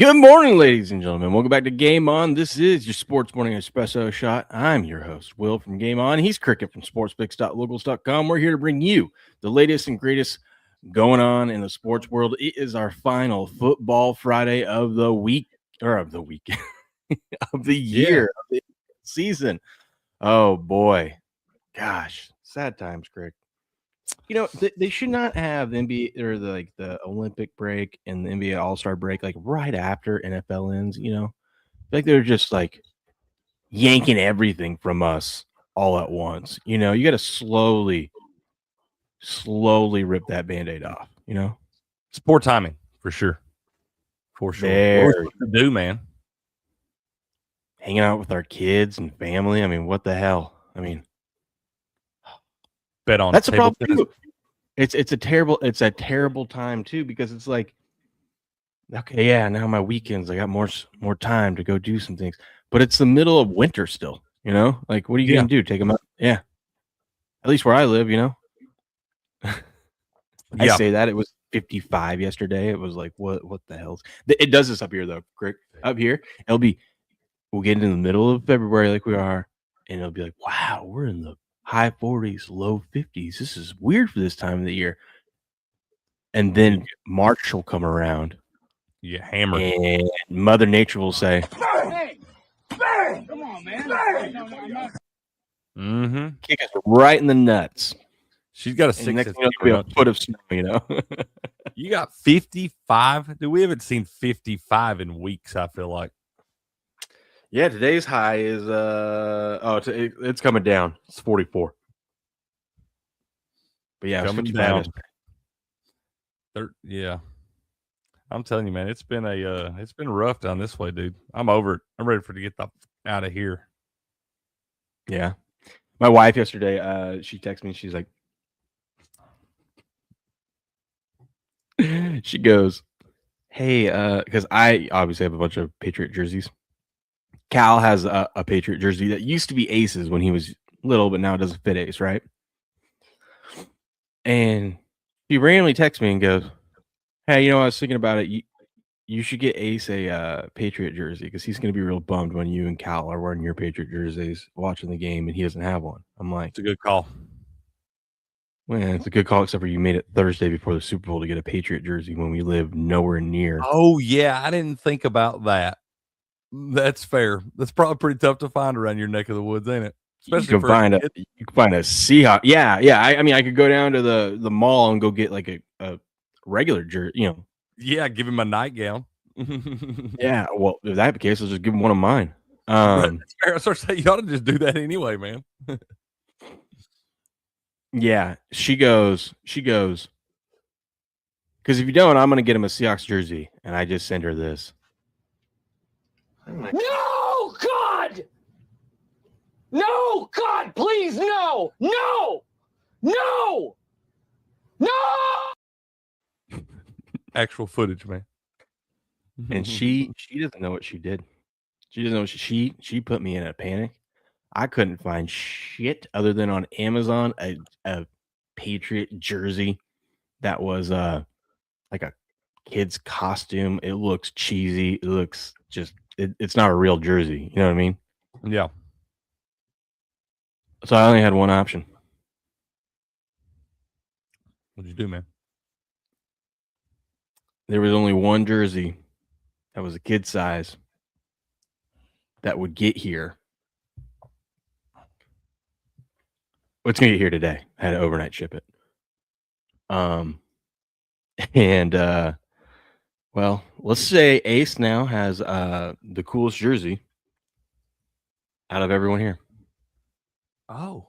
Good morning, ladies and gentlemen. Welcome back to Game On. This is your Sports Morning Espresso Shot. I'm your host, Will from Game On. He's Cricket from sportspicks.locals.com. We're here to bring you the latest and greatest going on in the sports world. It is our final football Friday of the week, or of the week, of the year, of the season. Oh, boy. Gosh, sad times, Greg. You know, they should not have the NBA or the Olympic break and the NBA All-Star break like right after NFL ends, you know? Like they're just like yanking everything from us all at once. You know, you got to slowly rip that Band-Aid off, you know? It's poor timing for sure. For sure. Very. What are we supposed to do, man? Hanging out with our kids and family. I mean, what the hell? I mean, bet on that's a table problem too. It's a terrible time too, because it's like, okay, yeah, now my weekends, I got more time to go do some things, but it's the middle of winter still, you know? Like, what are you gonna do? Take them out? Yeah. At least where I live, you know? I say that it was 55 yesterday. It was like, what the hell? It does this up here though, Greg. Up here, we'll get into the middle of February like we are, and it'll be like, wow, we're in the high 40s, low 50s. This is weird for this time of the year. And then March will come around. Yeah, hammer. And Mother Nature will say, Bang! Come on, man. Bang! Kick us right in the nuts. She's got a 6 foot of snow, you know. You got 55. Dude, we haven't seen 55 in weeks, I feel like. Yeah, today's high is it's coming down. It's 44. But yeah, coming down. Yeah. I'm telling you, man, it's been rough down this way, dude. I'm over it. I'm ready for it to get out of here. Yeah. My wife yesterday, she texted me, she's like, she goes, hey, because I obviously have a bunch of Patriot jerseys. Cal has a Patriot jersey that used to be Ace's when he was little, but now it doesn't fit Ace, right? And he randomly texts me and goes, hey, you know, I was thinking about it. You should get Ace a Patriot jersey because he's going to be real bummed when you and Cal are wearing your Patriot jerseys watching the game and he doesn't have one. I'm like, it's a good call. Well, it's a good call, except for you made it Thursday before the Super Bowl to get a Patriot jersey when we live nowhere near. Oh, yeah. I didn't think about that. That's fair. That's probably pretty tough to find around your neck of the woods, ain't it? Especially you can find a Seahawks. Yeah. I mean, I could go down to the mall and go get like a regular jersey, you know. Yeah, give him a nightgown. Yeah, well, if that's the case, I'll just give him one of mine. That's fair. I start saying you ought to just do that anyway, man. Yeah, she goes, because if you don't, I'm going to get him a Seahawks jersey. And I just send her this. Like, no, God! No, God, please, no! No! No! No! Actual footage, man. And she doesn't know what she did. She doesn't know she put me in a panic. I couldn't find shit other than on Amazon a Patriot jersey that was like a kid's costume. It looks cheesy. It looks just it's not a real jersey. You know what I mean? Yeah. So I only had one option. What'd you do, man? There was only one jersey that was a kid size that would get here. It's gonna get here today. I had to overnight ship it. Well, let's say Ace now has the coolest jersey out of everyone here. Oh.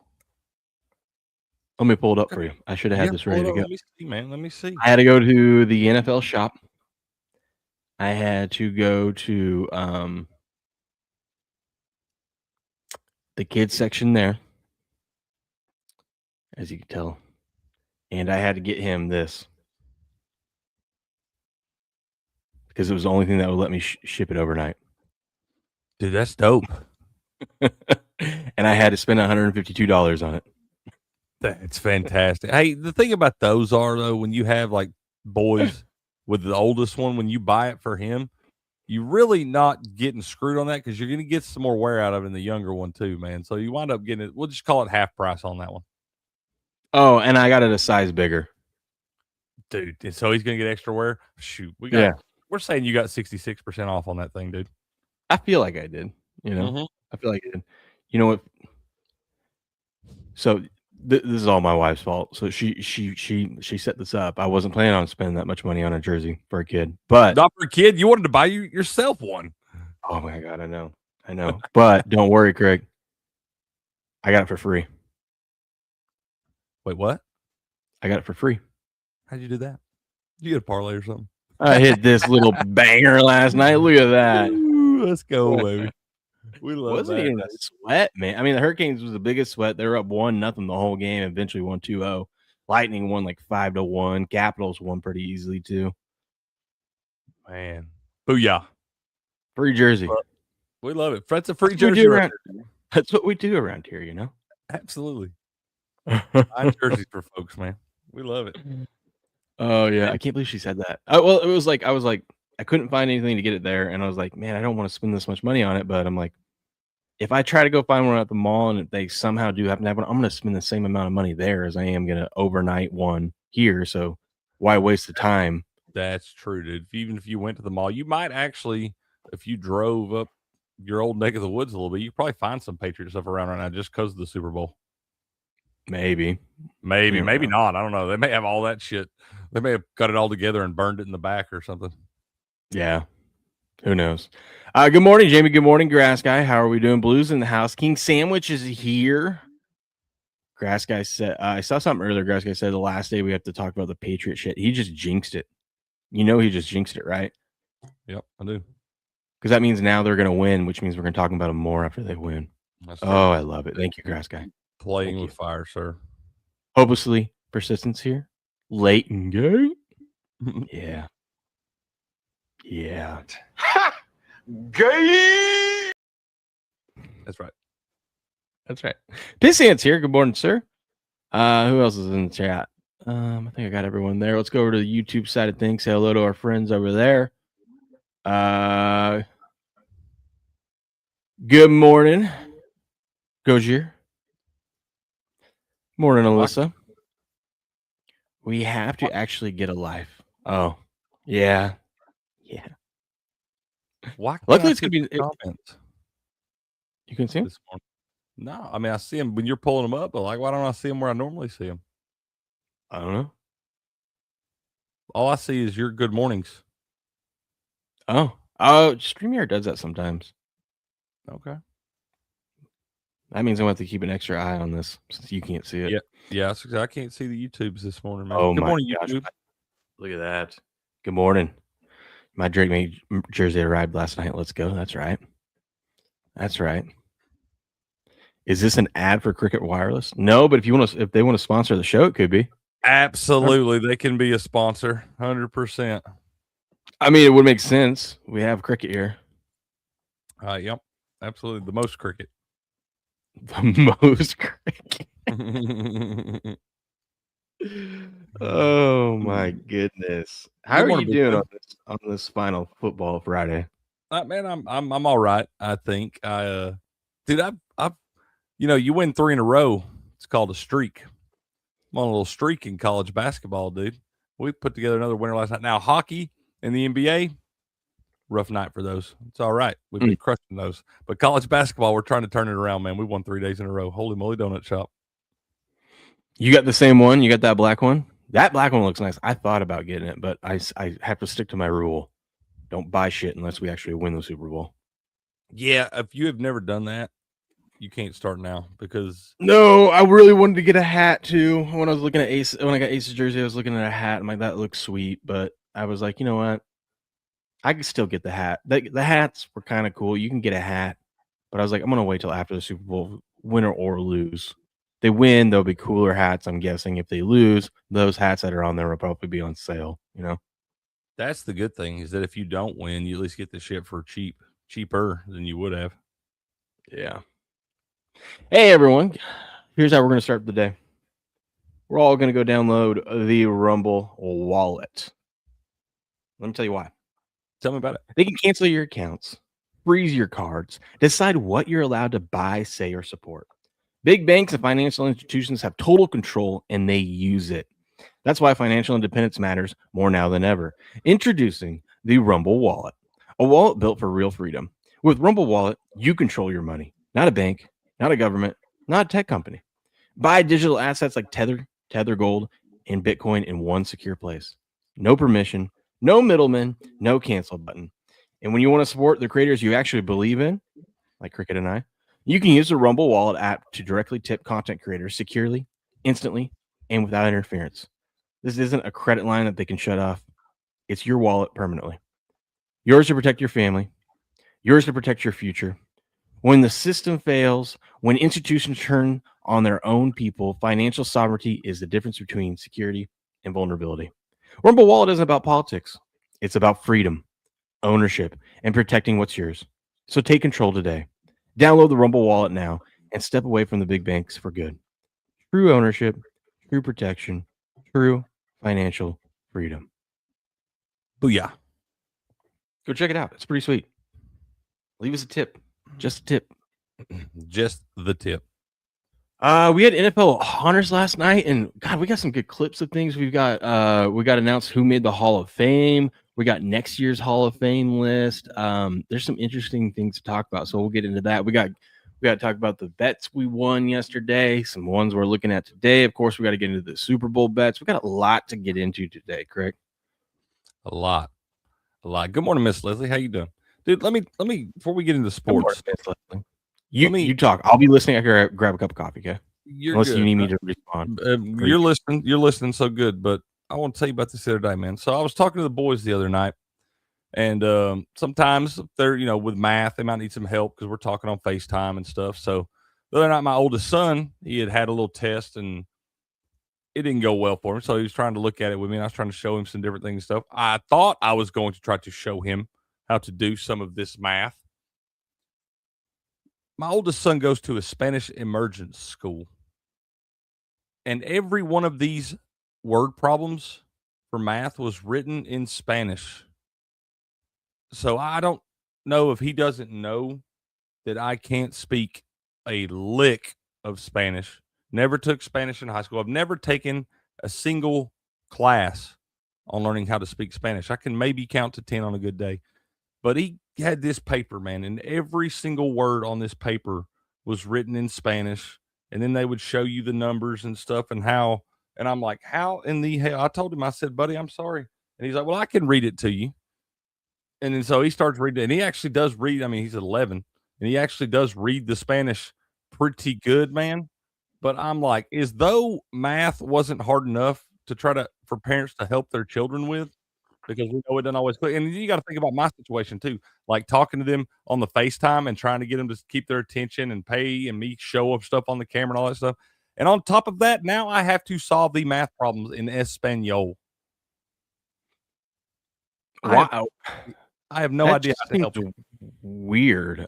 Let me pull it up for you. I should have had this ready to go. Let me see, man. Let me see. I had to go to the NFL shop. I had to go to the kids section there, as you can tell. And I had to get him this because it was the only thing that would let me ship it overnight. Dude, that's dope. And I had to spend $152 on it. That's fantastic. Hey, the thing about those are, though, when you have like boys with the oldest one, when you buy it for him, you're really not getting screwed on that because you're going to get some more wear out of it in the younger one too, man. So you wind up getting it. We'll just call it half price on that one, Oh, and I got it a size bigger. dude. And so he's going to get extra wear. Shoot, Yeah. We're saying you got 66% off on that thing, dude. I feel like I did. You know, I feel like I did. You know what? So this is all my wife's fault. So she set this up. I wasn't planning on spending that much money on a jersey for a kid, but Not for a kid. You wanted to buy yourself one. oh my god, I know. But don't worry, Craig. I got it for free. Wait, what? I got it for free. How'd you do that? You get a parlay or something? I hit this little banger last night. Look at that. Ooh, let's go, baby. We love Wasn't that. even a sweat, man. I mean, the Hurricanes was the biggest sweat. They were up 1-0 the whole game. Eventually won 2-0. Lightning won like 5-1. Capitals won pretty easily too. Man, booyah! Free jersey. We love it. That's a free That's what we jersey. do Right around- That's what we do around here, you know. Absolutely. Buy jerseys for folks, man. We love it. Oh yeah, I can't believe she said that. Well, it was like I was like I couldn't find anything to get it there, and I was like, man, I don't want to spend this much money on it, but I'm like, if I try to go find one at the mall and if they somehow do happen to have one, I'm going to spend the same amount of money there as I am going to overnight one here. So why waste the time? That's true, dude. Even if you went to the mall, you might actually, if you drove up your old neck of the woods a little bit, you probably find some Patriot stuff around right now just because of the Super Bowl. Maybe maybe not. I don't know. They may have all that shit. They may have got it all together and burned it in the back or something. Yeah. Who knows? Good morning, Jamie. Good morning, Grass Guy. How are we doing? Blues in the house. King Sandwich is here. Grass Guy said, I saw something earlier. Grass Guy said the last day we have to talk about the Patriot shit. He just jinxed it. You know, he just jinxed it, right? Yep, I do. Because that means now they're going to win, which means we're going to talk about them more after they win. That's I love it. Thank you, Grass Guy. Playing with fire, sir. Hopelessly persistence here. Late and go. Yeah. Yeah. Gay. That's right. That's right. Pissant's here. Good morning, sir. Who else is in the chat? I think I got everyone there. Let's go over to the YouTube side of things. Say hello to our friends over there. Good morning, Gojier. Morning, Alyssa. We have to actually get a life. Oh, yeah. Yeah. Why? Luckily, it's gonna be comments. You can see them? No, I mean I see them when you're pulling them up, but like, why don't I see them where I normally see them? I don't know. All I see is your good mornings. Oh, StreamYard does that sometimes. Okay. That means I have to keep an extra eye on this since you can't see it. Yeah. I can't see the YouTubes this morning, man. Oh, good my morning, gosh. YouTube. Look at that. Good morning. My Drake May jersey arrived last night. Let's go. That's right. That's right. Is this an ad for Cricket Wireless? No, but if they want to sponsor the show, it could be. Absolutely, they can be a sponsor, 100%. I mean, it would make sense. We have Cricket here. Yep, absolutely, the most cricket. The most cricket. Oh my goodness! How are you doing on this final football Friday? Man, I'm all right. I think dude, I've you win 3 in a row. It's called a streak. I'm on a little streak in college basketball, dude. We put together another winner last night. Now hockey and the NBA, rough night for those. It's all right. We've been crushing those. But college basketball, we're trying to turn it around, man. We won 3 days in a row. Holy moly, donut shop. You got the same one? You got that black one? That black one looks nice. I thought about getting it, but I have to stick to my rule. Don't buy shit unless we actually win the Super Bowl. Yeah, if you have never done that, you can't start now because no, I really wanted to get a hat too. When I was looking at when I got Ace's jersey, I was looking at a hat. I'm like, that looks sweet, but I was like, you know what? I could still get the hat. The hats were kind of cool. You can get a hat, but I was like, I'm gonna wait till after the Super Bowl, win or lose. They win, there'll be cooler hats. I'm guessing if they lose, those hats that are on there will probably be on sale. You know, that's the good thing is that if you don't win, you at least get the shit for cheaper than you would have. Yeah. Hey everyone, here's how we're going to start the day. We're all going to go download the Rumble wallet. Let me tell you why. Tell me about it. They can cancel your accounts, freeze your cards, decide what you're allowed to buy, say, or support. Big banks and financial institutions have total control, and they use it. That's why financial independence matters more now than ever. Introducing the Rumble Wallet, a wallet built for real freedom. With Rumble Wallet, you control your money, not a bank, not a government, not a tech company. Buy digital assets like Tether Gold, and Bitcoin in one secure place. No permission, no middleman, no cancel button. And when you want to support the creators you actually believe in, like Cricket and I, you can use the Rumble Wallet app to directly tip content creators securely, instantly, and without interference. This isn't a credit line that they can shut off. It's your wallet permanently. Yours to protect your family, yours to protect your future. When the system fails, when institutions turn on their own people, financial sovereignty is the difference between security and vulnerability. Rumble Wallet isn't about politics. It's about freedom, ownership, and protecting what's yours. So take control today. Download the Rumble Wallet now and step away from the big banks for good. True ownership, true protection, true financial freedom. Booyah. Go check it out. It's pretty sweet. Leave us a tip. Just a tip. Just the tip. We had NFL honors last night, and God, we got some good clips of things. We got announced who made the Hall of Fame. We got next year's Hall of Fame list. There's some interesting things to talk about, so we'll get into that. We got to talk about the bets we won yesterday, some ones we're looking at today. Of course, we got to get into the Super Bowl bets. We got a lot to get into today, correct? A lot. Good morning, Miss Leslie. How you doing? Dude, let me before we get into sports. You talk. I'll be listening after I grab a cup of coffee, okay? Unless good. you need me to respond. You're listening so good, but I want to tell you about this the other day, man. So I was talking to the boys the other night, and sometimes they're, with math, they might need some help because we're talking on FaceTime and stuff. So the other night, my oldest son, he had a little test, and it didn't go well for him. So he was trying to look at it with me, and I was trying to show him some different things and stuff. I thought I was going to try to show him how to do some of this math. My oldest son goes to a Spanish immersion school, and every one of these word problems for math was written in Spanish. So I don't know if he doesn't know that I can't speak a lick of Spanish. Never took Spanish in high school. I've never taken a single class on learning how to speak Spanish. I can maybe count to 10 on a good day. But he had this paper, man, and every single word on this paper was written in Spanish. And then they would show you the numbers and stuff and how. And I'm like, how in the hell? I told him, I said, buddy, I'm sorry. And he's like, well, I can read it to you. And then so he starts reading it. And he actually does read. I mean, he's 11, and he actually does read the Spanish pretty good, man. But I'm like, as though math wasn't hard enough to for parents to help their children with. Because we know it doesn't always click. And you got to think about my situation too, like talking to them on the FaceTime and trying to get them to keep their attention and pay and me show up stuff on the camera and all that stuff. And on top of that, now I have to solve the math problems in Espanol. Wow. I have no idea how to help him. Weird.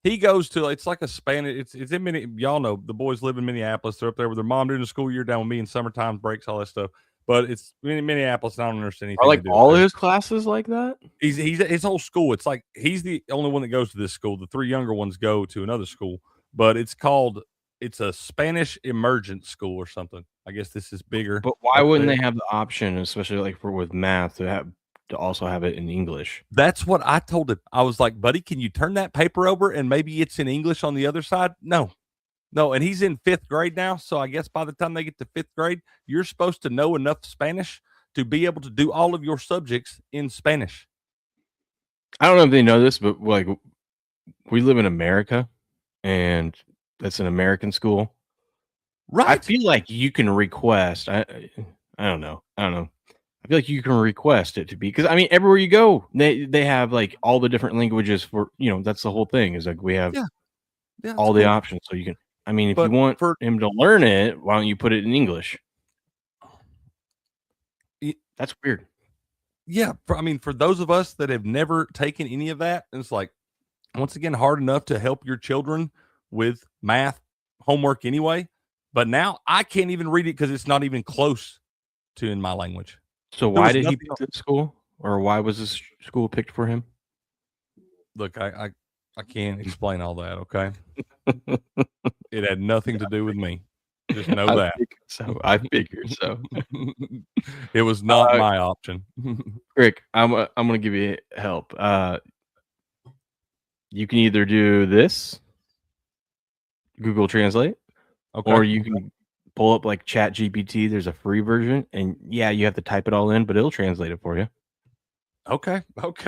He goes to, it's like a Spanish, it's in y'all know the boys live in Minneapolis. They're up there with their mom during the school year, down with me in summertime breaks, all that stuff. But it's in Minneapolis, and I don't understand anything. Are like all of his classes like that? He's his whole school. It's like he's the only one that goes to this school. The three younger ones go to another school, but it's a Spanish immersion school or something. I guess this is bigger. But why wouldn't they have the option, especially like with math, to also have it in English? That's what I told him. I was like, buddy, can you turn that paper over and maybe it's in English on the other side? No, and he's in 5th grade now, so I guess by the time they get to 5th grade, you're supposed to know enough Spanish to be able to do all of your subjects in Spanish. I don't know if they know this, but like we live in America, and that's an American school. Right. I feel like you can request. I don't know. I feel like you can request it to be, because I mean, everywhere you go, they have like all the different languages for, that's the whole thing, is like we have all the options, so you can. I mean, if you want him to learn it, why don't you put it in English? That's weird. Yeah. For those of us that have never taken any of that, it's like, once again, hard enough to help your children with math homework anyway. But now I can't even read it because it's not even close to in my language. So why did he pick this school? or why was this school picked for him? Look, I can't explain all that. Okay, it had nothing to do with me. Just know I that. figured so. I figured so. It was not my option. Rick, I'm gonna give you help. You can either do this, Google Translate, Okay. or you can pull up like Chat GPT. There's a free version, and yeah, you have to type it all in, but it'll translate it for you. Okay,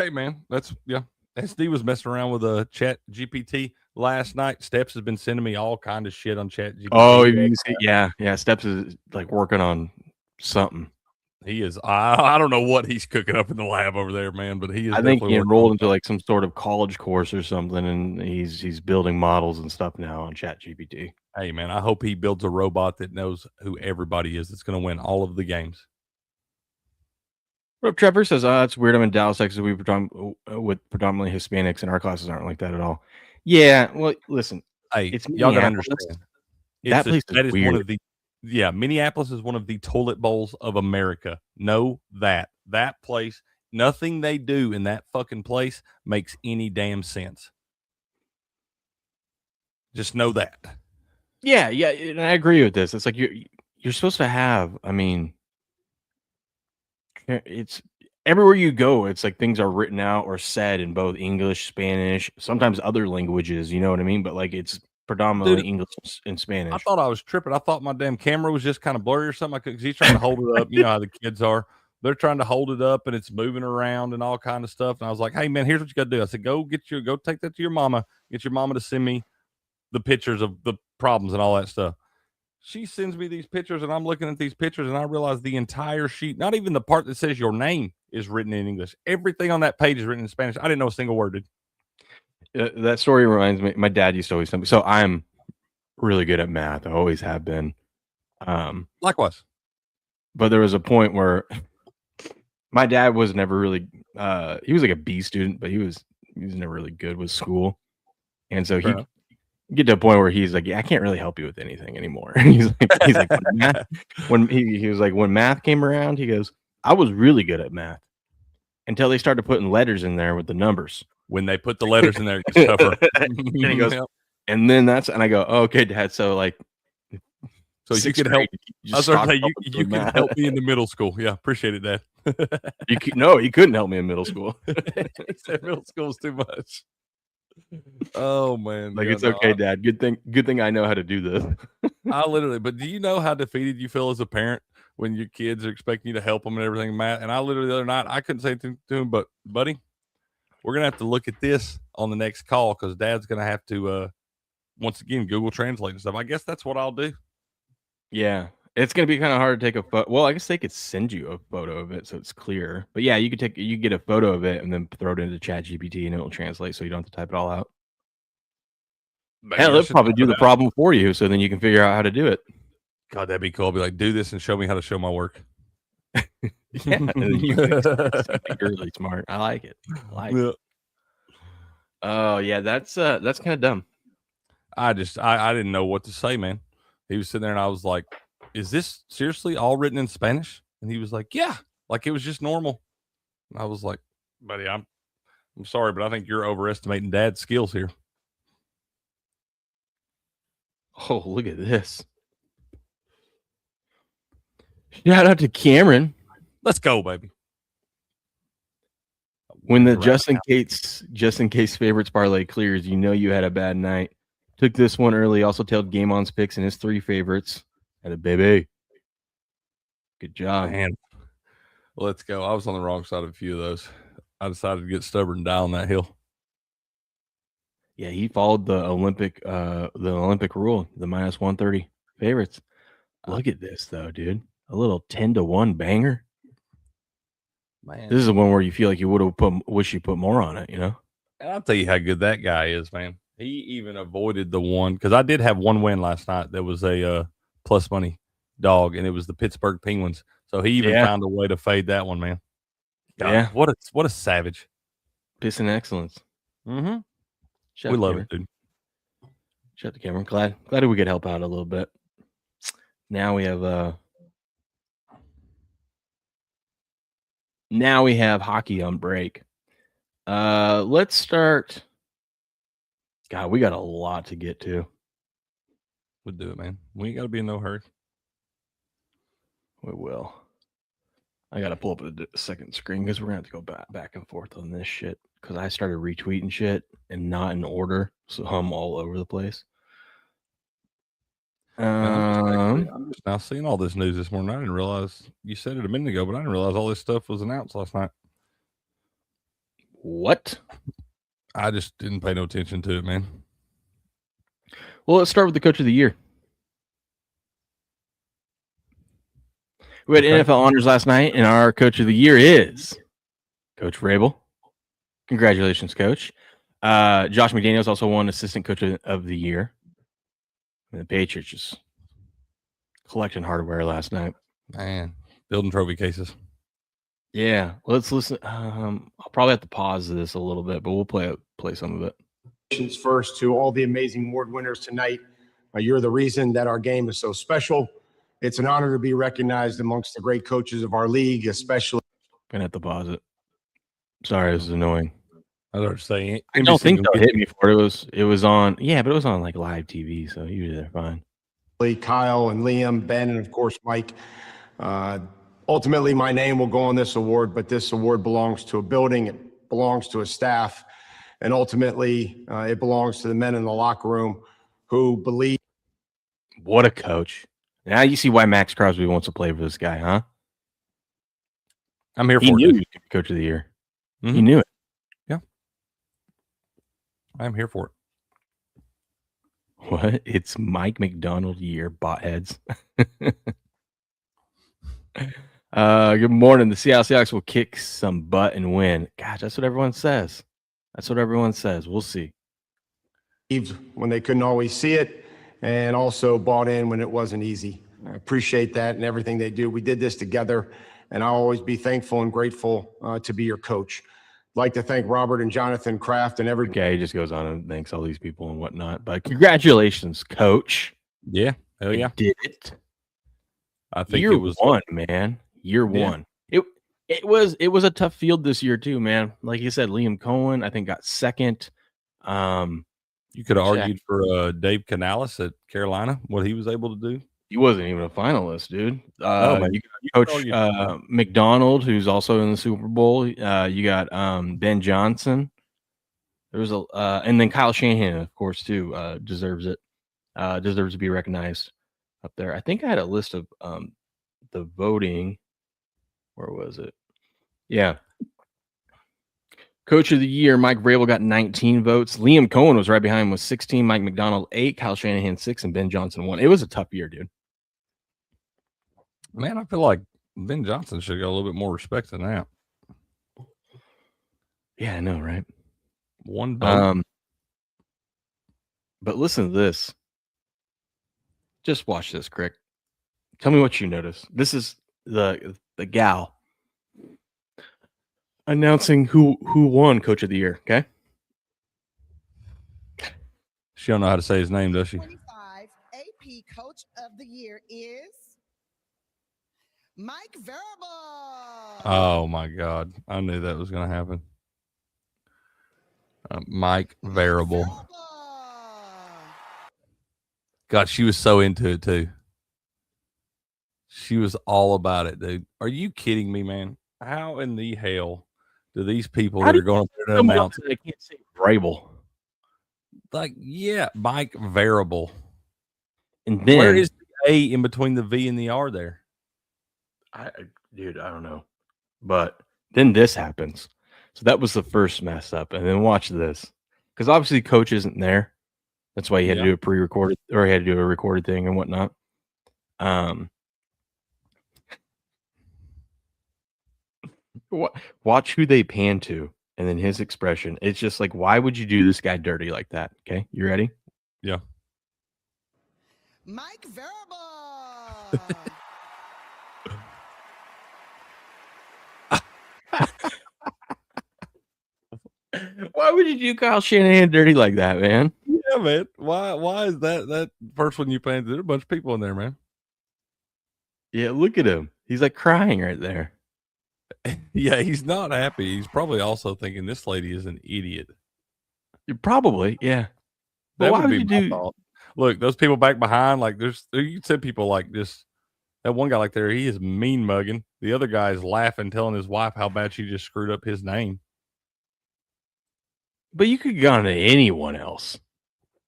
man. That's yeah. SD was messing around with a Chat GPT last night. Steps has been sending me all kind of shit on Chat GPT. Oh, you see, yeah. Steps is like working on something. He is. I don't know what he's cooking up in the lab over there, man. But he is. I think definitely he working enrolled on into like some sort of college course or something, and he's building models and stuff now on Chat GPT. Hey, man, I hope he builds a robot that knows who everybody is. That's going to win all of the games. What up, Trevor says, it's weird. I'm in Dallas, Texas. With predominantly Hispanics, and our classes aren't like that at all. Yeah, well, listen, Hey, it's y'all got to Minneapolis. understand. That place is weird. one of the. Yeah, Minneapolis is one of the toilet bowls of America. Know that. That place, nothing they do in that fucking place makes any damn sense. Just know that. Yeah, and I agree with this. It's like you're supposed to have. I mean, it's everywhere you go. It's like things are written out or said in both English, Spanish, sometimes other languages. You know what I mean? But like it's predominantly English and Spanish. I thought I was tripping. I thought my damn camera was just kind of blurry or something. Because he's trying to hold it up. You know how the kids are. They're trying to hold it up and it's moving around and all kind of stuff. And I was like, hey, man, here's what you got to do. I said, go take that to your mama. Get your mama to send me the pictures of the problems and all that stuff. She sends me these pictures and I'm looking at these pictures and I realize the entire sheet, not even the part that says your name, is written in English. Everything on that page is written in Spanish. I didn't know a single word, dude. That story reminds me. My dad used to always tell me. So I'm really good at math. I always have been. Likewise. But there was a point where my dad was never really. He was like a B student, but he was never really good with school, and so he get to a point where he's like, yeah, I can't really help you with anything anymore. he's like when he was like, when math came around, he goes, I was really good at math until they started putting letters in there with the numbers. When they put the letters in there, it gets tougher. And he goes, and then and I go, oh, okay, Dad. So like, so you can help. I was going to say you can help me in the middle school. Yeah, appreciate it, Dad. You couldn't help me in middle school. He said middle school is too much. Oh man, like it's okay, Dad. Good thing I know how to do this. I literally, but do you know how defeated you feel as a parent when your kids are expecting you to help them and everything, Matt? And I literally the other night I couldn't say to him, but buddy, we're gonna have to look at this on the next call because Dad's gonna have to once again Google Translate and stuff. I guess that's what I'll do. Yeah. It's gonna be kind of hard to take a photo. Well, I guess they could send you a photo of it so it's clear. But yeah, you get a photo of it and then throw it into Chat GPT and it'll translate so you don't have to type it all out. Hell, they'll probably do the problem for you so then you can figure out how to do it. God, that'd be cool. I'll be like, do this and show me how to show my work. Yeah, you're really smart. I like it. It. Oh yeah, that's kind of dumb. I didn't know what to say, man. He was sitting there and I was like, is this seriously all written in Spanish? And he was like, yeah, like it was just normal. And I was like, buddy, I'm sorry, but I think you're overestimating Dad's skills here. Oh, look at this. Shout out to Cameron. Let's go, baby. When the just in case favorites parlay clears, you know you had a bad night. Took this one early. Also tailed Game On's picks and his 3 favorites. Had a baby. Good job. Man. Well, let's go. I was on the wrong side of a few of those. I decided to get stubborn and die on that hill. Yeah, he followed the Olympic rule, the minus 130 favorites. Look at this though, dude. A little 10-1 banger. Man. This is the one where you feel like you would have wish you put more on it, you know? And I'll tell you how good that guy is, man. He even avoided the one because I did have one win last night. There was a plus money dog, and it was the Pittsburgh Penguins. So he even found a way to fade that one, man. God, yeah, what a savage. Pissing excellence. Mm-hmm. We love it, dude. Shut the camera. Glad we could help out a little bit. Now we have Now we have hockey on break. Let's start. God, we got a lot to get to. We'll do it, man. We ain't got to be in no hurry. We will. I got to pull up a second screen because we're going to have to go back and forth on this shit because I started retweeting shit and not in order. So I'm all over the place. I'm just now seeing all this news this morning. I didn't realize you said it a minute ago, but I didn't realize all this stuff was announced last night. What? I just didn't pay no attention to it, man. Well, let's start with the coach of the year. We had NFL honors last night, and our coach of the year is Coach Vrabel. Congratulations, Coach. Josh McDaniels also won Assistant Coach of the Year. And the Patriots just collecting hardware last night. Man, building trophy cases. Yeah, let's listen. I'll probably have to pause this a little bit, but we'll play some of it. First to all the amazing award winners tonight. You're the reason that our game is so special. It's an honor to be recognized amongst the great coaches of our league, especially. Gonna have to pause it. Sorry, this is annoying. I was saying, I don't think they'll hit me for it. It was on, yeah, but it was on like live TV, so usually they're fine. Kyle and Liam, Ben, and of course Mike. Ultimately, my name will go on this award, but this award belongs to a building. It belongs to a staff, and ultimately, it belongs to the men in the locker room who believe. What a coach! Now you see why Max Crosby wants to play for this guy, huh? I'm here he for knew it. He was coach of the year. Mm-hmm. He knew it. Yeah, I'm here for it. What? It's Mike McDonald year, botheads. Good morning. The Seattle Seahawks will kick some butt and win. Gosh, that's what everyone says. We'll see. When they couldn't always see it, and also bought in when it wasn't easy. I appreciate that and everything they do. We did this together, and I'll always be thankful and grateful to be your coach. I'd like to thank Robert and Jonathan Kraft and everybody. Okay, he just goes on and thanks all these people and whatnot. But congratulations, Coach. Yeah, hell yeah, you did it. I think year it was one, man. Year one. It was a tough field this year too, man. Like you said, Liam Cohen, I think, got second. You could have argued for Dave Canales at Carolina, what he was able to do. He wasn't even a finalist, dude. Man. You got Coach McDonald, who's also in the Super Bowl. You got Ben Johnson. There was and then Kyle Shanahan, of course, too. Deserves it. Deserves to be recognized up there. I think I had a list of the voting. Where was it? Yeah. Coach of the year, Mike Vrabel got 19 votes. Liam Cohen was right behind him with 16. Mike McDonald 8. Kyle Shanahan 6, and Ben Johnson 1. It was a tough year, dude. Man, I feel like Ben Johnson should get a little bit more respect than that. Yeah, I know, right? One vote. But listen to this. Just watch this, Crick. Tell me what you notice. This is the gal announcing who won Coach of the Year, okay? She don't know how to say his name, does she? 25 AP Coach of the Year is Mike Vrabel. Oh, my God. I knew that was going to happen. Mike Vrabel. God, she was so into it, too. She was all about it, dude. Are you kidding me, man? How in the hell do these people that are going up there to announce? They can't say Vrabel. Like, yeah, Mike Vrabel. And then where is the A in between the V and the R there? Dude, I don't know. But then this happens. So that was the first mess up. And then watch this. Because obviously Coach isn't there. That's why he had to do a pre-recorded, or he had to do a recorded thing and whatnot. Watch who they pan to, and then his expression. It's just like, why would you do this guy dirty like that? Okay, you ready? Yeah. Mike Vrabel. Why would you do Kyle Shanahan dirty like that, man? Yeah, man. Why is that first one you painted? There's a bunch of people in there, man. Yeah, look at him. He's like crying right there. Yeah, he's not happy. He's probably also thinking this lady is an idiot. Probably, yeah. But That why would would be you my do? thought. Look, those people back behind, like you said, people like this. That one guy like there, he is mean mugging. The other guy is laughing, telling his wife how bad she just screwed up his name. But you could go on to anyone else.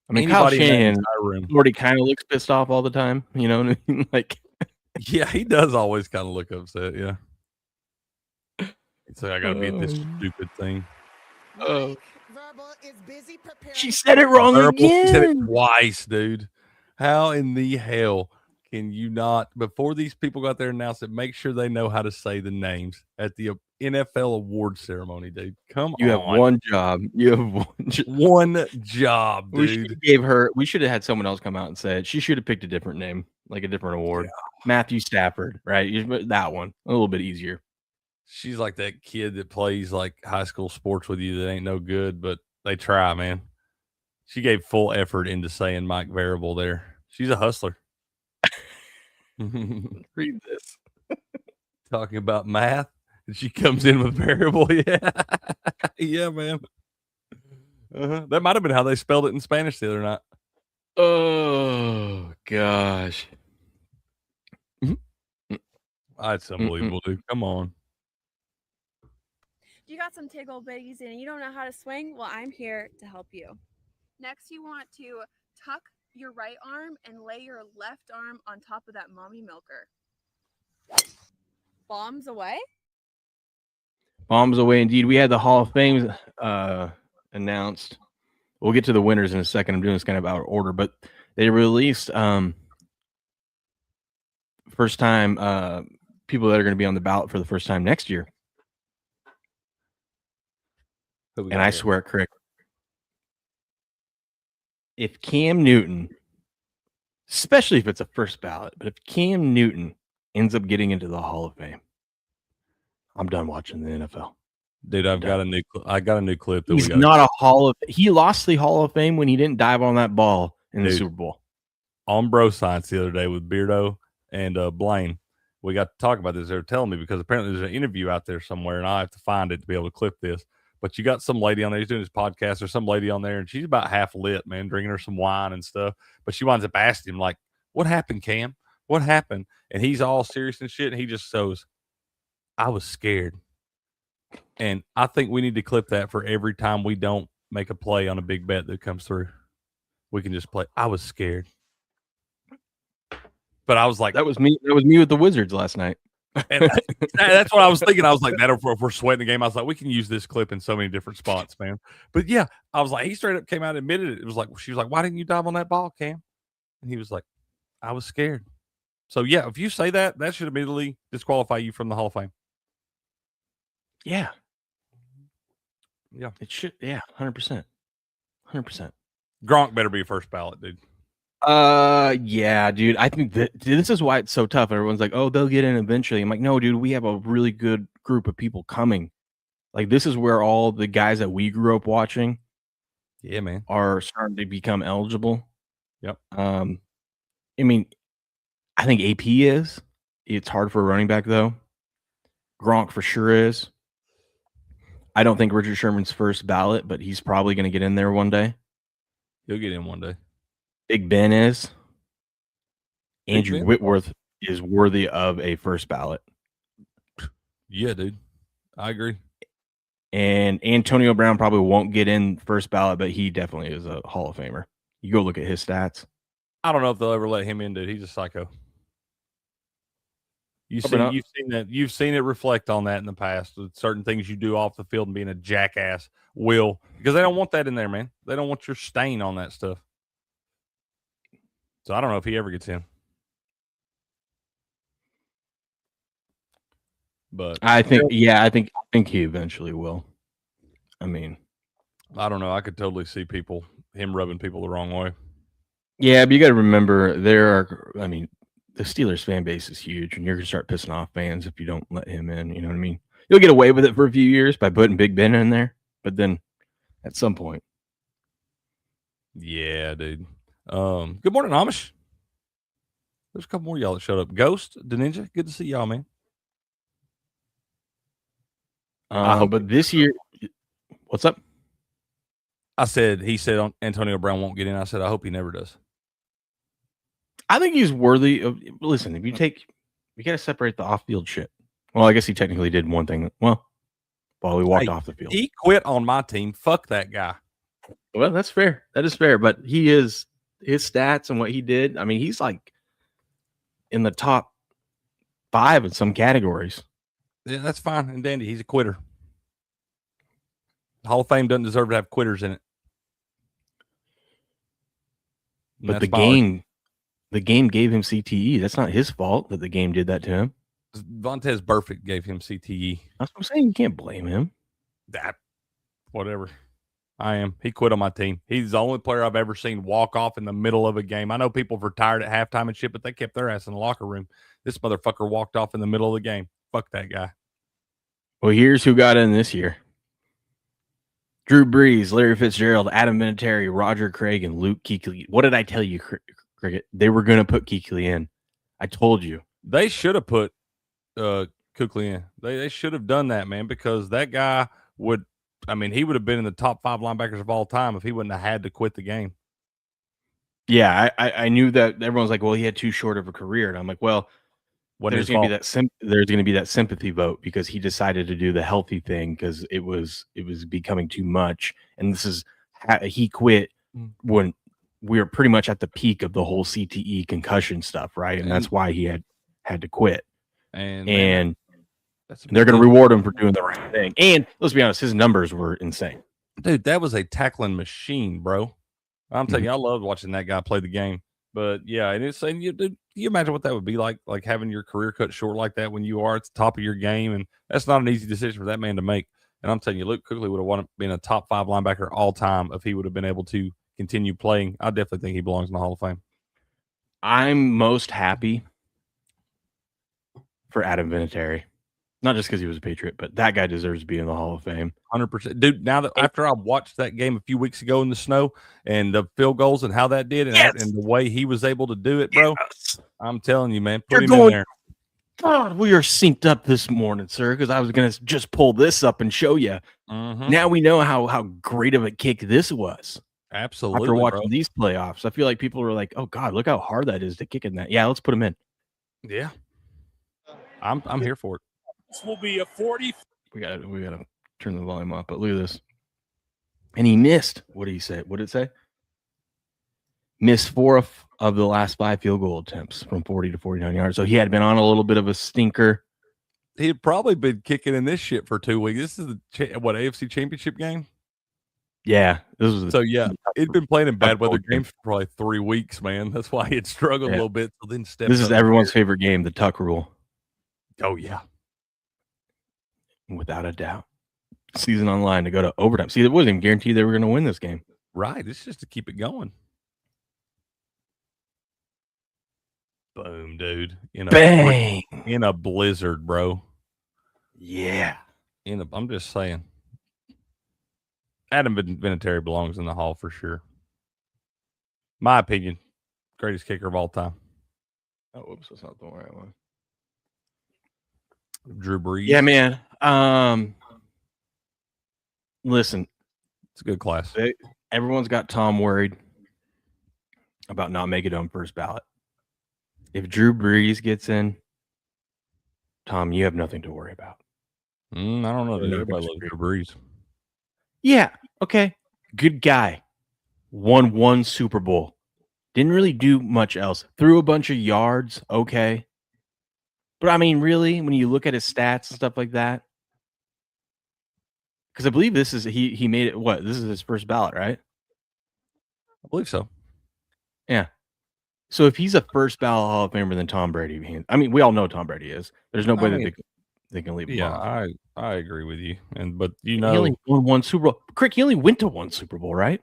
I mean, Kyle Anybody in that Shanahan entire room. already kind of looks pissed off all the time. You know what I mean? Like, Yeah, he does always kind of look upset. Yeah. He's like, I got to be at this stupid thing. oh, Verbal is busy preparing. she said it wrong He said it again. twice, dude. How in the hell can you not, before these people got there and announced it, make sure they know how to say the names at the NFL award ceremony, dude? Come You have on. one job. You have one job. One job, dude. We should have had someone else come out and say it. She should have picked a different name, like a different award. Yeah. Matthew Stafford, right? That one, a little bit easier. She's like that kid that plays like high school sports with you that ain't no good, but they try, man. She gave full effort into saying Mike Variable there. She's a hustler. Read this. Talking about math, and she comes in with variable. Yeah, yeah, man. That might have been how they spelled it in Spanish the other night. Oh gosh, That's unbelievable, dude. Come on. You got some tickle bitties and you don't know how to swing? Well, I'm here to help you. Next, you want to tuck your right arm and lay your left arm on top of that mommy milker. Bombs away. bombs away indeed. We had the Hall of Fame announced. We'll get to the winners in a second. I'm doing this kind of out of order, but they released first time people that are going to be on the ballot for the first time next year. And I swear, Crick, if Cam Newton, especially if it's a first ballot, but if Cam Newton ends up getting into the Hall of Fame, I'm done watching the NFL. Dude, I got a new clip that He's not a Hall of. He lost the Hall of Fame when he didn't dive on that ball in the Super Bowl. On Bro Science the other day with Beardo and Blaine. We got to talk about this. They were telling me because apparently there's an interview out there somewhere, and I have to find it to be able to clip this. But you got some lady on there. He's doing his podcast. There's some lady on there, and she's about half lit, man, drinking her some wine and stuff. But she winds up asking him, like, what happened, Cam? What happened? And he's all serious and shit, and he just goes, I was scared. And I think we need to clip that for every time we don't make a play on a big bet that comes through. We can just play, I was scared. But I was like, that was me. That was me with the Wizards last night. And that's what I was thinking. I was like, that if we're sweating the game, I was like, we can use this clip in so many different spots, man. But yeah, I was like, he straight up came out and admitted it. It was like, she was like, why didn't you dive on that ball, Cam? And he was like, I was scared. So yeah, if you say that, that should immediately disqualify you from the Hall of Fame. Yeah. Yeah. It should. Yeah. 100%. 100%. Gronk better be first ballot, dude. Yeah, dude. I think that this is why it's so tough. Everyone's like, oh, they'll get in eventually. I'm like, no, dude, we have a really good group of people coming. Like, this is where all the guys that we grew up watching, yeah, man, are starting to become eligible. Yep. I mean, I think AP is. It's hard for a running back though. Gronk for sure is. I don't think Richard Sherman's first ballot, but he's probably going to get in there one day. He'll get in one day. Big Ben is. Andrew Ben? Whitworth is worthy of a first ballot. Yeah, dude. I agree. And Antonio Brown probably won't get in first ballot, but he definitely is a Hall of Famer. You go look at his stats. I don't know if they'll ever let him in, dude. He's a psycho. You've seen it reflect on that in the past with certain things you do off the field and being a jackass because they don't want that in there, man. They don't want your stain on that stuff. So I don't know if he ever gets in. But I think he eventually will. I mean, I don't know. I could totally see him rubbing people the wrong way. Yeah, but you got to remember the Steelers fan base is huge, and you're going to start pissing off fans if you don't let him in. You know what I mean? You'll get away with it for a few years by putting Big Ben in there, but then at some point. Yeah, dude. Good morning, Amish. There's a couple more of y'all that showed up. Ghost, Deninja, good to see y'all, man. But this year, what's up? He said Antonio Brown won't get in. I said, I hope he never does. I think he's worthy of. Listen, you got to separate the off-field shit. Well, I guess he technically did one thing. Well, while he walked off the field, he quit on my team. Fuck that guy. Well, that's fair. That is fair. But his stats and what he did. I mean, he's like in the top 5 in some categories. Yeah, that's fine and dandy. He's a quitter. The Hall of Fame doesn't deserve to have quitters in it. And but the game gave him CTE. That's not his fault that the game did that to him. Vontez Burfict gave him CTE. That's what I'm saying. You can't blame him. Whatever. I am. He quit on my team. He's the only player I've ever seen walk off in the middle of a game. I know people have retired at halftime and shit, but they kept their ass in the locker room. This motherfucker walked off in the middle of the game. Fuck that guy. Well, here's who got in this year. Drew Brees, Larry Fitzgerald, Adam Vinatieri, Roger Craig, and Luke Kuechly. What did I tell you, Cricket? They were going to put Kuechly in. I told you. They should have put Kuechly in. They should have done that, man, because that guy would – I mean, he would have been in the top 5 linebackers of all time if he wouldn't have had to quit the game. Yeah, I knew that. Everyone's like, well, he had too short of a career. And I'm like, well, there's going to be that sympathy vote because he decided to do the healthy thing because it was becoming too much. And he quit when we were pretty much at the peak of the whole CTE concussion stuff, right? And that's why he had to quit. And they're going to reward him for doing the right thing. And let's be honest, his numbers were insane. Dude, that was a tackling machine, bro. I'm telling you, I loved watching that guy play the game. But yeah, and it's saying dude, you imagine what that would be like having your career cut short like that when you are at the top of your game, and that's not an easy decision for that man to make. And I'm telling you, Luke Kuechly would have been a top 5 linebacker all time if he would have been able to continue playing. I definitely think he belongs in the Hall of Fame. I'm most happy for Adam Vinatieri. Not just because he was a Patriot, but that guy deserves to be in the Hall of Fame. 100%. Dude, now that after I watched that game a few weeks ago in the snow and the field goals and how that did and the way he was able to do it, bro, I'm telling you, man, put him in there. God, we are synced up this morning, sir, because I was going to just pull this up and show you. Mm-hmm. Now we know how great of a kick this was. Absolutely. After watching these playoffs, I feel like people are like, oh, God, look how hard that is to kick in that. Yeah, let's put him in. Yeah. I'm here for it. This will be a 40. We gotta turn the volume up, but look at this. And he missed. What did he say? What did it say? Missed 4 of the last 5 field goal attempts from 40 to 49 yards. So he had been on a little bit of a stinker. He had probably been kicking in this shit for 2 weeks. This is the AFC Championship game. Yeah, this was. So yeah, he'd been playing in bad weather games for probably 3 weeks, man. That's why he had struggled a little bit. So then this is everyone's favorite game, the Tuck rule. Oh yeah. Without a doubt. Season online to go to overtime. See, it wasn't even guaranteed they were going to win this game. Right. It's just to keep it going. Boom, dude. Bang! In a blizzard, bro. Yeah. I'm just saying. Adam Vinatieri belongs in the Hall for sure. My opinion. Greatest kicker of all time. Oh, whoops. That's not the right one. Drew Brees. Yeah, man. Listen, it's a good class. Everyone's got Tom worried about not making it on first ballot. If Drew Brees gets in, Tom, you have nothing to worry about. I don't know. Everybody loves Drew Brees. Yeah. Okay. Good guy. Won 1 Super Bowl. Didn't really do much else. Threw a bunch of yards. Okay. But I mean, really, when you look at his stats and stuff like that, because I believe this is he made it. What? This is his first ballot, right? I believe so. Yeah. So if he's a first ballot Hall of Famer, then Tom Brady. I mean, we all know Tom Brady is. There's no way that they can leave him. Yeah, I agree with you. But he only won 1 Super Bowl. Crick, he only went to 1 Super Bowl, right?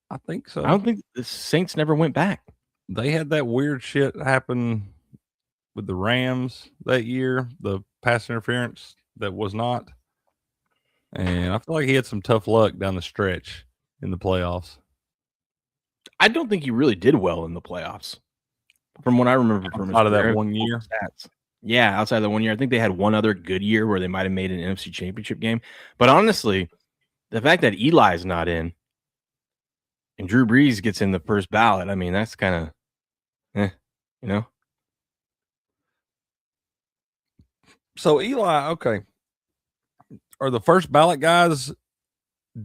I think so. I don't think the Saints never went back. They had that weird shit happen with the Rams that year, the pass interference that was not. And I feel like he had some tough luck down the stretch in the playoffs. I don't think he really did well in the playoffs. From what I remember from out of that 1 year. Stats. Yeah, outside of the 1 year. I think they had one other good year where they might have made an NFC Championship game. But honestly, the fact that Eli's not in and Drew Brees gets in the first ballot, I mean, that's kind of, you know? So Eli, okay. Are the first ballot guys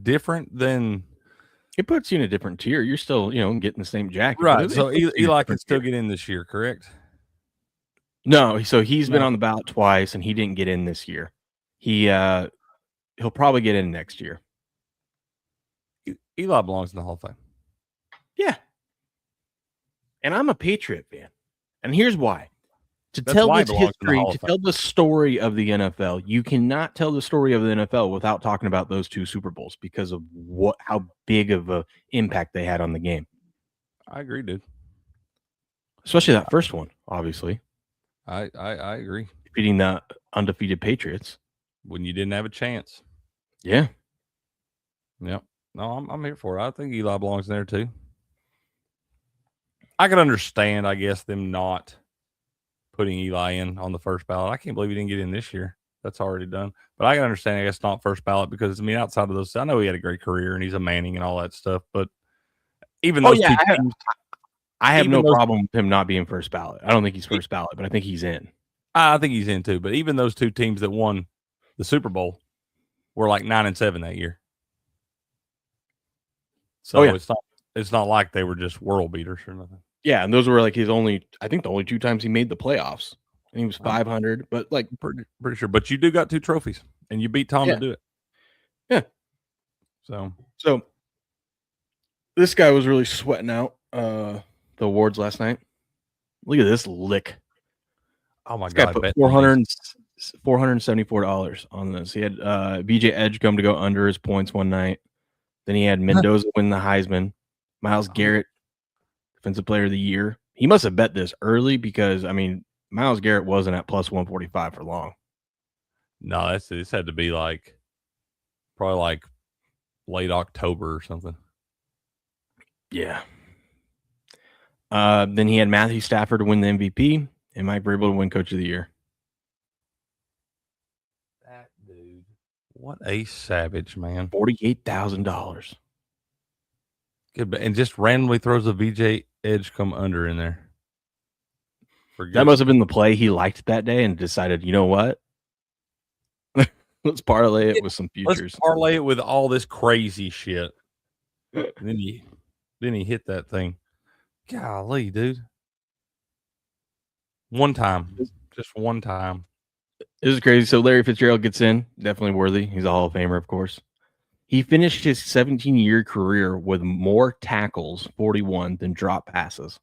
different than It puts you in a different tier. You're still, getting the same jacket. but right? it So puts you in a Eli can different still tier. get in this year, correct? No, so he's been No. on the ballot twice, and he didn't get in this year. He'll probably get in next year. Eli belongs in the Hall of Fame. Yeah. And I'm a Patriot fan. And here's why. To That's tell why he this belongs in the history, Hall of to Fame. tell the story of the NFL, you cannot tell the story of the NFL without talking about those two Super Bowls because of how big of a impact they had on the game. I agree, dude. Especially that first one, obviously. I agree. Defeating the undefeated Patriots. When you didn't have a chance. Yeah. Yep. No, I'm here for it. I think Eli belongs in there too. I can understand, I guess, them not putting Eli in on the first ballot. I can't believe he didn't get in this year. That's already done. But I can understand, I guess, not first ballot because, I mean, outside of those, I know he had a great career and he's a Manning and all that stuff. But even those two teams, I have no even those- problem with him not being first ballot. I don't think he's first ballot, but I think he's in. I think he's in too. But even those two teams that won the Super Bowl were like 9-7 that year. So it's not like they were just world beaters or nothing. Yeah, and those were like the only two times he made the playoffs. And he was 500, but like pretty sure. But you do got 2 trophies and you beat Tom to do it. Yeah. So this guy was really sweating out the awards last night. Look at this lick. Oh my This God. guy put $474 on this. He had BJ Edgecombe to go under his points one night. Then he had Mendoza win the Heisman. Myles Garrett, Defensive Player of the Year. He must have bet this early because, I mean, Myles Garrett wasn't at plus 145 for long. No, this had to be probably like late October or something. Yeah. Then he had Matthew Stafford to win the MVP and Mike Vrabel to win Coach of the Year. That dude. What a savage, man. $48,000. And just randomly throws a VJ Edgecombe under in there. That must have been the play he liked that day and decided, you know what? Let's parlay it with some futures. Let's parlay it with all this crazy shit. And then he hit that thing. Golly, dude. One time. Just one time. This is crazy. So Larry Fitzgerald gets in. Definitely worthy. He's a Hall of Famer, of course. He finished his 17-year career with more tackles, 41, than drop passes,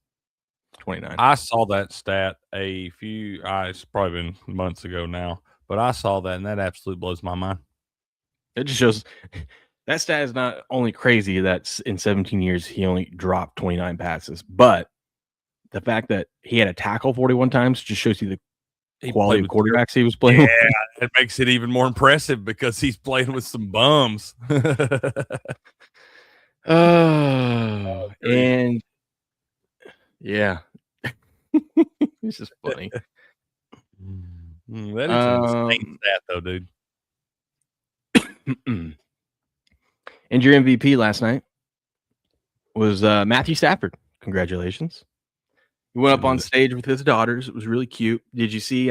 29. I saw that stat it's probably been months ago now, but I saw that, and that absolutely blows my mind. It just shows that stat is not only crazy that in 17 years he only dropped 29 passes, but the fact that he had a tackle 41 times just shows you the quality of quarterbacks he was playing. Yeah, it makes it even more impressive because he's playing with some bums. And yeah, this is funny. That is an insane stat, though, dude. And your MVP last night was Matthew Stafford. Congratulations. He went up on stage with his daughters. It was really cute. Did you see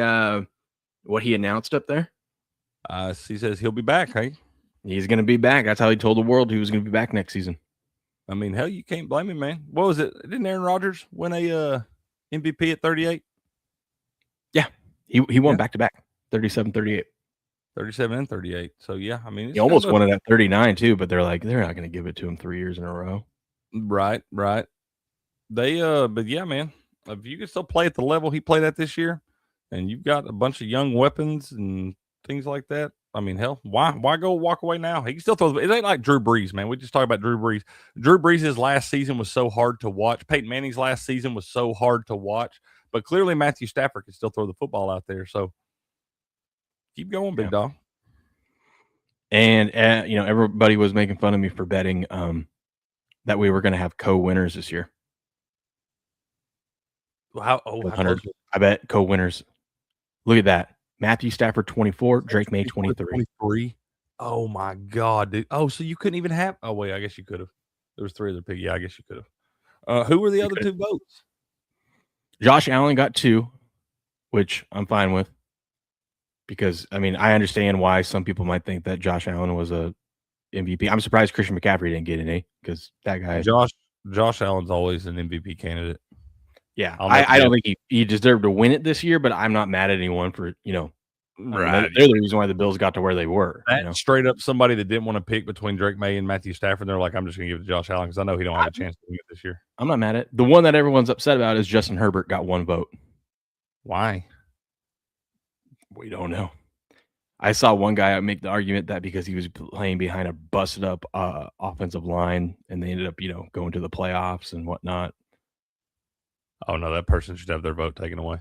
what he announced up there? He says he'll be back, hey? He's going to be back. That's how he told the world he was going to be back next season. I mean, hell, you can't blame him, man. What was it? Didn't Aaron Rodgers win a MVP at 38? Yeah. He won back-to-back, 37-38. 37 and 38. So, yeah, I mean. He almost won it at 39, too, but they're like, they're not going to give it to him 3 years in a row. Right. But yeah, man. If you can still play at the level he played at this year, and you've got a bunch of young weapons and things like that, I mean, hell, why go walk away now? He can still throw. It ain't like Drew Brees, man. We just talked about Drew Brees. Drew Brees' last season was so hard to watch. Peyton Manning's last season was so hard to watch. But clearly Matthew Stafford can still throw the football out there. So keep going, big dog. And, everybody was making fun of me for betting that we were going to have co-winners this year. How 100. I bet co-winners. Look at that. Matthew Stafford 24, Drake May 23. 23. Oh my God, dude. Oh, so you couldn't even have. Oh wait, I guess you could have. There was 3 other picks. Yeah, I guess you could have. Who were the other 2 votes? Josh Allen got 2, which I'm fine with. Because I mean, I understand why some people might think that Josh Allen was a MVP. I'm surprised Christian McCaffrey didn't get any because that guy. Josh Allen's always an MVP candidate. Yeah, I don't think he deserved to win it this year, but I'm not mad at anyone for Right. They're the reason why the Bills got to where they were. Straight up, somebody that didn't want to pick between Drake May and Matthew Stafford, they're like, I'm just going to give it to Josh Allen because I know he don't have a chance to win it this year. I'm not mad at it. The one that everyone's upset about is Justin Herbert got 1 vote. Why? We don't know. I saw one guy make the argument that because he was playing behind a busted up offensive line and they ended up, going to the playoffs and whatnot. Oh no, that person should have their vote taken away.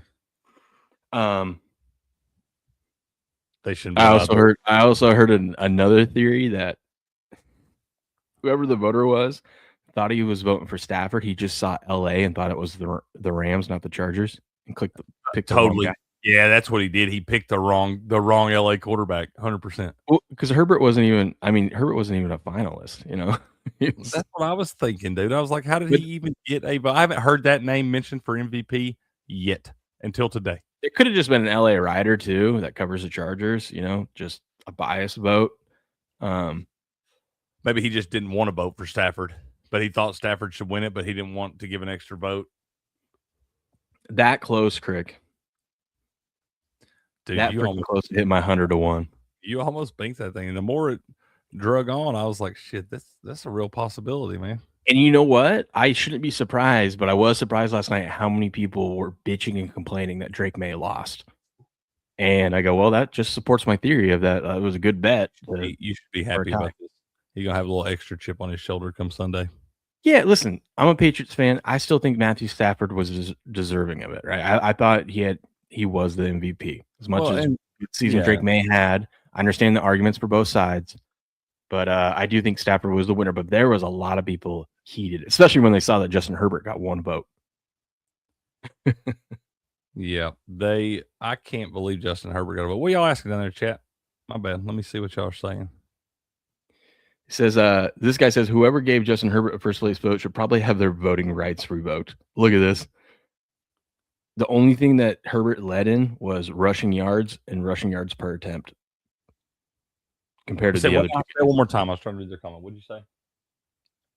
They shouldn't. I also heard another theory that whoever the voter was thought he was voting for Stafford. He just saw LA and thought it was the Rams, not the Chargers, and picked the wrong guy. Yeah, that's what he did. He picked the wrong LA quarterback, 100%. Well, because Herbert wasn't even a finalist. That's what I was thinking, dude. I was like, how did he even get a vote? I haven't heard that name mentioned for MVP yet until today. It could have just been an LA rider too that covers the Chargers, just a biased vote. Maybe he just didn't want to vote for Stafford, but he thought Stafford should win it, but he didn't want to give an extra vote. That close, Crick. Dude, that close to hit my 100-1. You almost banked that thing. And the more it drug on, I was like, shit, that's a real possibility, man. And you know what? I shouldn't be surprised, but I was surprised last night how many people were bitching and complaining that Drake May lost. And I go, well, that just supports my theory of that. It was a good bet. You should be happy about this. He's going to have a little extra chip on his shoulder come Sunday. Yeah, listen, I'm a Patriots fan. I still think Matthew Stafford was deserving of it, right? I thought he was the MVP. As much as season Drake May had. I understand the arguments for both sides. But I do think Stafford was the winner. But there was a lot of people heated, especially when they saw that Justin Herbert got 1 vote. Yeah, I can't believe Justin Herbert got a vote. What y'all asking down there, chat? My bad. Let me see what y'all are saying. It says, this guy says, whoever gave Justin Herbert a first place vote should probably have their voting rights revoked. Look at this. The only thing that Herbert led in was rushing yards and rushing yards per attempt. Compared to the other two. One more time. I was trying to read their comment. What did you say?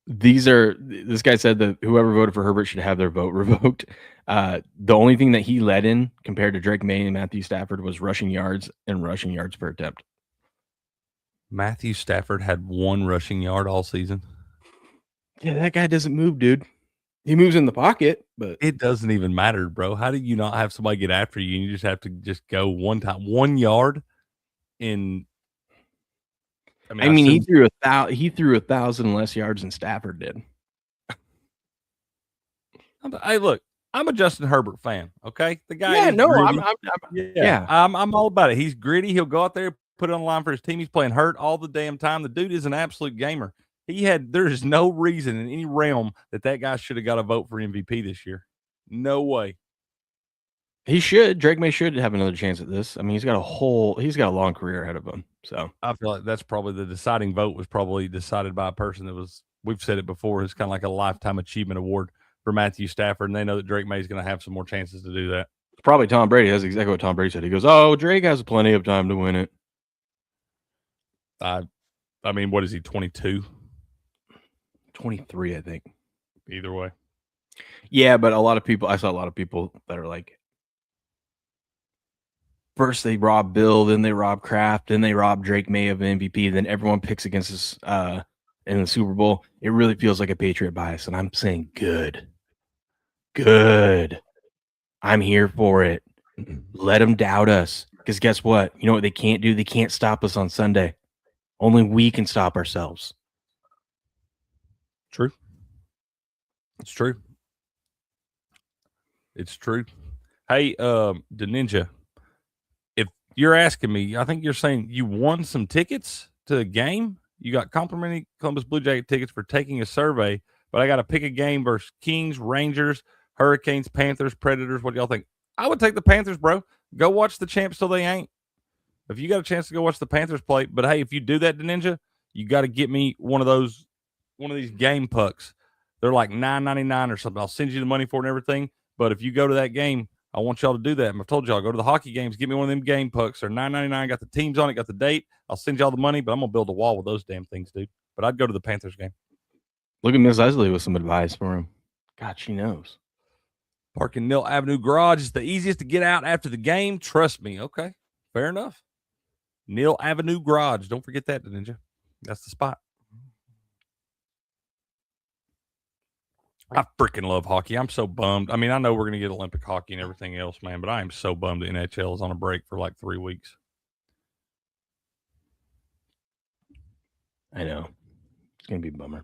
This guy said that whoever voted for Herbert should have their vote revoked. The only thing that he led in compared to Drake May and Matthew Stafford was rushing yards and rushing yards per attempt. Matthew Stafford had 1 rushing yard all season. Yeah, that guy doesn't move, dude. He moves in the pocket, but it doesn't even matter, bro. How do you not have somebody get after you and you just have to just go one time, 1 yard in? I mean he threw 1,000 less yards than Stafford did. Hey, look, I'm a Justin Herbert fan. Okay, the guy. Yeah, no, I'm all about it. He's gritty. He'll go out there, put it on the line for his team. He's playing hurt all the damn time. The dude is an absolute gamer. There's no reason in any realm that guy should have got a vote for MVP this year. No way. He should. Drake May should have another chance at this. I mean, he's got a long career ahead of him. So I feel like that's probably the deciding vote was probably decided by a person that was, we've said it before, it's kind of like a lifetime achievement award for Matthew Stafford. And they know that Drake May is going to have some more chances to do that. Probably Tom Brady. That's exactly what Tom Brady said. He goes, oh, Drake has plenty of time to win it. I mean, what is he, 22? 23, I think. Either way. Yeah, but I saw a lot of people that are like, first they rob Bill, then they rob Kraft, then they rob Drake May of an MVP, then everyone picks against us in the Super Bowl. It really feels like a Patriot bias, and I'm saying good. I'm here for it. Let them doubt us, because guess what? You know what they can't do? They can't stop us on Sunday. Only we can stop ourselves. True. It's true. It's true. Hey, the Ninja, if you're asking me, I think you're saying you won some tickets to the game. You got complimentary Columbus Blue Jacket tickets for taking a survey, but I got to pick a game versus Kings, Rangers, Hurricanes, Panthers, Predators. What do y'all think? I would take the Panthers, bro. Go watch the champs till they ain't. If you got a chance to go watch the Panthers play, but hey, if you do that, Ninja, you got to get me one of these game pucks. They're like $9.99 or something. I'll send you the money for it and everything. But if you go to that game, I want y'all to do that. I've told y'all, go to the hockey games, get me one of them game pucks. They're $9.99. Got the teams on it, got the date. I'll send y'all the money, but I'm gonna build a wall with those damn things, dude. But I'd go to the Panthers game. Look at Miss Leslie with some advice for him. God, she knows. Parking Mill Avenue Garage is the easiest to get out after the game. Trust me. Okay, fair enough. Neil Avenue Garage. Don't forget that, Ninja. That's the spot. I freaking love hockey. I'm so bummed. I mean, I know we're going to get Olympic hockey and everything else, man, but I am so bummed the NHL is on a break for like 3 weeks. I know. It's going to be a bummer.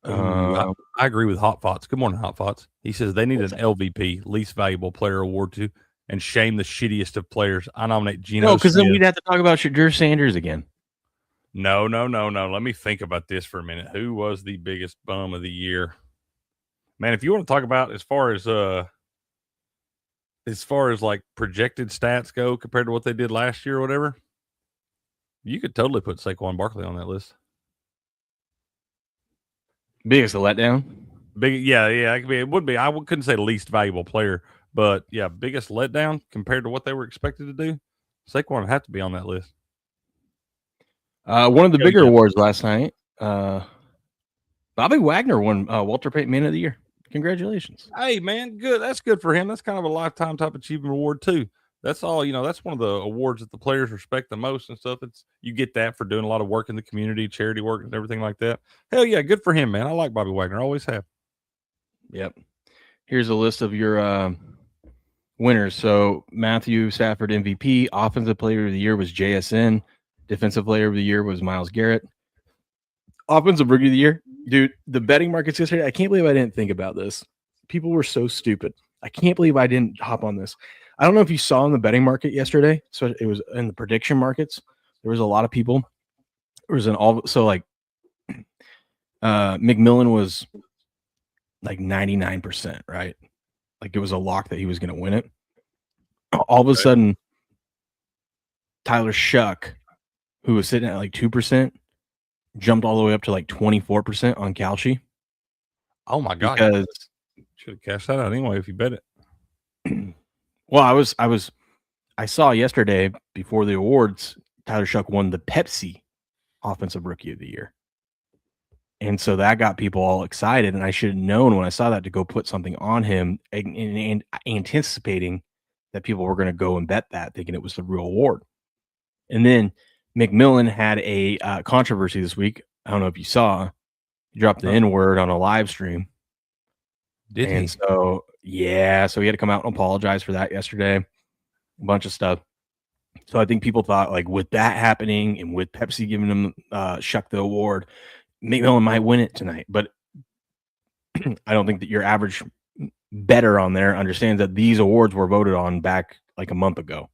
I agree with Hot Fots. Good morning, Hot Fots. He says they need an LVP, least valuable player award to, and shame the shittiest of players. I nominate Geno. No, because then Smith. we'd have to talk about Shadur Sanders again. No. Let me think about this for a minute. Who was the biggest bum of the year? Man, if you want to talk about as far as like projected stats go compared to what they did last year or whatever, you could totally put Saquon Barkley on that list. Biggest letdown? Yeah, it would be. I couldn't say least valuable player, but yeah, biggest letdown compared to what they were expected to do. Saquon would have to be on that list. One of the bigger awards last night, Bobby Wagner won Walter Payton Man of the Year. Congratulations. Hey, man, good. That's good for him. That's kind of a lifetime type achievement award, too. That's all, that's one of the awards that the players respect the most and stuff. You get that for doing a lot of work in the community, charity work and everything like that. Hell yeah, good for him, man. I like Bobby Wagner. I always have. Yep. Here's a list of your winners. So Matthew Stafford MVP, Offensive Player of the Year was JSN, Defensive Player of the Year was Myles Garrett, Offensive Rookie of the Year. Dude, the betting markets yesterday, I can't believe I didn't think about this. People were so stupid. I can't believe I didn't hop on this. I don't know if you saw in the betting market yesterday. So it was in the prediction markets. There was a lot of people. There was McMillan was like 99%, right? Like it was a lock that he was going to win it. All of a sudden, Tyler Shuck, who was sitting at like 2%, jumped all the way up to like 24% on Kalshi. Oh my God. Because should have cashed that out anyway if you bet it. Well, I saw yesterday before the awards, Tyler Shuck won the Pepsi Offensive Rookie of the Year. And so that got people all excited. And I should have known when I saw that to go put something on him and anticipating that people were going to go and bet that, thinking it was the real award. And then McMillan had a controversy this week. I don't know if you saw. He dropped the N-word on a live stream. Did he? So, yeah. So he had to come out and apologize for that yesterday. A bunch of stuff. So I think people thought, like, with that happening and with Pepsi giving him Shuck the award, McMillan might win it tonight. But I don't think that your average bettor on there understands that these awards were voted on back like a month ago.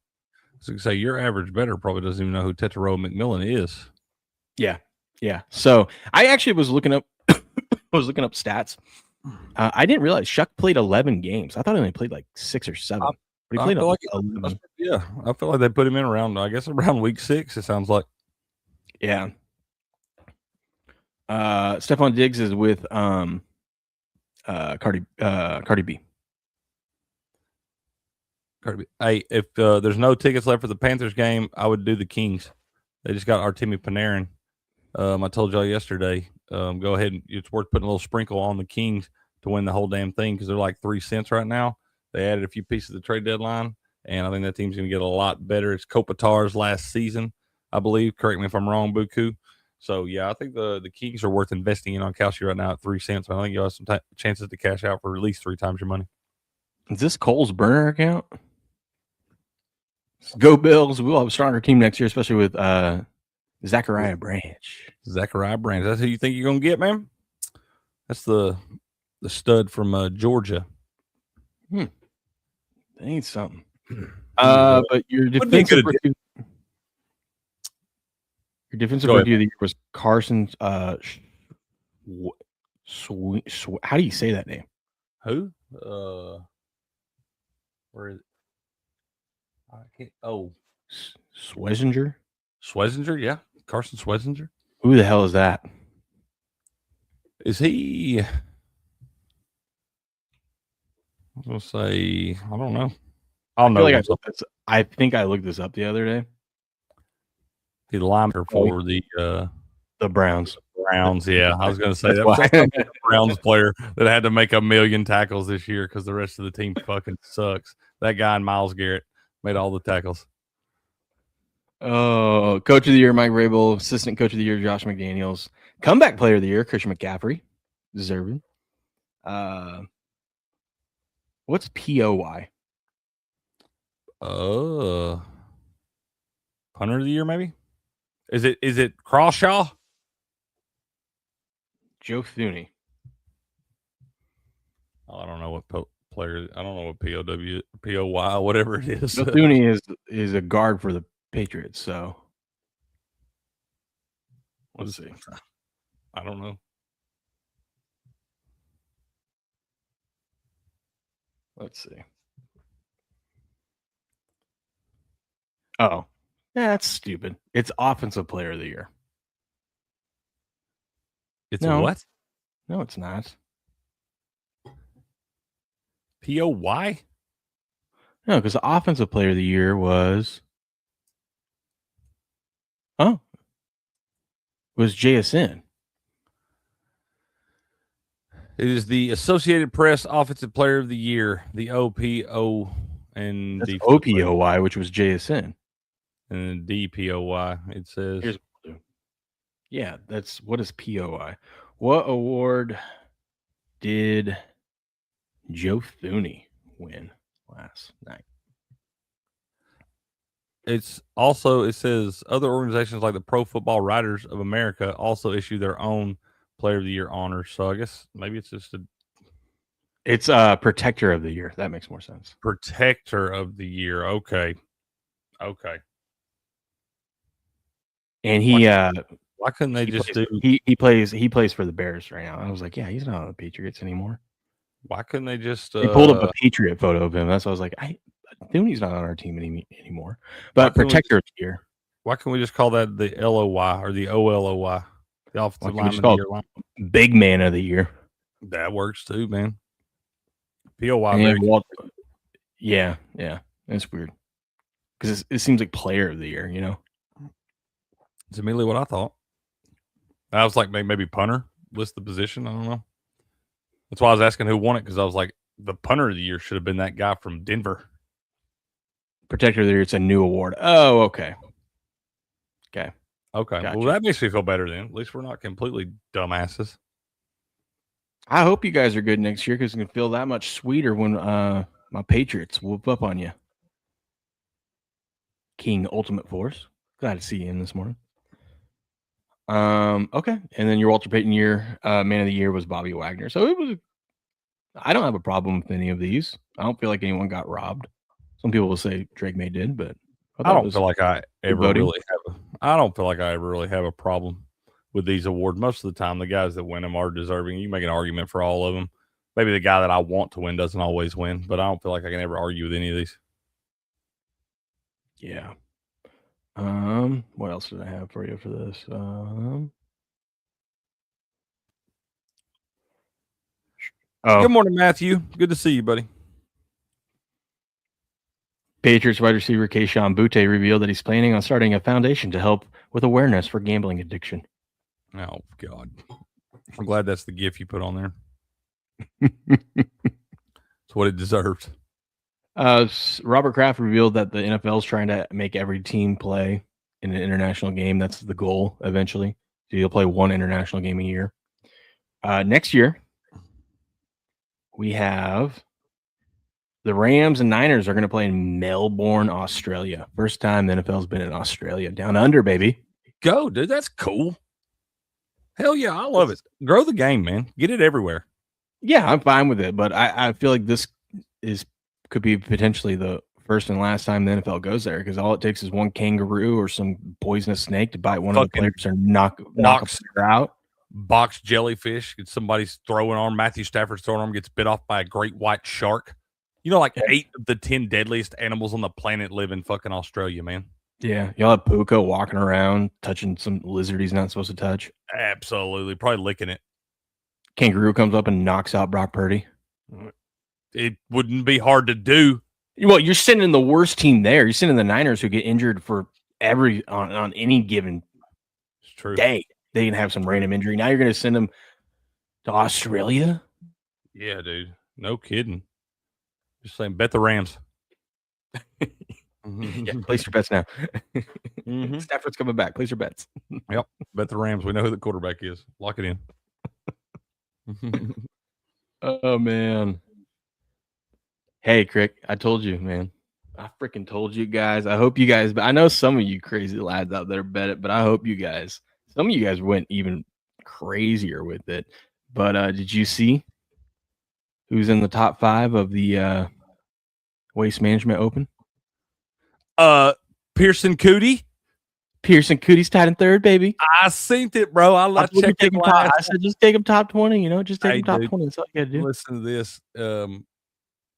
So you say your average bettor probably doesn't even know who Tetairoa McMillan is. Yeah. So I actually was looking up stats. I didn't realize Shuck played 11 games. I thought he only played like 6 or 7. But he played 11. Yeah, I feel like they put him in around week 6. It sounds like. Yeah. Stephon Diggs is with Cardi B. Hey, if there's no tickets left for the Panthers game, I would do the Kings. They just got Artemi Panarin. I told y'all yesterday. Go ahead and it's worth putting a little sprinkle on the Kings to win the whole damn thing because they're like 3 cents right now. They added a few pieces of the trade deadline, and I think that team's going to get a lot better. It's Kopitar's last season, I believe. Correct me if I'm wrong, Buku. So, yeah, I think the Kings are worth investing in on Kalshi right now at 3 cents. I think you'll have some chances to cash out for at least 3 times your money. Is this Cole's burner account? Go Bills. We'll have a stronger team next year, especially with Zachariah Branch. That's who you think you're going to get, man? That's the stud from Georgia. That ain't something. But your defensive rookie of the year was Carson. How do you say that name? Who? Where is it? I can't. Oh, Swesinger? Swesinger, yeah, Carson Swesinger. Who the hell is that? Is he? I was gonna say, I don't know. I'll know. I think I looked this up the other day. The linebacker for the Browns. Browns, yeah. I was going to say That's that's why. a Browns player that had to make 1 million tackles this year because the rest of the team fucking sucks. That guy and Myles Garrett made all the tackles. Oh, coach of the year, Mike Vrabel. Assistant coach of the year, Josh McDaniels. Comeback player of the year, Christian McCaffrey. Deserving. What's POY? Punter of the year, maybe? Is it Crawshaw? Joe Thuney. Oh, I don't know what player. I don't know what POY, whatever it is. Joe Thuney is a guard for the Patriots. So let's see. I don't know. Let's see. Oh, yeah, that's stupid. It's offensive player of the year. It's a what? No, it's not. POY? No, because the offensive player of the year was JSN. It is the Associated Press Offensive Player of the Year, the OPO and That's OPOY, which was JSN. And DPOY, it says. Here's what we'll do. Yeah, that's what is POI. What award did Joe Thuney win last night? It says other organizations like the Pro Football Writers of America also issue their own Player of the Year honors. So I guess maybe it's just It's Protector of the Year. That makes more sense. Protector of the Year. Okay. And he why couldn't they he plays for the Bears right now. I was like, yeah, he's not on the Patriots anymore. Why couldn't they just they pulled up a Patriot photo of him? That's why I was like, Thuney's not on our team anymore. But Protector of the Year. Why can't we just call that the LOY or the OLOY? The offensive lineman of the year. Big Man of the Year. That works too, man. POY. Yeah. That's weird. Because it seems like Player of the Year, you know? It's immediately what I thought. I was like, maybe punter, list the position. I don't know. That's why I was asking who won it, because I was like, the punter of the year should have been that guy from Denver. Protector of the Year, it's a new award. Oh, okay. Gotcha. Well, that makes me feel better then. At least we're not completely dumbasses. I hope you guys are good next year, because it's going to feel that much sweeter when my Patriots whoop up on you. King Ultimate Force. Glad to see you in this morning. Okay. And then your Walter Payton year, Man of the Year was Bobby Wagner. So I don't have a problem with any of these. I don't feel like anyone got robbed. Some people will say Drake May did, but I don't feel like I ever really have a problem with these awards. Most of the time, the guys that win them are deserving. You make an argument for all of them. Maybe the guy that I want to win doesn't always win, but I don't feel like I can ever argue with any of these. Yeah. What else did I have for you for this? Good morning, Matthew. Good to see you, buddy. Patriots wide receiver Kayshon Boutte revealed that he's planning on starting a foundation to help with awareness for gambling addiction. Oh, God. I'm glad that's the gif you put on there. It's what it deserves. Robert Kraft revealed that the NFL is trying to make every team play in an international game. That's the goal eventually. So you'll play one international game a year. Next year, we have the Rams and Niners are going to play in Melbourne, Australia. First time the NFL's been in Australia. Down under, baby. Go, dude. That's cool. Hell yeah, I love it. Grow the game, man. Get it everywhere. Yeah, I'm fine with it, but I feel like this could be potentially the first and last time the NFL goes there, because all it takes is one kangaroo or some poisonous snake to bite one of the players or knock a player out. Box jellyfish. Somebody's throwing arm. Matthew Stafford's throwing arm gets bit off by a great white shark. like 8 of the 10 deadliest animals on the planet live in fucking Australia, man. Yeah, y'all have Puka walking around, touching some lizard he's not supposed to touch. Absolutely. Probably licking it. Kangaroo comes up and knocks out Brock Purdy. It wouldn't be hard to do. Well, you're sending the worst team there. You're sending the Niners who get injured for on any given It's true. day. They can have some random injury. Now you're going to send them to Australia? Yeah, dude. No kidding. Just saying, bet the Rams. Yeah, place your bets now. Stafford's coming back. Place your bets. Yep. Bet the Rams. We know who the quarterback is. Lock it in. Oh, man. Hey, Crick, I told you, man. I freaking told you guys. I hope you guys, but I know some of you crazy lads out there bet it, but I hope you guys, some of you guys went even crazier with it. But did you see who's in the top 5 of the Waste Management Open? Pearson Cootie. Pearson Cootie's tied in 3rd, baby. I synced it, bro. I checked it last. I said just take him top 20, just take him top 20. That's all you got to do. Listen to this.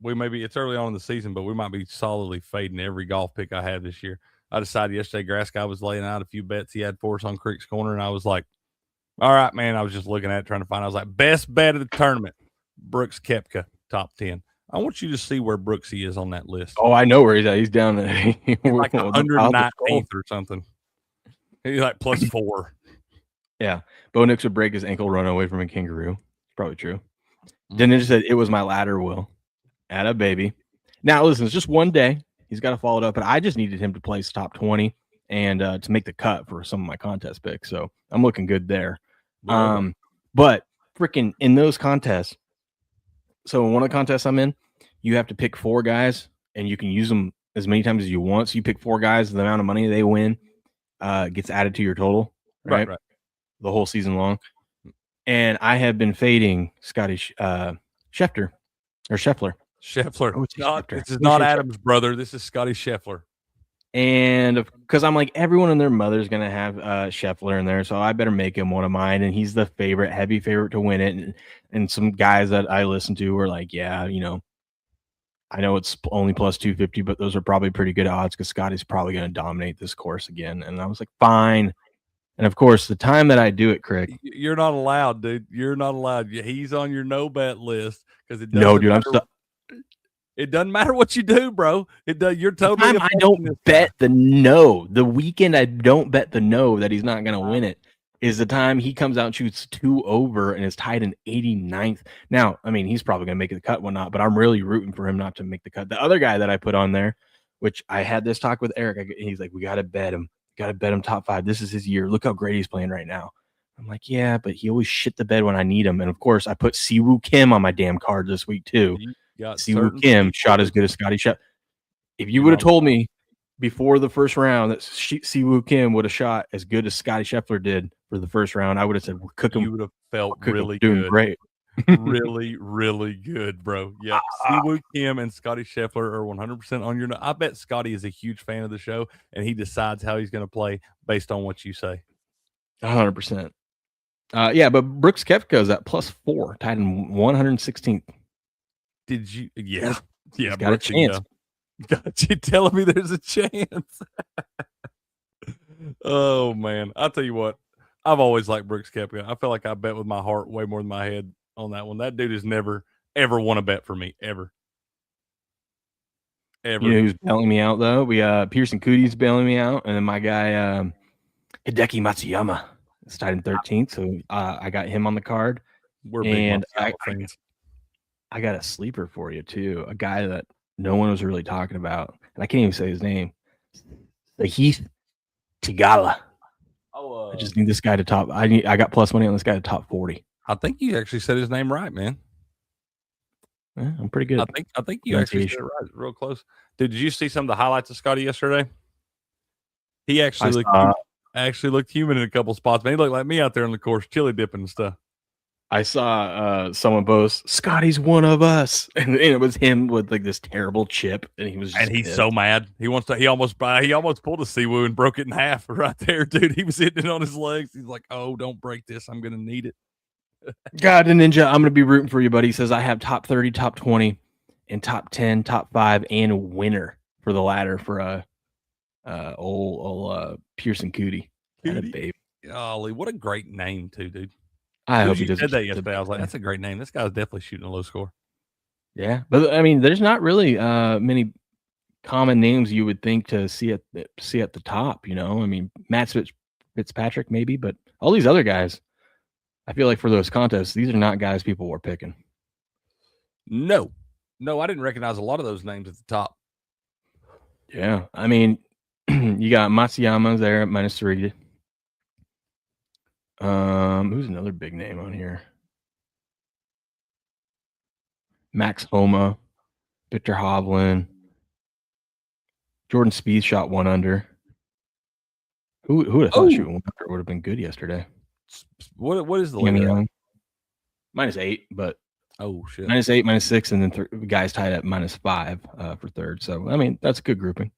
It's early on in the season, but we might be solidly fading every golf pick I had this year. I decided yesterday Grass Guy was laying out a few bets he had for us on Crick's Corner, and I was like, all right, man. I was just looking at it, trying to find. I was like, best bet of the tournament, Brooks Koepka, top 10. I want you to see where Brooksy is on that list. Oh, I know where he's at. He's down there. He's like 119th or something. He's like +4. Yeah. Bo Nix would break his ankle running away from a kangaroo. Probably true. Then it just said, it was my ladder, Will. At a baby. Now, listen, it's just one day. He's got to follow it up, but I just needed him to place top 20 and to make the cut for some of my contest picks. So I'm looking good there. But freaking in those contests, so in one of the contests I'm in, you have to pick 4 guys and you can use them as many times as you want. So you pick 4 guys, the amount of money they win gets added to your total, right? The whole season long. And I have been fading Scotty Scheffler. Scheffler. This is not Adam's brother. This is Scotty Scheffler. And because I'm like, everyone and their mother's going to have Scheffler in there, so I better make him one of mine. And he's the favorite, heavy favorite to win it. And some guys that I listen to were like, yeah, I know it's only +250, but those are probably pretty good odds because Scotty's probably going to dominate this course again. And I was like, fine. And of course, the time that I do it, Crick. You're not allowed, dude. You're not allowed. He's on your no bet list because it doesn't. No, dude, it doesn't matter what you do, bro. It does. You're totally. I don't bet the no. The weekend I don't bet the no that he's not going to win it is the time he comes out and shoots 2 over and is tied in 89th. Now, I mean, he's probably going to make the cut, whatnot, but I'm really rooting for him not to make the cut. The other guy that I put on there, which I had this talk with Eric, he's like, we got to bet him. Got to bet him top 5. This is his year. Look how great he's playing right now. I'm like, yeah, but he always shit the bed when I need him. And of course, I put Siwoo Kim on my damn card this week too. Siwoo Kim shot as good as Scotty Scheffler. If you would have told me before the first round that Siwoo Kim would have shot as good as Scotty Scheffler did for the first round, I would have said, we're cooking. You would have felt really doing good. Great. Really, really good, bro. Yeah. Siwoo Kim and Scotty Scheffler are 100% on your. I bet Scotty is a huge fan of the show and he decides how he's going to play based on what you say. 100%. Yeah, but Brooks Koepka is at +4, tied in 116th. Did you? Yeah. Yeah. Got a chance. Got you telling me there's a chance. Oh, man. I'll tell you what. I've always liked Brooks Koepka. I feel like I bet with my heart way more than my head on that one. That dude has never, ever won a bet for me. Ever. You know who's bailing me out, though? We Pearson Cootie's bailing me out. And then my guy, Hideki Matsuyama, is tied in 13th. So I got him on the card. We're big fans. I got a sleeper for you, too. A guy that no one was really talking about. And I can't even say his name. Heath Tigala. I just need this guy to top. I got plus money on this guy to top 40. I think you actually said his name right, man. Yeah, I'm pretty good. I think you actually said it right, real close. Did you see some of the highlights of Scotty yesterday? He actually looked human in a couple spots, man. He looked like me out there on the course, chili dipping and stuff. I saw someone post, Scotty's one of us, and it was him with like this terrible chip, and he was just he's pissed. So mad. He almost pulled a Siwoo and broke it in half right there, dude. He was hitting it on his legs. He's like, "Oh, don't break this. I'm gonna need it." God, Ninja, I'm gonna be rooting for you, buddy. He says I have top 30, top 20, and top 10, top 5, and a winner for the latter for old Pearson Cootie. That a baby. Golly, what a great name too, dude. I hope You he doesn't said that keep the yesterday. I was like, big that's a great name. This guy's definitely shooting a low score. Yeah, but I mean, there's not really many common names you would think to see at the top. You know, I mean, Matt Fitzpatrick maybe, but all these other guys, I feel like for those contests, these are not guys people were picking. No, I didn't recognize a lot of those names at the top. Yeah, I mean, you got Matsuyama there at -3. Who's another big name on here? Max Homa, Victor Hovland, Jordan Spieth shot 1 under. Who would have thought shooting 1 under would have been good yesterday? What is the Young leader? -8, but oh shit, -8, -6, and then guys tied at -5 for third. So I mean, that's a good grouping.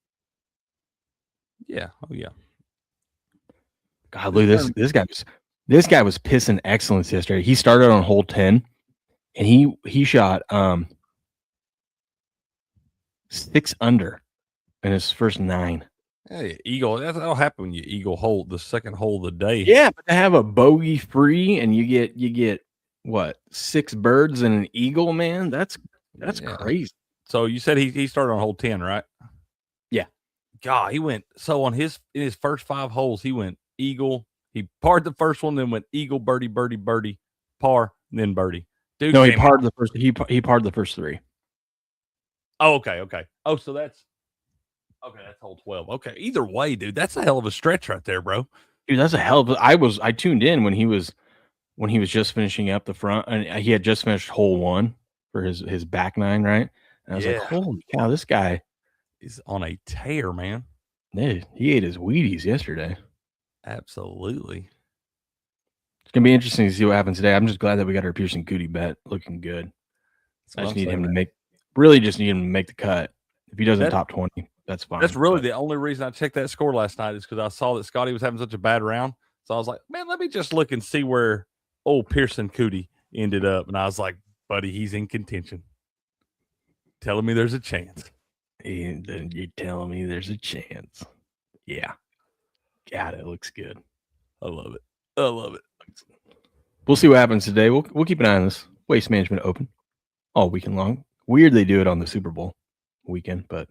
Yeah, oh yeah. God, look at this guy was pissing excellence yesterday. He started on hole 10, and he shot 6 under in his first 9. Hey, eagle. That'll happen when you eagle hole the second hole of the day. Yeah, but to have a bogey free and you get what, 6 birds and an eagle, man, that's crazy. So you said he started on hole 10, right? Yeah. God, he went in his first 5 holes, he went eagle. He parred the first one, then went eagle, birdie, birdie, birdie, par, and then birdie. Dude, no, he parred the first. He parred the first 3. Oh, okay. Oh, so that's hole 12. Okay, either way, dude, that's a hell of a stretch right there, bro. Dude, that's a hell of a. I tuned in when he was just finishing up the front, and he had just finished hole 1 for his back 9, right? And I was like, holy cow, this guy is on a tear, man. Dude, he ate his Wheaties yesterday. Absolutely. It's gonna be interesting to see what happens today. I'm just glad that we got our Pearson Cootie bet looking good. I just need him to make the cut. If he doesn't top 20, that's fine. That's really the only reason I checked that score last night is because I saw that Scotty was having such a bad round. So I was like, man, let me just look and see where old Pearson Cootie ended up. And I was like, buddy, he's in contention. Telling me there's a chance. And then you're telling me there's a chance. Yeah. God, it looks good. I love it. We'll see what happens today. We'll keep an eye on this. Waste Management Open all weekend long. Weird they do it on the Super Bowl weekend, but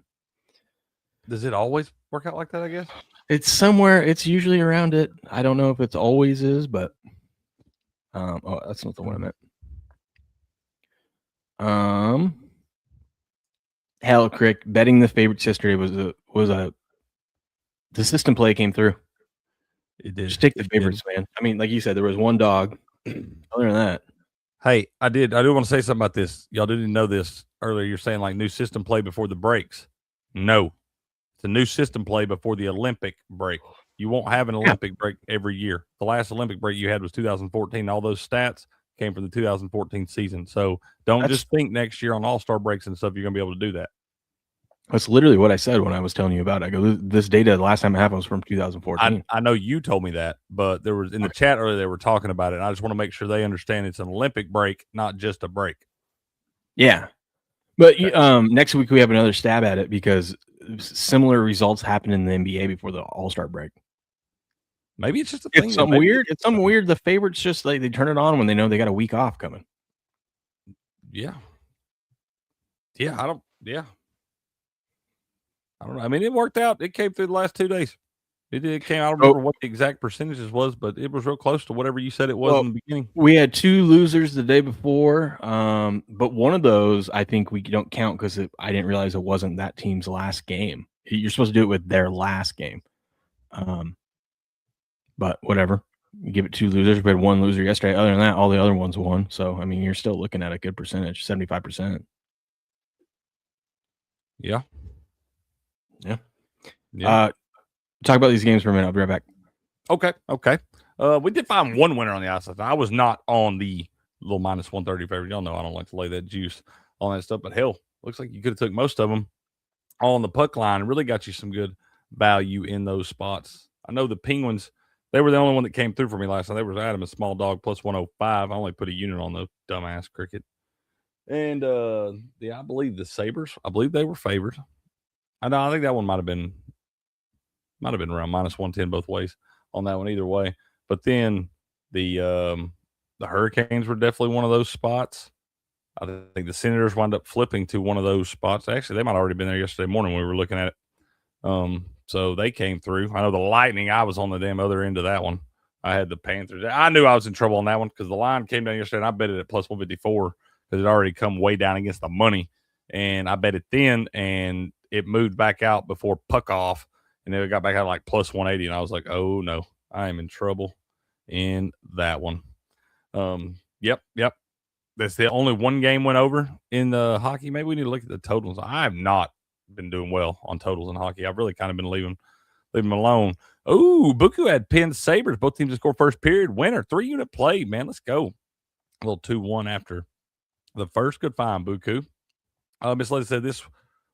does it always work out like that, I guess? It's somewhere. It's usually around it. I don't know if it's always is, but that's not the one I meant. Hell, Crick, betting the favorites yesterday was the system play came through. It did. Just take the favorites, man. I mean, like you said, there was one dog. Other than that, hey, I do want to say something about this. Y'all didn't know this earlier. You're saying like new system play before the breaks. No, it's a new system play before the Olympic break. You won't have an Olympic break every year. The last Olympic break you had was 2014. All those stats came from the 2014 season. So don't just think next year on All-Star breaks and stuff you're going to be able to do that. That's literally what I said when I was telling you about it. I go, this data the last time it happened was from 2014. I know you told me that, but there was in the chat earlier they were talking about it. And I just want to make sure they understand it's an Olympic break, not just a break. Yeah. But next week we have another stab at it because similar results happened in the NBA before the All-Star break. Maybe it's just a thing. It's something weird. It's something weird. The favorites just like they turn it on when they know they got a week off coming. Yeah. I don't know. I mean, it worked out. It came through the last 2 days. It came. I don't remember what the exact percentages was, but it was real close to whatever you said it was in the beginning. We had 2 losers the day before, but one of those I think we don't count because I didn't realize it wasn't that team's last game. You're supposed to do it with their last game. But whatever. You give it 2 losers. We had 1 loser yesterday. Other than that, all the other ones won. So, I mean, you're still looking at a good percentage, 75%. Yeah. Talk about these games for a minute. I'll be right back. Okay. We did find one winner on the outside. I was not on the little minus 130 favorite. Y'all know I don't like to lay that juice on that stuff, but hell, looks like you could have took most of them on the puck line and really got you some good value in those spots. I know the Penguins, they were the only one that came through for me last night. They was Adam, a small dog plus 105. I only put a unit on the dumbass cricket. And I believe the Sabres, I believe they were favored. I think that one might have been around -110 both ways on that one either way. But then the Hurricanes were definitely one of those spots. I think the Senators wound up flipping to one of those spots. Actually, they might have already been there yesterday morning when we were looking at it. So they came through. I know the Lightning, I was on the damn other end of that one. I had the Panthers. I knew I was in trouble on that one because the line came down yesterday and I bet it at +154 because it already come way down against the money. And I bet it then and it moved back out before puck off. And then it got back out like +180. And I was like, oh no, I am in trouble in that one. Yep. That's the only one game went over in the hockey. Maybe we need to look at the totals. I have not been doing well on totals in hockey. I've really kind of been leaving them alone. Oh, Buku had pinned Sabres. Both teams to score first period. Winner, 3-unit play, man. Let's go. A little 2-1 after the first. Good find, Buku. Miss Lady said this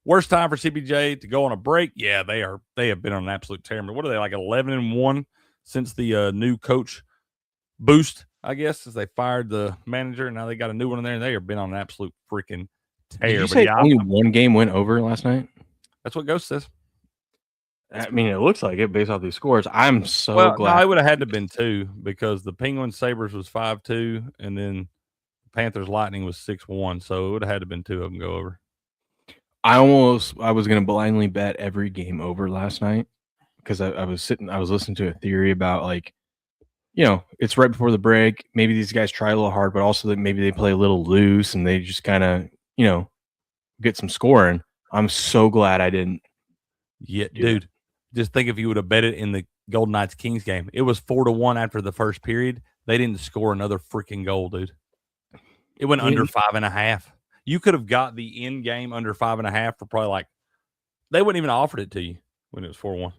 worst time for CBJ to go on a break. Yeah, they have been on an absolute tear. What are they, like 11-1 since the new coach boost, I guess, since they fired the manager and now they got a new one in there and they have been on an absolute freaking tear. Did you say only one game went over last night? That's what Ghost says. I mean, it looks like it based off these scores. I'm so glad. No, it would have had to have been 2 because the Penguins Sabres was 5-2 and then the Panthers Lightning was 6-1. So it would have had to have been 2 of them go over. I was going to blindly bet every game over last night because I was listening to a theory about like, it's right before the break. Maybe these guys try a little hard, but also that maybe they play a little loose and they just kind of, get some scoring. I'm so glad I didn't. Yeah, dude. Just think if you would have bet it in the Golden Knights Kings game. It was 4-1 after the first period. They didn't score another freaking goal, dude. It went under 5.5. You could have got the end game under 5.5 for probably like they wouldn't even offered it to you when it was 4-1.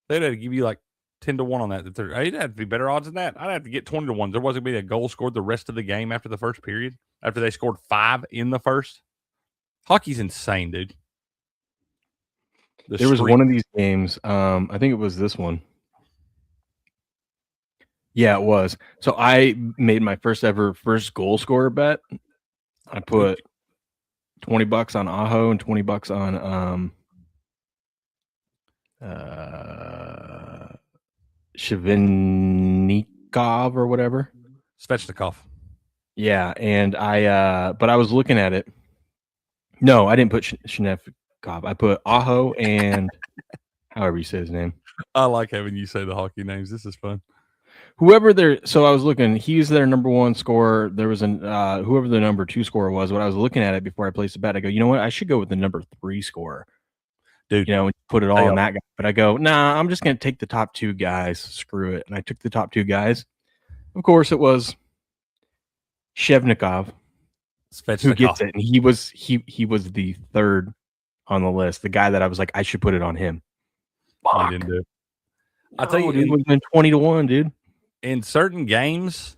They'd have to give you like 10-1 on that. It'd have to be better odds than that. I'd have to get 20-1. There wasn't going to be a goal scored the rest of the game after the first period. After they scored 5 in the first. Hockey's insane, dude. There was one of these games. I think it was this one. Yeah, it was. So I made my first goal scorer bet. I put $20 on Aho and $20 on Shivnikov or whatever. Svechnikov. Yeah, and but I was looking at it. No, I didn't put Shivnikov. I put Aho and however you say his name. I like having you say the hockey names. This is fun. So I was looking, he's their number 1 scorer. There was whoever the number 2 scorer was. When I was looking at it before I placed a bet, I go, you know what? I should go with the number 3 scorer. Dude, and put it all on that guy. But I go, nah, I'm just going to take the top 2 guys. Screw it. And I took the top 2 guys. Of course, it was Shevnikov who gets it. And he was the 3rd on the list. The guy that I was like, I should put it on him. I didn't do it. I'll tell you, it would have been 20-1, dude. In certain games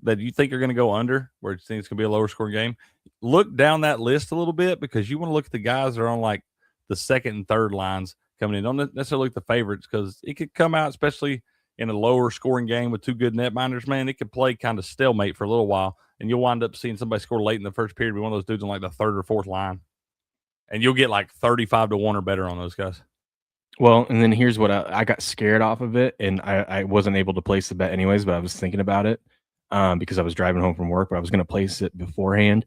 that you think are going to go under, where you think it's going to be a lower score game, look down that list a little bit because you want to look at the guys that are on like the 2nd and 3rd lines coming in. Don't necessarily look at the favorites because it could come out, especially in a lower scoring game with 2 good netminders, man. It could play kind of stalemate for a little while, and you'll wind up seeing somebody score late in the first period, be one of those dudes on like the 3rd or 4th line, and you'll get like 35-1 or better on those guys. Well, and then here's what I got scared off of it, and I wasn't able to place the bet anyways, but I was thinking about it because I was driving home from work, but I was going to place it beforehand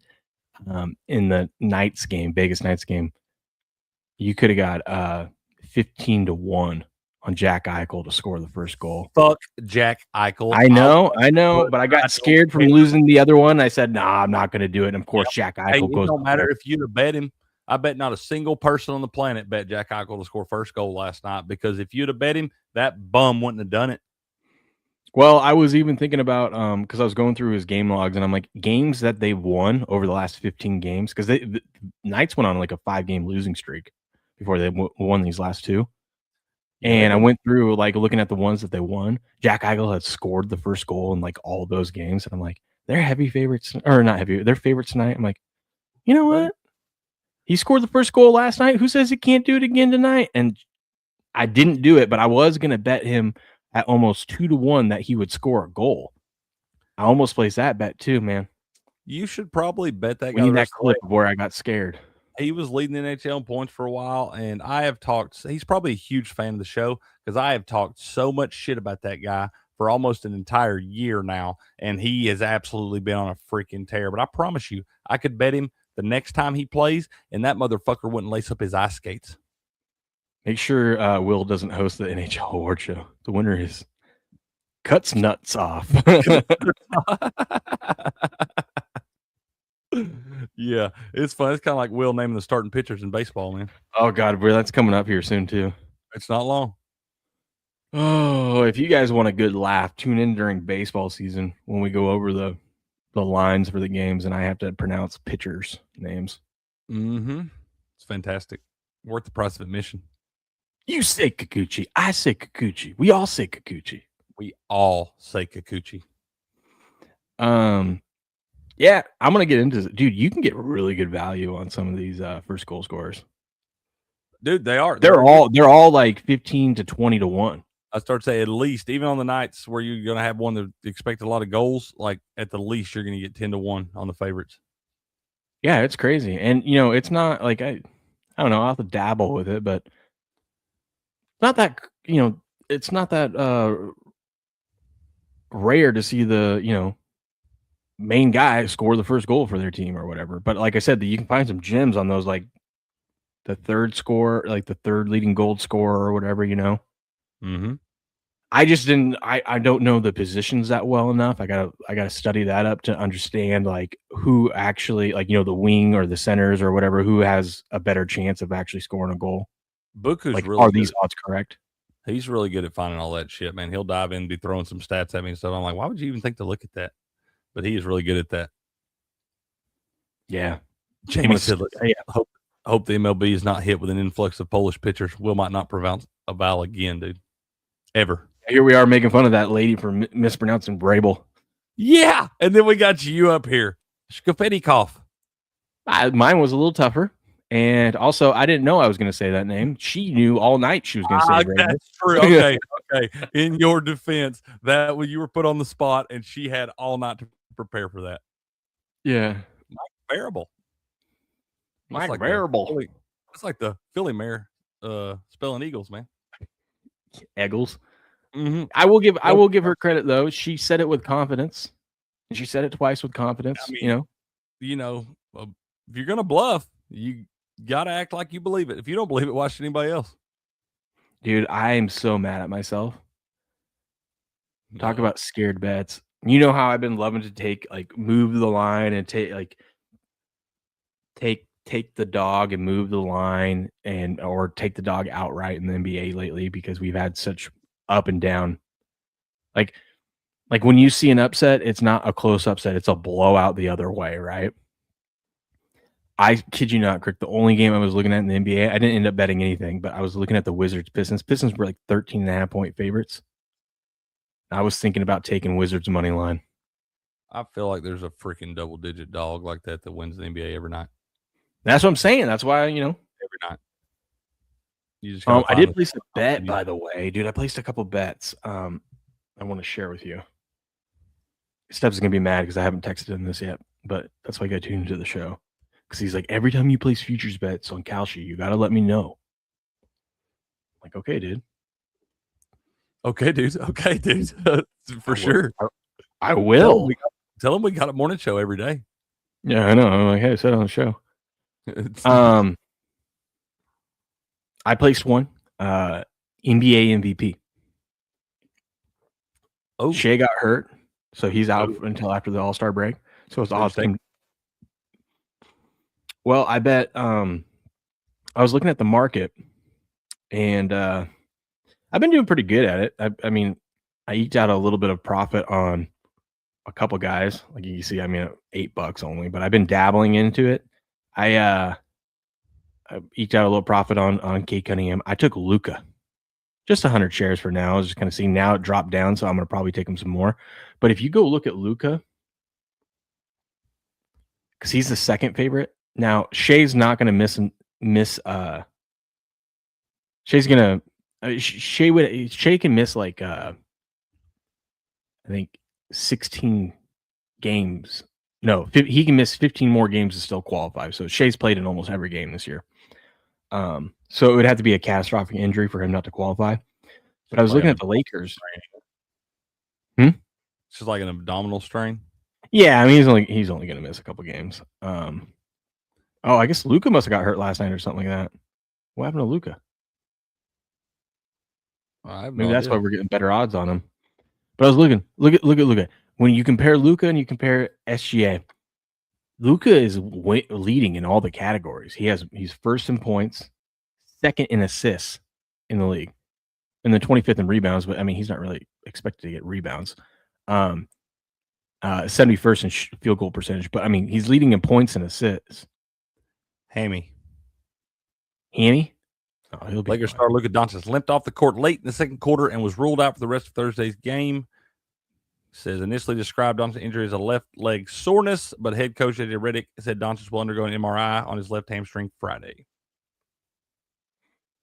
in the Vegas Knights game. You could have got 15-1 on Jack Eichel to score the first goal. Fuck Jack Eichel. I know, but I got scared from losing the other one. I said, nah, I'm not going to do it. And of course, Jack Eichel goes. It don't matter if you'd have bet him. I bet not a single person on the planet bet Jack Eichel to score first goal last night because if you'd have bet him, that bum wouldn't have done it. Well, I was even thinking about because I was going through his game logs and I'm like, games that they've won over the last 15 games because the Knights went on like a 5-game losing streak before they won these last 2. And I went through like looking at the ones that they won. Jack Eichel had scored the first goal in like all those games, and I'm like, they're heavy favorites or not heavy. They're favorites tonight. I'm like, you know what? He scored the first goal last night. Who says he can't do it again tonight? And I didn't do it, but I was going to bet him at almost 2-1 that he would score a goal. I almost placed that bet too, man. You should probably bet that We guy. need the that rest of the way. clip of where I got scared. He was leading the NHL in points for a while, and I have talked. He's probably a huge fan of the show because I have talked so much shit about that guy for almost an entire year now, and he has absolutely been on a freaking tear. But I promise you, I could bet him the next time he plays, and that motherfucker wouldn't lace up his ice skates. Make sure Will doesn't host the NHL award show. The winner is cuts nuts off. Yeah, it's fun. It's kind of like Will naming the starting pitchers in baseball, man. Oh God, bro, that's coming up here soon too. It's not long. Oh, if you guys want a good laugh, tune in during baseball season when we go over the lines for the games, and I have to pronounce pitchers' names. Mm-hmm. It's fantastic. Worth the price of admission. You say Kikuchi, I say Kikuchi. We all say Kikuchi. We all say Kikuchi. Yeah, I'm gonna get into this. Dude, you can get really good value on some of these first goal scorers. Dude, they are. They're all like 15 to 20 to 1. I start to say at least, even on the nights where you're going to have one that expect a lot of goals, like at the least you're going to get 10 to 1 on the favorites. Yeah, it's crazy. And it's not like I don't know, I'll have to dabble with it, but not that it's not that rare to see the main guy score the first goal for their team or whatever. But like I said, you can find some gems on those, like the third score, like the third leading goal scorer or whatever, Mm-hmm. I just didn't. I don't know the positions that well enough. I gotta study that up to understand like who actually, like the wing or the centers or whatever, who has a better chance of actually scoring a goal. Buku's Like, really are good. these odds correct? He's really good at finding all that shit, man. He'll dive in and be throwing some stats at me and stuff. I'm like, why would you even think to look at that? But he is really good at that. Yeah. Jamie said, hope the MLB is not hit with an influx of Polish pitchers. Will might not pronounce a vowel again, dude. Ever. Here we are making fun of that lady for mispronouncing Brable. Yeah. And then we got you up here. Shkopetnikov. Mine was a little tougher. And also, I didn't know I was going to say that name. She knew all night she was going to say Brable. That's true. Okay. Okay. In your defense, that when you were put on the spot and she had all night to prepare for that. Yeah. Mike Bearable. Mike Bearable. It's like the Philly mayor spelling Eagles, man. Eagles. Mm-hmm. I will give her credit though. She said it with confidence, and she said it twice with confidence. I mean, if you're gonna bluff, you gotta act like you believe it. If you don't believe it, why should anybody else? Dude, I am so mad at myself. Talk about scared bets. You know how I've been loving to move the line and take the dog and move the line or take the dog outright in the NBA lately because we've had such up and down. Like when you see an upset, it's not a close upset, it's a blowout the other way, right? I kid you not, Crick, the only game I was looking at in the NBA, I didn't end up betting anything, but I was looking at the Wizards Pistons. Pistons were like 13.5 point favorites. I was thinking about taking Wizards money line. I feel like there's a freaking double-digit dog like that wins the NBA every night. That's what I'm saying. That's why, every night. You just I did place a bet, by the way, dude. I placed a couple bets. I want to share with you. Steps gonna be mad because I haven't texted him this yet, but that's why I got tuned into the show. Because he's like, every time you place futures bets on Kalshi, you gotta let me know. I'm like, okay, dude. Okay, dude. For sure. I will. Tell him we got a morning show every day. Yeah, I know. I'm like, hey, I said on the show. I placed one. NBA MVP. Oh, Shea got hurt, so he's out until after the All-Star break. So it's awesome. Well, I bet I was looking at the market, and I've been doing pretty good at it. I mean, I eked out a little bit of profit on a couple guys. Like you can see, I mean, $8 only, but I've been dabbling into it. I eked out a little profit on Kate Cunningham. I took Luka, just 100 shares for now. I was just kind of seeing now it dropped down, so I'm going to probably take him some more. But if you go look at Luka, because he's the second favorite. Now, Shea's not going to miss. Shea's going to Shea can miss like I think 16 games No, he can miss 15 more games to still qualify. So Shea's played in almost every game this year. So it would have to be a catastrophic injury for him not to qualify. But I was looking at the Lakers. It's just like an abdominal strain. Yeah, I mean he's only going to miss a couple games. I guess Luka must have got hurt last night or something like that. What happened to Luka? Maybe that's why we're getting better odds on him. But I was looking. Look at when you compare Luka and you compare SGA. Luka is leading in all the categories. He's first in points, second in assists in the league, and then 25th in rebounds. But I mean, he's not really expected to get rebounds. 71st in field goal percentage. But I mean, he's leading in points and assists. Hammy. Oh, he'll be Lakers fine. star Luka Doncic limped off the court late in the second quarter and was ruled out for the rest of Thursday's game. Says initially described Doncic's injury as a left leg soreness, but head coach Eddie Riddick said Doncic will undergo an MRI on his left hamstring Friday.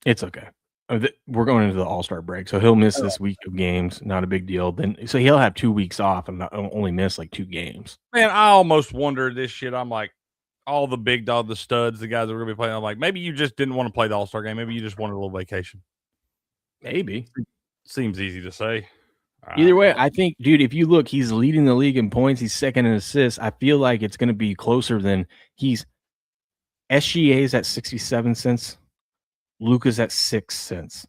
It's okay. We're going into the All-Star break, so he'll miss this week of games. Not a big deal. So he'll have 2 weeks off and only miss like 2 games. Man, I almost wonder this shit. I'm like, all the big dog, the studs, the guys that are going to be playing. I'm like, maybe you just didn't want to play the All-Star game. Maybe you just wanted a little vacation. Maybe. Seems easy to say. Either way, I think, dude, if you look, he's leading the league in points. He's second in assists. I feel like it's going to be closer than SGA's at 67 cents. Luka's at 6 cents.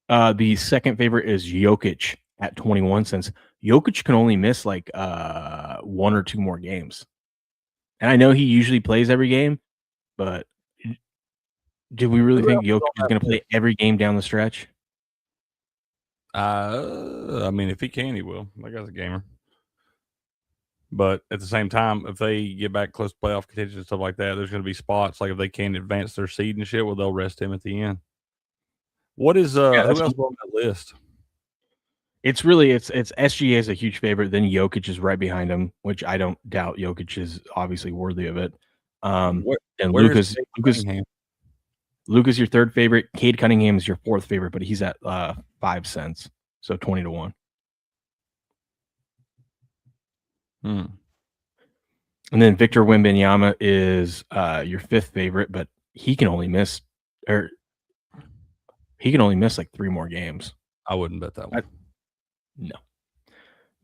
The second favorite is Jokic at 21 cents. Jokic can only miss like 1 or 2 more games. And I know he usually plays every game, but do we really think Jokic is going to play every game down the stretch? I mean, if he can, he will. That guy's a gamer. But at the same time, if they get back close to playoff contention and stuff like that, there's going to be spots like if they can't advance their seed and shit, well, they'll rest him at the end. What is who else on that list? It's SGA is a huge favorite. Then Jokic is right behind him, which I don't doubt Jokic is obviously worthy of it. And Luka's your third favorite. Cade Cunningham is your fourth favorite, but he's at 5 cents, so 20 to 1. And then Victor Wembanyama is your fifth favorite, but he can only miss like 3 more games. I wouldn't bet that one.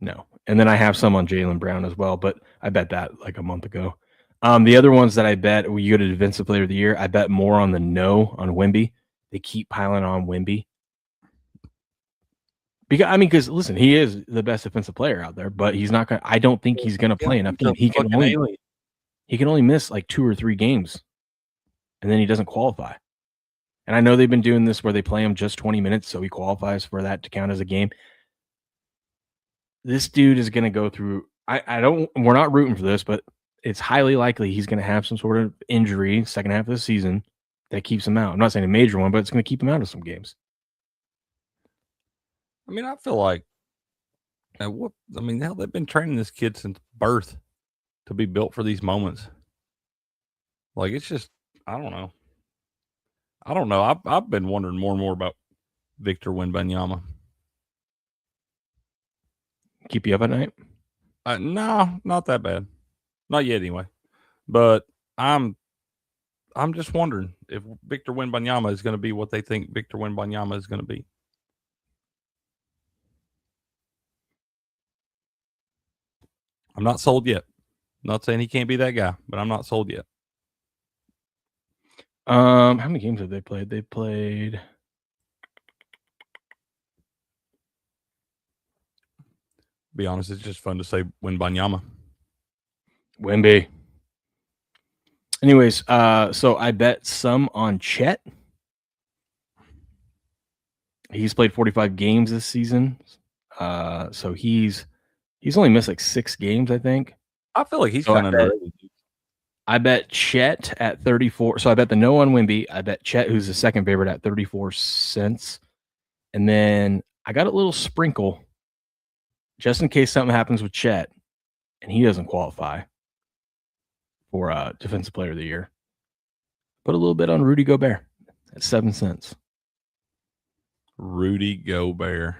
No. And then I have some on Jaylen Brown as well, but I bet that like a month ago. The other ones that I bet when you go to Defensive Player of the Year, I bet more on the no on Wemby. They keep piling on Wemby. Because listen, he is the best defensive player out there, but he's not going to, I don't think he's going to play enough games. He can only miss like 2 or 3 games, and then he doesn't qualify. And I know they've been doing this where they play him just 20 minutes, so he qualifies for that to count as a game. This dude is going to go through, we're not rooting for this, but it's highly likely he's going to have some sort of injury second half of the season that keeps him out. I'm not saying a major one, but it's going to keep him out of some games. I mean, I feel like hell, they've been training this kid since birth to be built for these moments. Like, it's just, I don't know. I've been wondering more and more about Victor Wembanyama. Keep you up at night? No, not that bad. Not yet, anyway. But I'm just wondering if Victor Wembanyama is going to be what they think Victor Wembanyama is going to be. I'm not sold yet. Not saying he can't be that guy, but I'm not sold yet. How many games have they played? They played. Be honest, it's just fun to say Wembanyama. Wemby. Anyways, so I bet some on Chet. He's played 45 games this season. So he's only missed like 6 games, I think. I feel like he's kind of underrated. I bet Chet at 34. So I bet the no on Wemby. I bet Chet, who's the second favorite, at 34 cents. And then I got a little sprinkle just in case something happens with Chet and he doesn't qualify for Defensive Player of the Year. Put a little bit on Rudy Gobert at 7 cents. Rudy Gobert.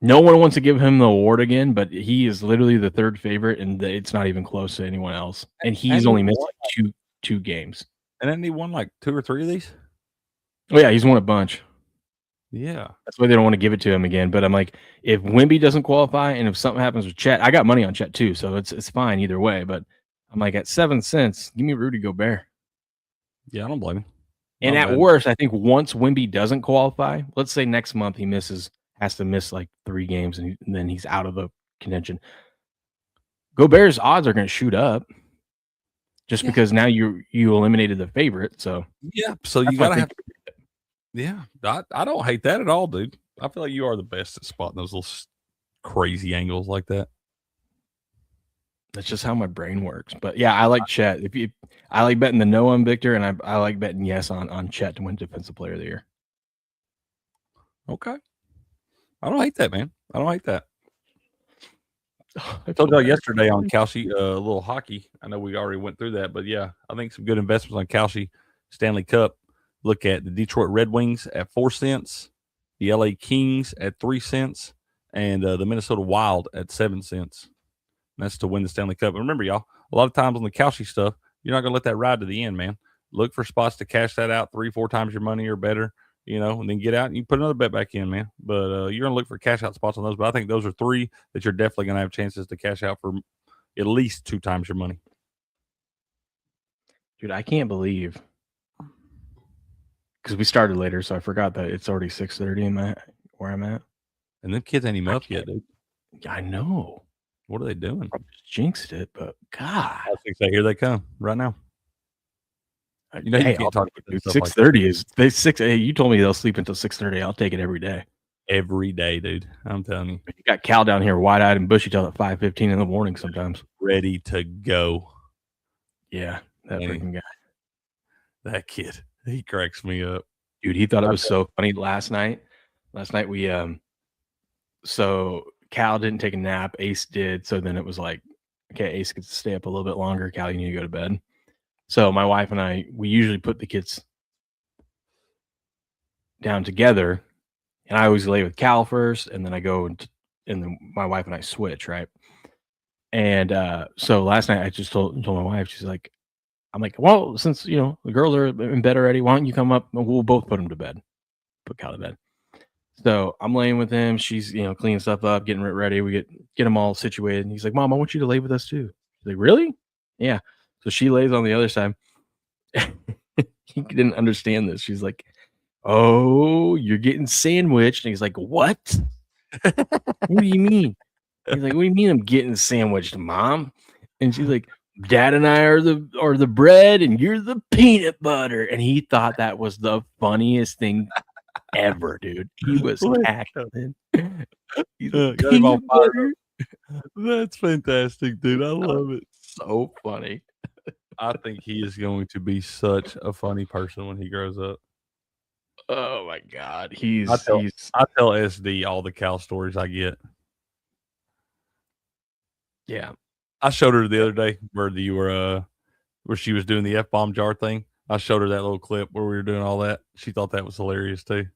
No one wants to give him the award again, but he is literally the third favorite, and it's not even close to anyone else. And he's only missed two games. And then he won like 2 or 3 of these. Oh yeah, he's won a bunch. Yeah, That's why they don't want to give it to him again. But I'm like, if Wemby doesn't qualify, and if something happens with Chet, I got money on Chet too, so it's fine either way. But I'm like, at 7 cents, give me Rudy Gobert. yeah, I don't blame him. And Not at bad. worst, I think once Wemby doesn't qualify, let's say next month he has to miss like 3 games, and then he's out of the contention. Gobert's odds are going to shoot up, just because now you eliminated the favorite. So yeah, so you gotta have. Yeah, I don't hate that at all, dude. I feel like you are the best at spotting those little crazy angles like that. That's just how my brain works. But yeah, I like Chet. I like betting the no on Victor, and I like betting yes on Chet to win Defensive Player of the Year. Okay, I don't hate that, man. I don't hate that. I told y'all yesterday on Kalshi, a little hockey. I know we already went through that, but yeah, I think some good investments on Kalshi. Stanley Cup. Look at the Detroit Red Wings at 4 cents, the LA Kings at 3 cents, and the Minnesota Wild at 7 cents. And that's to win the Stanley Cup. And remember, y'all, a lot of times on the Kalshi stuff, you're not going to let that ride to the end, man. Look for spots to cash that out 3-4 times your money or better, and then get out and you put another bet back in, man. But you're going to look for cash out spots on those. But I think those are 3 that you're definitely going to have chances to cash out for at least 2 times your money. Dude, I can't believe, because we started later, so I forgot that it's already 6:30 where I'm at. And them kids ain't even up yet, dude. I know. What are they doing? I just jinxed it, but God. I think so. Here they come right now. You know, you can't talk about this stuff 6:30 is they 6. Hey, you told me they'll sleep until 6:30. I'll take it every day. Every day, dude. I'm telling you. You got Cal down here wide-eyed and bushy till at 5:15 in the morning sometimes. Ready to go. Yeah, that freaking guy. That kid. He cracks me up. Dude, he thought it was so funny last night. Last night we so Cal didn't take a nap, Ace did. So then it was like, okay, Ace gets to stay up a little bit longer. Cal, you need to go to bed. So my wife and I, we usually put the kids down together, and I always lay with Cal first, and then I go and then my wife and I switch, right? And so last night I just told my wife, she's like, I'm like, well, since the girls are in bed already, why don't you come up and we'll both put them to bed, put Cal to bed. So I'm laying with him. She's cleaning stuff up, getting it ready. We get them all situated, and he's like, Mom, I want you to lay with us too. She's like, really? Yeah. So she lays on the other side. He didn't understand this. She's like, oh, you're getting sandwiched. And he's like, what? What do you mean? He's like, what do you mean I'm getting sandwiched, Mom? And she's like, Dad and I are the bread and you're the peanut butter. And he thought that was the funniest thing ever, dude. He was cackling. That's fantastic, dude. I love it. So funny. I think he is going to be such a funny person when he grows up. Oh my God. I tell SD all the Cal stories I get. Yeah. I showed her the other day where she was doing the F-bomb jar thing. I showed her that little clip where we were doing all that. She thought that was hilarious too.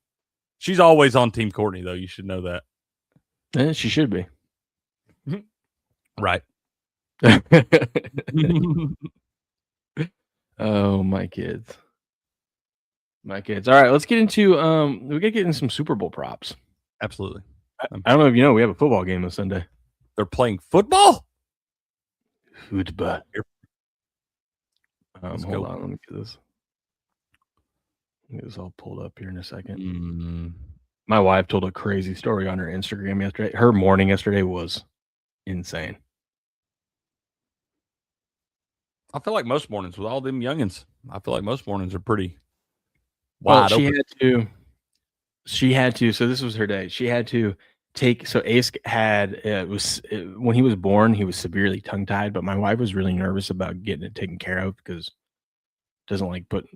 She's always on Team Courtney though. You should know that. Yeah, she should be. Right. Oh, my kids. My kids. All right, let's get into we gotta get into some Super Bowl props. Absolutely. I don't know if you know, we have a football game this Sunday. They're playing football? Football. Hold go. on, let me get this. Get this all pulled up here in a second. My wife told a crazy story on her Instagram yesterday. Her morning yesterday was insane. I feel like most mornings with all them youngins, I feel like most mornings are pretty wide open. She had to. So this was her day. She had to take. So Ace had when he was born, he was severely tongue tied. But my wife was really nervous about getting it taken care of because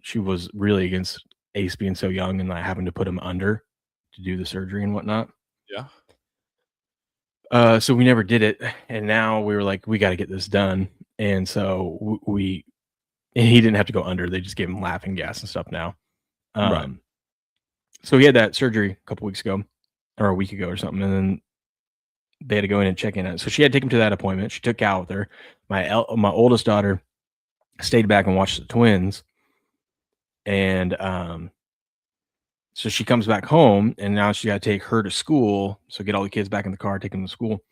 she was really against Ace being so young and like having to put him under to do the surgery and whatnot. Yeah. So we never did it, and now we were like, we got to get this done. And so and he didn't have to go under. They just gave him laughing gas and stuff now. Right. So he had that surgery a couple weeks ago or a week ago or something. And then they had to go in and check in. So she had to take him to that appointment. She took Cal with her. My oldest daughter stayed back and watched the twins. And so she comes back home, and now she got to take her to school. So get all the kids back in the car, take them to school.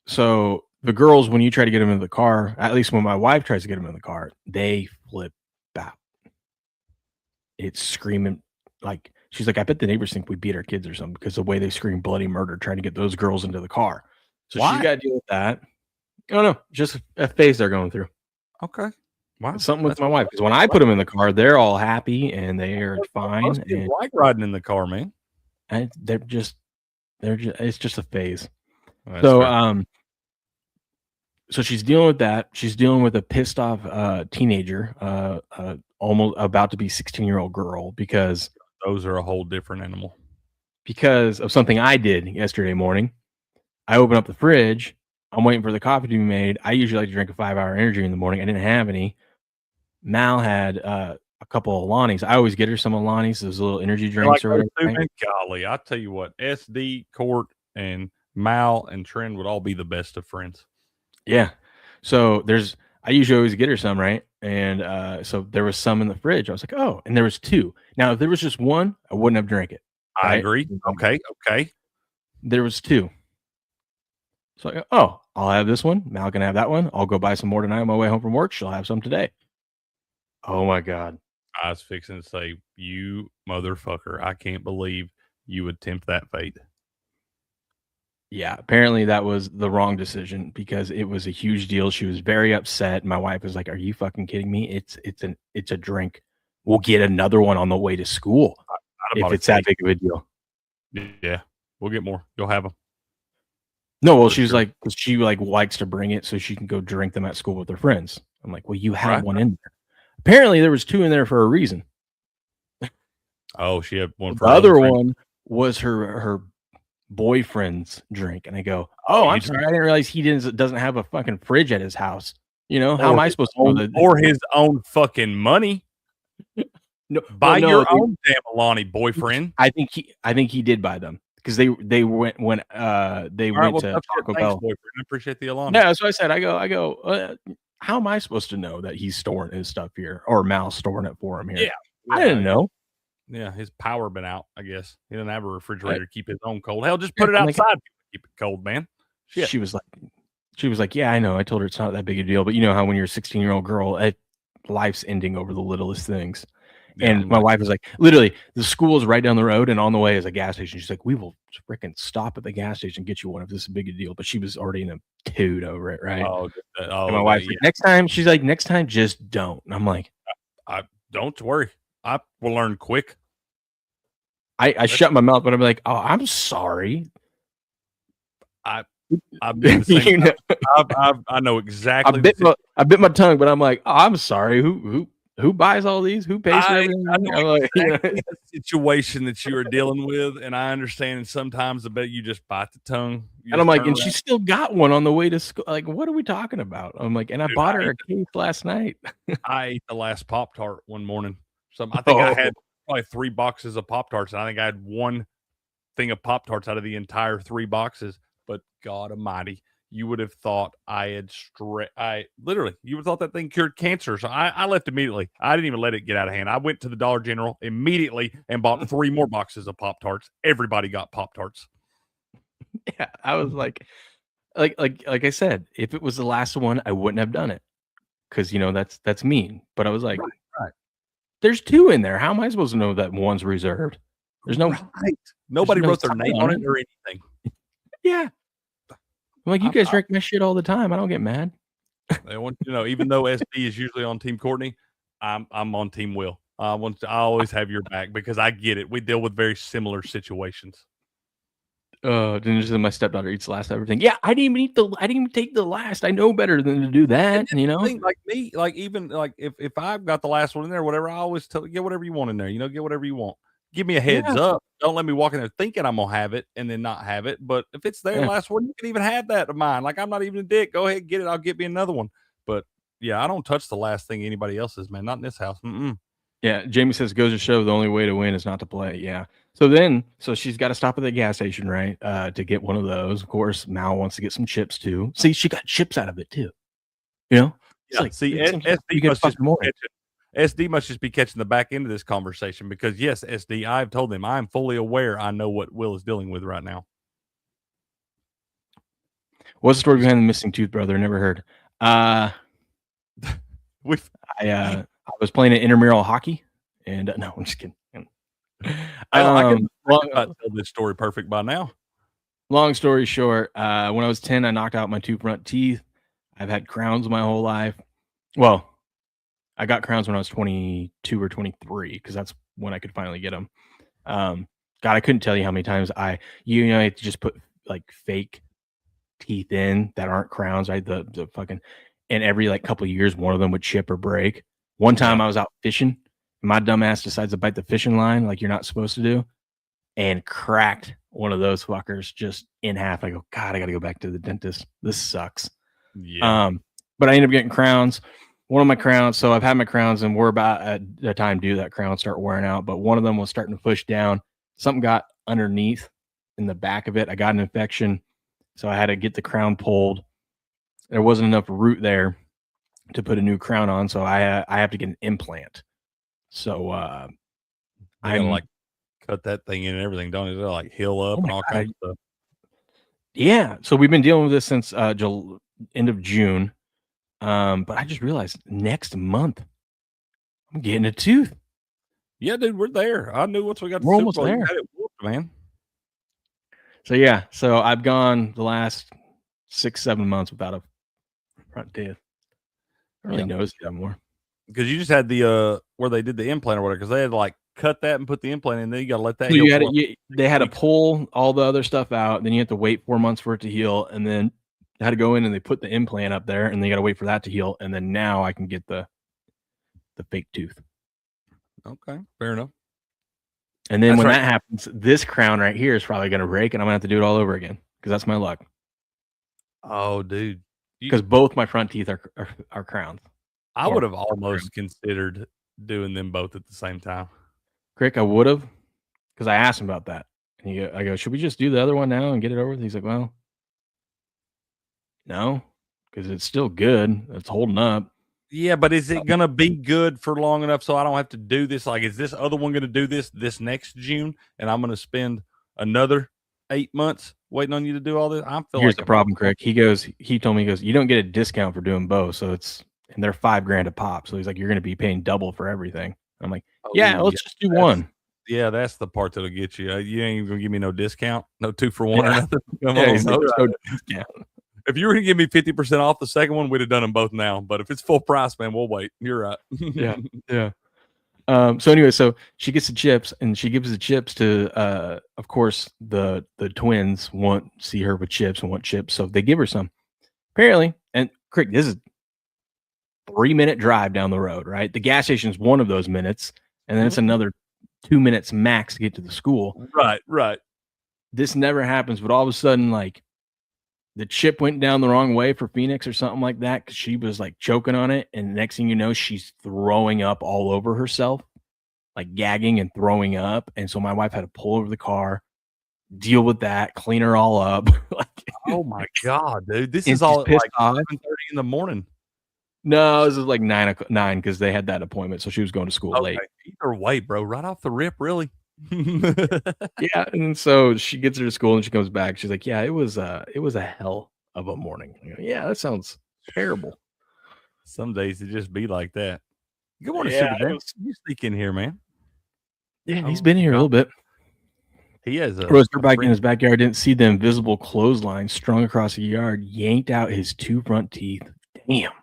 So the girls, when you try to get them in the car, at least when my wife tries to get them in the car, they flip out. It's screaming like she's like, I bet the neighbors think we beat our kids or something because the way they scream bloody murder trying to get those girls into the car. So Why? she's got to deal with that. I don't know, just a phase they're going through. Okay. Wow. It's something with my wife because when I put them in the car, they're all happy and they are fine. Most people like riding in the car, man. And they're just it's just a phase. That's So fair. so she's dealing with that. She's dealing with a pissed off teenager, almost about to be 16-year-old girl because Those are a whole different animal. of something I did yesterday morning. I open up the fridge. I'm waiting for the coffee to be made. I usually like to drink a 5-hour energy in the morning. I didn't have any. Mal had a couple of Alani's. I always get her some Alani's, those little energy drinks or whatever. Man, golly, I tell you what, SD, Court, and Mal and Trend would all be the best of friends. Yeah. So I usually always get her some, right? And so there was some in the fridge. I was like, oh, and there was 2. Now, if there was just 1, I wouldn't have drank it. I right? agree. Okay. There was 2. So I go, oh, I'll have this one. Mal can have that one. I'll go buy some more tonight on my way home from work. She'll have some today. Oh my God. I was fixing to say, you motherfucker, I can't believe you would tempt that fate. Yeah, apparently that was the wrong decision because it was a huge deal. She was very upset. My wife was like, "Are you fucking kidding me? It's a drink. We'll get another one on the way to school if it's that big of a deal." Yeah, we'll get more. You'll have them. No, well, she was like, because she likes to bring it so she can go drink them at school with her friends. I'm like, well, you had one in there. Apparently, there was 2 in there for a reason. Oh, she had one for the other one was her boyfriend's drink, and I go, "Oh, I'm sorry, I didn't realize he doesn't have a fucking fridge at his house. You know, how am I supposed to know that?" Or his own fucking money. No, buy your own damn Alani, boyfriend. I think he did buy them because they went when they went to Taco Bell. Boyfriend. I appreciate the Alani. Yeah, so I said, I go. How am I supposed to know that he's storing his stuff here or Mal's storing it for him here? Yeah, I didn't know. Yeah, his power been out, I guess. He doesn't have a refrigerator to keep his own cold. Hell, just put it outside to keep it cold, man. Shit. She was like, yeah, I know. I told her it's not that big a deal. But you know how when you're a 16-year-old girl, life's ending over the littlest things. Yeah, and my wife was like, literally, the school is right down the road, and on the way is a gas station. She's like, we will freaking stop at the gas station and get you one if this is a big a deal. But she was already in a toot over it, right? And my wife's like, next time, just don't. And I'm like, don't worry. I will learn quick. I shut my mouth, but I'm like, oh, I'm sorry. I've been the same. You know? I know exactly. I bit my tongue, but I'm like, oh, I'm sorry. Who buys all these? Who pays for everything? I know exactly the situation that you are dealing with, and I understand. And sometimes I bet you just bite the tongue. And I'm like, and she still got one on the way to school. Like, what are we talking about? I'm like, and I bought her a case last night. I ate the last Pop-Tart one morning. I think I had probably 3 boxes of Pop-Tarts, and I think I had 1 thing of Pop-Tarts out of the entire 3 boxes. But God Almighty, you would have thought you would have thought that thing cured cancer. So I left immediately. I didn't even let it get out of hand. I went to the Dollar General immediately and bought 3 more boxes of Pop-Tarts. Everybody got Pop-Tarts. Yeah, I was like I said, if it was the last one, I wouldn't have done it because that's mean. But I was like, right. There's 2 in there. How am I supposed to know that one's reserved? There's no nobody wrote their name on it or anything. Yeah. I'm like, you guys drink my shit all the time. I don't get mad. I want you to know, even though SD is usually on Team Courtney, I'm on Team Will. I always have your back because I get it. We deal with very similar situations. Then my stepdaughter eats the last everything. Yeah, I didn't even take the last. I know better than to do that. Like me, if I've got the last one in there, whatever, I always tell you, get whatever you want in there. Get whatever you want. Give me a heads up. Don't let me walk in there thinking I'm gonna have it and then not have it. But if it's there, last one, you can even have that of mine. Like, I'm not even a dick. Go ahead and get it. I'll get me another one. But yeah, I don't touch the last thing anybody else's, man. Not in this house. Yeah, Jamie says, goes to show the only way to win is not to play. Yeah, So she's got to stop at the gas station, right? To get one of those. Of course, Mal wants to get some chips too. See, she got chips out of it too. You know? It's Yeah. like, See, it seems like SD you get must just fucking morning. SD must just be catching the back end of this conversation because yes, SD, I've told him I'm fully aware. I know what Will is dealing with right now. What's the story behind the missing tooth, brother? Never heard. I was playing at intramural hockey, and no, I'm just kidding. I could tell this story perfect by now. Long story short, when I was 10, I knocked out my two front teeth. I've had crowns my whole life. Well, I got crowns when I was 22 or 23 because that's when I could finally get them. God, I couldn't tell you how many times you have to just put like fake teeth in that aren't crowns, right? The fucking, and every like couple of years, one of them would chip or break. One time I was out fishing, and my dumb ass decides to bite the fishing line like you're not supposed to do, and cracked one of those fuckers just in half. I go, God, I got to go back to the dentist. This sucks. Yeah. But I ended up getting crowns. One of my crowns, so I've had my crowns, and we're about at the time due that crown start wearing out. But one of them was starting to push down. Something got underneath in the back of it. I got an infection, so I had to get the crown pulled. There wasn't enough root there to put a new crown on, so I have to get an implant. So I'm like cut that thing in and everything, don't it? They'll like heal up and all kinds of stuff. Yeah, so we've been dealing with this since end of June. But I just realized next month I'm getting a tooth. Yeah, dude, we're there. I knew once we got we're almost there. You had it whooped, man. So yeah, so I've gone the last 6-7 months without a front tooth. I really noticed it more because you just had the where they did the implant or whatever. Because they had to like cut that and put the implant in. Then you got to let that. So they had to pull all the other stuff out. Then you have to wait 4 months for it to heal, and then I had to go in and they put the implant up there, and they got to wait for that to heal, and then now I can get the fake tooth. Okay, fair enough. And then that happens, this crown right here is probably going to break, and I'm going to have to do it all over again because that's my luck. Oh, dude. Because both my front teeth are crowns. I would have almost considered doing them both at the same time. Crick, I would have, because I asked him about that. And I go, should we just do the other one now and get it over with? He's like, well, no, because it's still good. It's holding up. Yeah, but is it going to be good for long enough so I don't have to do this? Like, is this other one going to do this next June, and I'm going to spend another 8 months waiting on you to do all this? Here's the problem, Crick. He told me, you don't get a discount for doing both. So and they're $5,000 a pop. So he's like, you're going to be paying double for everything. I'm like, let's just do one. Yeah, that's the part that'll get you. You ain't even going to give me no discount, no 2 for 1 or nothing. No discount. If you were to give me 50% off the second one, we'd have done them both now. But if it's full price, man, we'll wait. You're right. Yeah. So anyway, so she gets the chips, and she gives the chips to, of course, the twins see her with chips and want chips, so they give her some. Apparently, and Crick, this is 3-minute drive down the road, right? The gas station is one of those minutes, and then it's another 2 minutes max to get to the school. Right. This never happens, but all of a sudden, like, the chip went down the wrong way for Phoenix or something like that because she was like choking on it. And next thing you know, she's throwing up all over herself, like gagging and throwing up. And so my wife had to pull over the car, deal with that, clean her all up. Oh my God, dude. This is all at like 7:30 in the morning. No, this is like 9 because they had that appointment. So she was going to school late. Either way, bro, right off the rip, really. Yeah, and so she gets her to school and she comes back. She's like, "Yeah, it was a hell of a morning." I go, yeah, that sounds terrible. Some days it just be like that. Good morning, Super Dan. You sneak in here, man. Yeah, he's been here a little bit. He has a roaster bike in his backyard. Didn't see the invisible clothesline strung across the yard. Yanked out his 2 front teeth. Damn,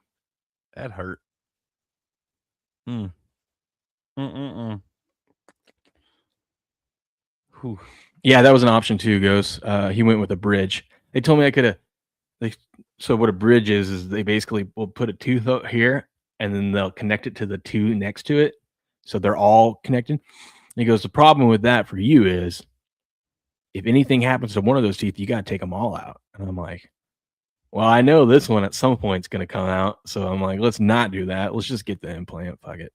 that hurt. Whew. Yeah, that was an option too, Ghost. He went with a bridge. They told me I could have. So what a bridge is they basically will put a tooth out here, and then they'll connect it to the 2 next to it, so they're all connected. And he goes, the problem with that for you is, if anything happens to one of those teeth, you got to take them all out. And I'm like, well, I know this one at some point is going to come out, so I'm like, let's not do that. Let's just get the implant. Fuck it,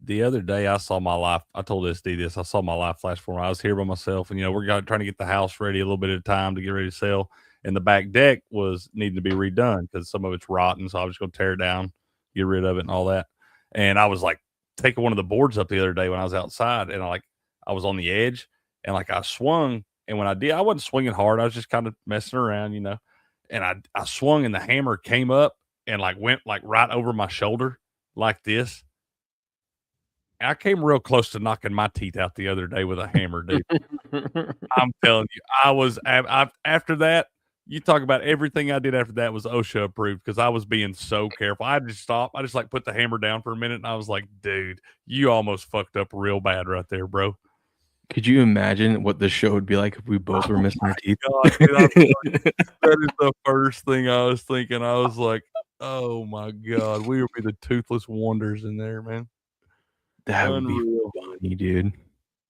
The other day, I saw my life. I told SD this. I saw my life flash for me. I was here by myself, and we're trying to get the house ready a little bit at a time to get ready to sell. And the back deck was needing to be redone because some of it's rotten. So I was going to tear it down, get rid of it, and all that. And I was like taking one of the boards up the other day when I was outside, and I was on the edge, and I swung. And when I did, I wasn't swinging hard. I was just kind of messing around, And I swung, and the hammer came up and went right over my shoulder like this. I came real close to knocking my teeth out the other day with a hammer, dude. I'm telling you, after that, you talk about everything I did after that was OSHA approved because I was being so careful. I just stopped. I just put the hammer down for a minute, and I was like, dude, you almost fucked up real bad right there, bro. Could you imagine what the show would be like if we both were missing our teeth? God, dude, that is the first thing I was thinking. I was like, oh my God, we would be the toothless wonders in there, man. That would be funny, dude.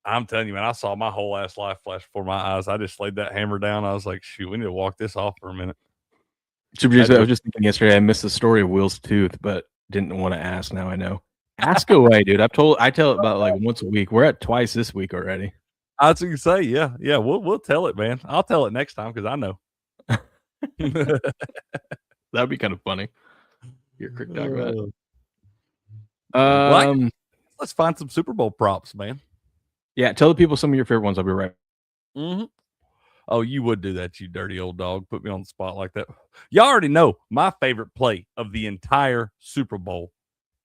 I'm telling you, man, I saw my whole ass life flash before my eyes. I just laid that hammer down. I was like, shoot, we need to walk this off for a minute. I was just thinking yesterday, I missed the story of Will's tooth, but didn't want to ask. Now I know. Ask away, dude. I tell it about once a week. We're at twice this week already. I was gonna say, yeah. We'll tell it, man. I'll tell it next time because I know. That'd be kind of funny. You're quick talk about it. Let's find some Super Bowl props, man. Yeah, tell the people some of your favorite ones. I'll be right. Mm-hmm. Oh, you would do that, you dirty old dog. Put me on the spot like that. Y'all already know my favorite play of the entire Super Bowl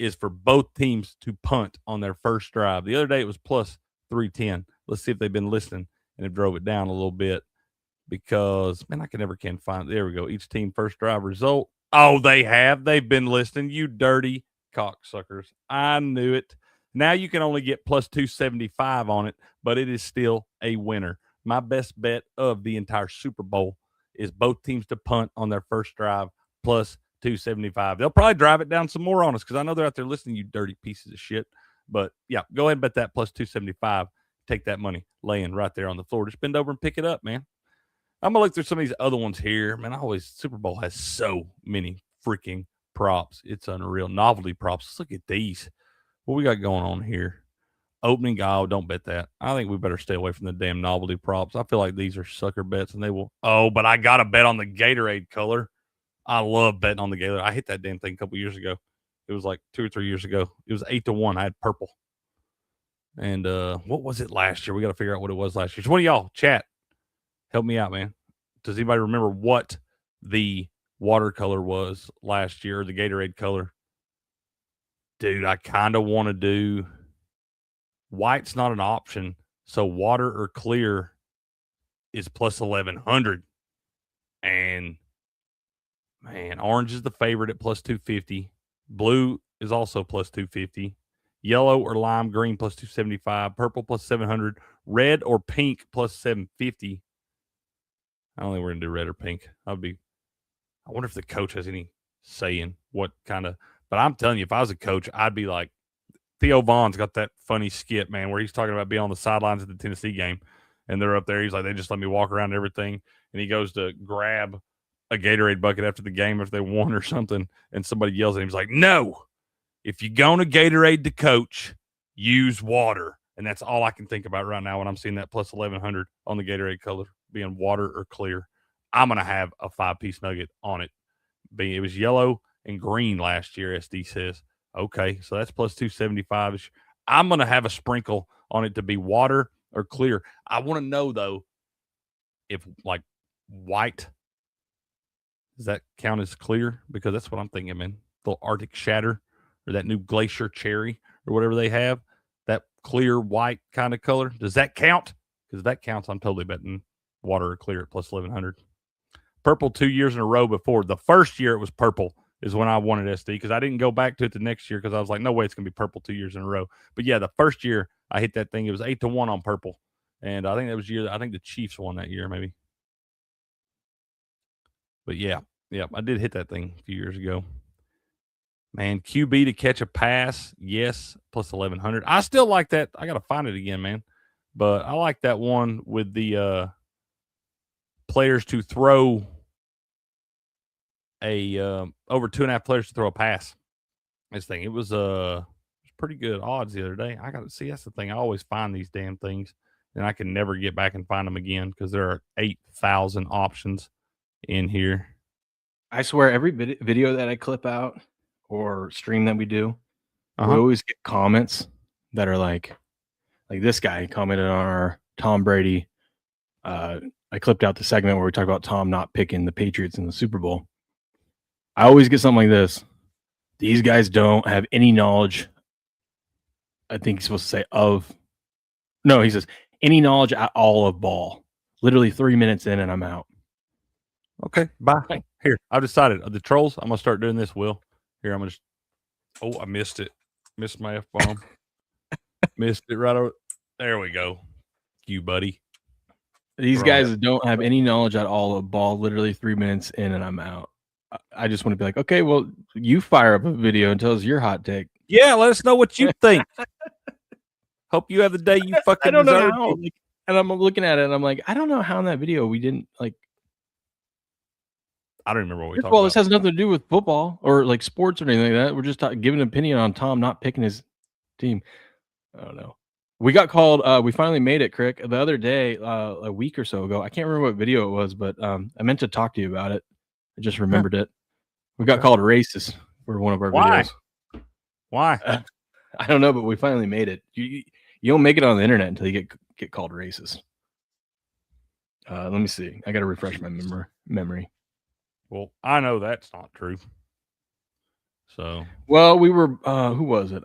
is for both teams to punt on their first drive. The other day it was plus 310. Let's see if they've been listening and have drove it down a little bit because, man, I can find it. There we go. Each team first drive result. Oh, they have. They've been listening. You dirty cocksuckers. I knew it. Now you can only get plus 275 on it, but it is still a winner. My best bet of the entire Super Bowl is both teams to punt on their first drive plus 275. They'll probably drive it down some more on us because I know they're out there listening, you dirty pieces of shit. But, yeah, go ahead and bet that plus 275. Take that money laying right there on the floor. Just bend over and pick it up, man. I'm going to look through some of these other ones here. Man, Super Bowl has so many freaking props. It's unreal. Novelty props. Let's look at these. What we got going on here? Opening, don't bet that. I think we better stay away from the damn novelty props. I feel like these are sucker bets, and they will. Oh, but I got to bet on the Gatorade color. I love betting on the Gatorade. I hit that damn thing a couple years ago. It was like 2 or 3 years ago. It was 8-1. I had purple. And what was it last year? We got to figure out what it was last year. So one of y'all, chat, help me out, man. Does anybody remember what the watercolor was last year, the Gatorade color? Dude, I kind of want to do white's not an option, so water or clear is plus 1,100. And, man, orange is the favorite at plus 250. Blue is also plus 250. Yellow or lime green plus 275. Purple plus 700. Red or pink plus 750. I don't think we're going to do red or pink. I wonder if the coach has any say in what kind of. But I'm telling you, if I was a coach, I'd be like, Theo Vaughn's got that funny skit, man, where he's talking about being on the sidelines of the Tennessee game, and they're up there. He's like, they just let me walk around and everything, and he goes to grab a Gatorade bucket after the game if they won or something, and somebody yells at him. He's like, no, if you're going to Gatorade the coach, use water. And that's all I can think about right now when I'm seeing that plus 1,100 on the Gatorade color being water or clear. I'm going to have a 5-piece nugget on it. It was yellow and green last year, SD says. Okay, so that's plus 275. I'm going to have a sprinkle on it to be water or clear. I want to know, though, if, white, does that count as clear? Because that's what I'm thinking, man. The Arctic Shatter or that new Glacier Cherry or whatever they have, that clear white kind of color. Does that count? Because if that counts, I'm totally betting water or clear at plus 1,100. Purple 2 years in a row before. The first year it was purple is when I wanted SD because I didn't go back to it the next year because I was like, no way it's going to be purple 2 years in a row. But, yeah, the first year I hit that thing, it was 8-1 on purple. And I think that was the Chiefs won that year maybe. But, yeah, I did hit that thing a few years ago. Man, QB to catch a pass, yes, plus 1,100. I still like that. I got to find it again, man. But I like that one with the players to throw over 2.5 players to throw a pass. This thing, it was pretty good odds the other day. I got to see. That's the thing. I always find these damn things, and I can never get back and find them again because there are 8,000 options in here. I swear, every video that I clip out or stream that we do, we always get comments that are like this guy commented on our Tom Brady. I clipped out the segment where we talked about Tom not picking the Patriots in the Super Bowl. I always get something like this. These guys don't have any knowledge. I think he's supposed to say he says any knowledge at all of ball. Literally 3 minutes in and I'm out. Okay, bye. Here, I've decided. The trolls, I'm going to start doing this, Will. Here, I'm going to I missed it. Missed my F-bomb. Missed it right over. There we go. You, buddy. These guys don't have any knowledge at all of ball. Literally 3 minutes in and I'm out. I just want to be like, okay, well, you fire up a video and tell us your hot take. Yeah, let us know what you think. Hope you have the day you fucking I don't know deserve. how. And I'm looking at it and I'm like, I don't know how in that video we didn't like. I don't remember what we First talked of all, about. this has nothing to do with football or like sports or anything like that. We're just giving an opinion on Tom not picking his team. I don't know. We got called. We finally made it, Crick, the other day, a week or so ago. I can't remember what video it was, but I meant to talk to you about it. I just remembered it. We got called racist for one of our videos. Why? I don't know, but we finally made it. You don't make it on the internet until you get called racist. Let me see. I got to refresh my memory. Well, I know that's not true. So, well, we were. Who was it?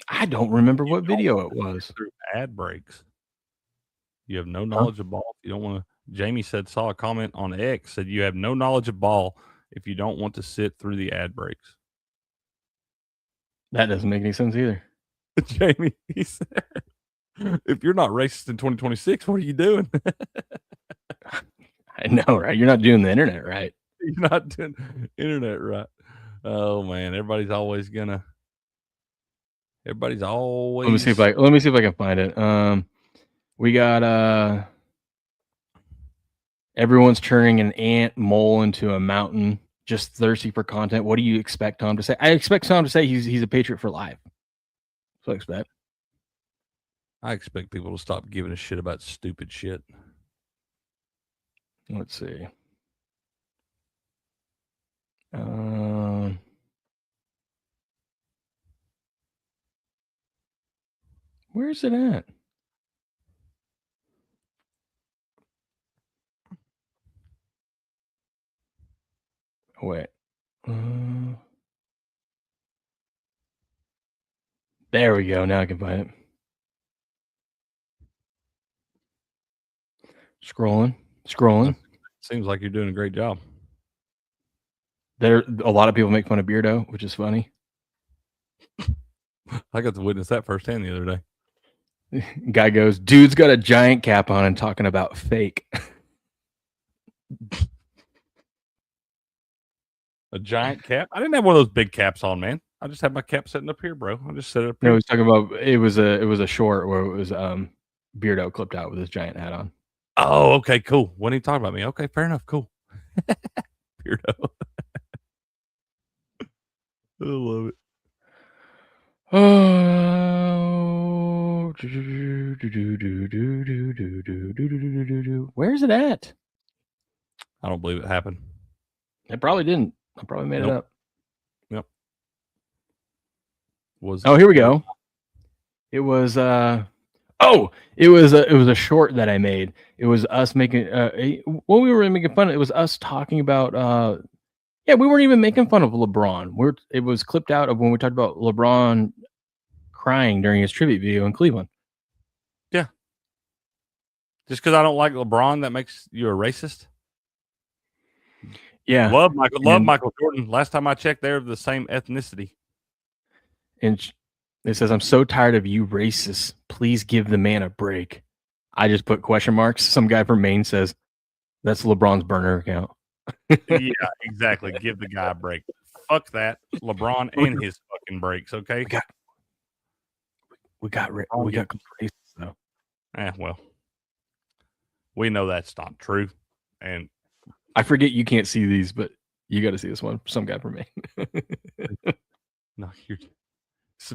I don't remember what video it was. Through ad breaks. You have no knowledge of ball. You don't want to. Jamie saw a comment on X said you have no knowledge of ball if you don't want to sit through the ad breaks. That doesn't make any sense either. Jamie, he said, if you're not racist in 2026, what are you doing? I know, right? You're not doing the internet right. You're not doing internet right. Oh man, everybody's always. Let me see if I can find it. We got everyone's turning an ant mole into a mountain, just thirsty for content. What do you expect Tom to say? I expect Tom to say he's a Patriot for life. That's what I expect. I expect people to stop giving a shit about stupid shit. Let's see. Where's it at? Oh, wait. There we go. Now I can find it. Scrolling. Seems like you're doing a great job. A lot of people make fun of Beardo, which is funny. I got to witness that firsthand the other day. Guy goes, dude's got a giant cap on and talking about fake. A giant cap? I didn't have one of those big caps on, man. I just had my cap sitting up here, bro. I just set it up here. No, he's talking about it was a short where it was Beardo clipped out with his giant hat on. Oh, okay, cool. When he talking about me, okay, fair enough, cool. Beardo. I love it. Oh, where's it at? I don't believe it happened. It probably didn't. I probably made it up. Yep. Here we go. It was it was a short that I made. It was us making when we were making fun of it was us talking about we weren't even making fun of LeBron. It was clipped out of when we talked about LeBron crying during his tribute video in Cleveland. Yeah. Just because I don't like LeBron, that makes you a racist? Yeah. Love Michael Jordan. Last time I checked, they're the same ethnicity. And it says, I'm so tired of you racists. Please give the man a break. I just put question marks. Some guy from Maine says, that's LeBron's burner account. Yeah, exactly. Give the guy a break. Fuck that. LeBron and his fucking breaks, okay? We got racist, though. Well. We know that's not true. And I forget you can't see these, but you got to see this one. Some guy from me. No,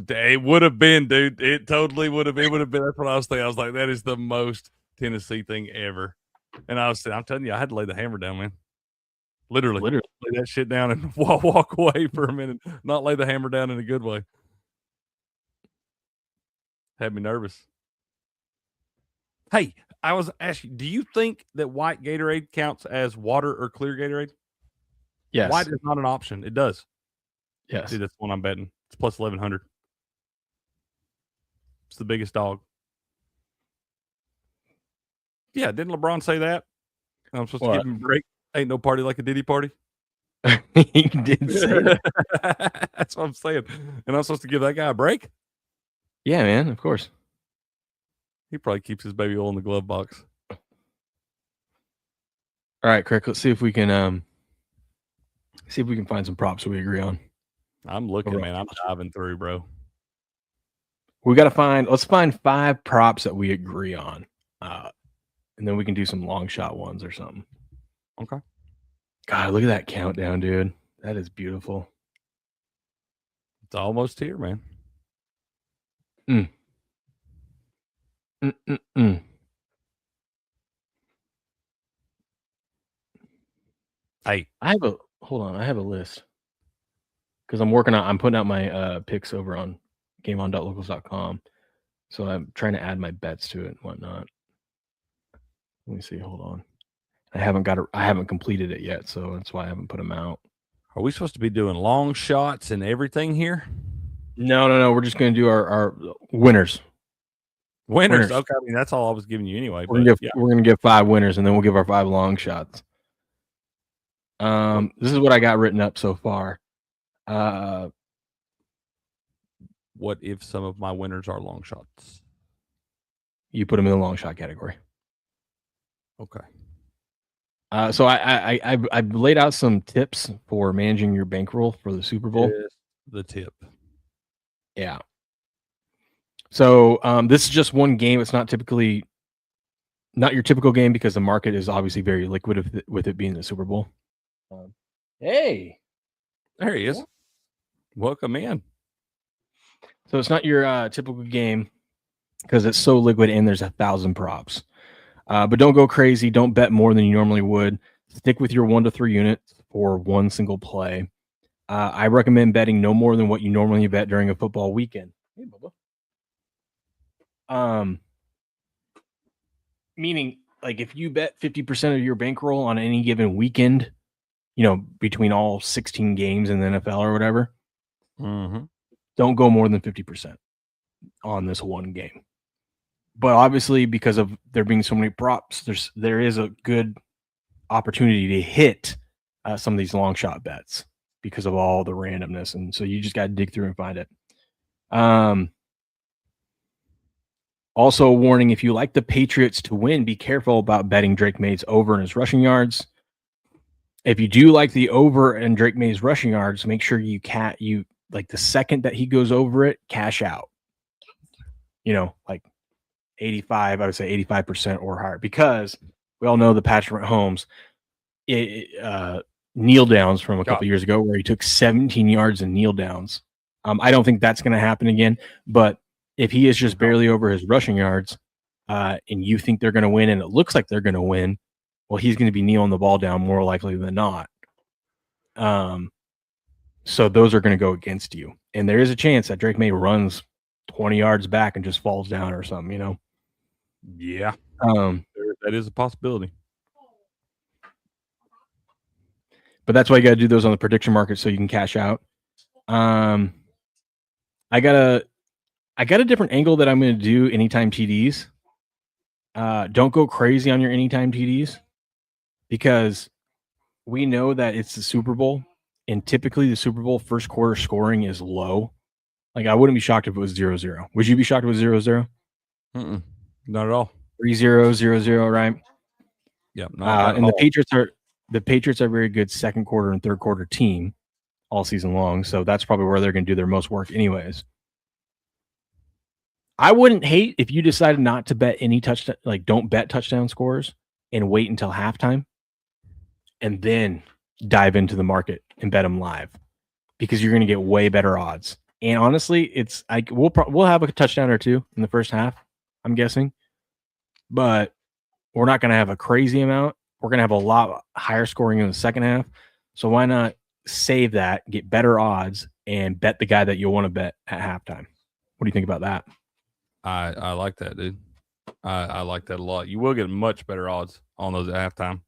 it would have been, dude. It totally would have. It would have been. That's what I was thinking. I was like, that is the most Tennessee thing ever. And I'm telling you, I had to lay the hammer down, man. Literally lay that shit down and walk away for a minute. Not lay the hammer down in a good way. Had me nervous. Hey, I was asking, do you think that white Gatorade counts as water or clear Gatorade? Yes. White is not an option. It does. Yes. Dude, that's the one I'm betting. It's plus 1,100. It's the biggest dog. Yeah, didn't LeBron say that? I'm supposed to give him a break. Ain't no party like a Diddy party. He did say that. That's what I'm saying. And I'm supposed to give that guy a break? Yeah, man, of course. He probably keeps his baby oil in the glove box. All right, Crick, let's see if we can find some props that we agree on. I'm looking, man. I'm diving through, bro. Let's find 5 props that we agree on. And then we can do some long shot ones or something. Okay. God, look at that countdown, dude. That is beautiful. It's almost here, man. Hey, I have a list. Because I'm putting out my picks over on gameon.locals.com. So I'm trying to add my bets to it and whatnot. Let me see. Hold on. I haven't completed it yet, so that's why I haven't put them out. Are we supposed to be doing long shots and everything here? No. We're just going to do our winners. Winners. Okay, I mean that's all I was giving you anyway. We're gonna give 5 winners, and then we'll give our 5 long shots. This is what I got written up so far. What if some of my winners are long shots? You put them in the long shot category. Okay. So I've laid out some tips for managing your bankroll for the Super Bowl. Yes, the tip. Yeah. So this is just one game. It's not your typical game because the market is obviously very liquid with it being the Super Bowl. Hey, there he is. Welcome in. So it's not your typical game because it's so liquid and there's 1,000 props. But don't go crazy. Don't bet more than you normally would. Stick with your 1 to 3 units for one single play. I recommend betting no more than what you normally bet during a football weekend. Hey, Bubba. Meaning, like if you bet 50% of your bankroll on any given weekend, between all 16 games in the NFL or whatever, don't go more than 50% on this one game. But obviously, because of there being so many props, there is a good opportunity to hit some of these long shot bets because of all the randomness, and so you just got to dig through and find it. Also, a warning: if you like the Patriots to win, be careful about betting Drake May's over in his rushing yards. If you do like the over and Drake May's rushing yards, make sure you like the second that he goes over it, cash out. Like 85, I would say 85% or higher, because we all know the Patrick Mahomes kneel downs from a couple years ago where he took 17 yards in kneel downs. I don't think that's going to happen again, but if he is just barely over his rushing yards and you think they're going to win and it looks like they're going to win, well, he's going to be kneeling the ball down more likely than not. So those are going to go against you. And there is a chance that Drake May runs 20 yards back and just falls down or something, Yeah. That is a possibility. But that's why you got to do those on the prediction market so you can cash out. I got a different angle that I'm going to do anytime TDs. Don't go crazy on your anytime TDs because we know that it's the Super Bowl, and typically the Super Bowl first quarter scoring is low. Like I wouldn't be shocked if it was 0-0. Would you be shocked if it was 0-0? Not at all. 3-0, 0-0, right? Yeah. And the Patriots are very good second quarter and third quarter team all season long. So that's probably where they're going to do their most work anyways. I wouldn't hate if you decided not to bet any touchdown, like don't bet touchdown scores and wait until halftime and then dive into the market and bet them live because you're going to get way better odds. And honestly, it's like we'll have a touchdown or two in the first half, I'm guessing, but we're not going to have a crazy amount. We're going to have a lot higher scoring in the second half. So why not save that, get better odds, and bet the guy that you'll want to bet at halftime? What do you think about that? I like that, dude. I like that a lot. You will get much better odds on those at halftime.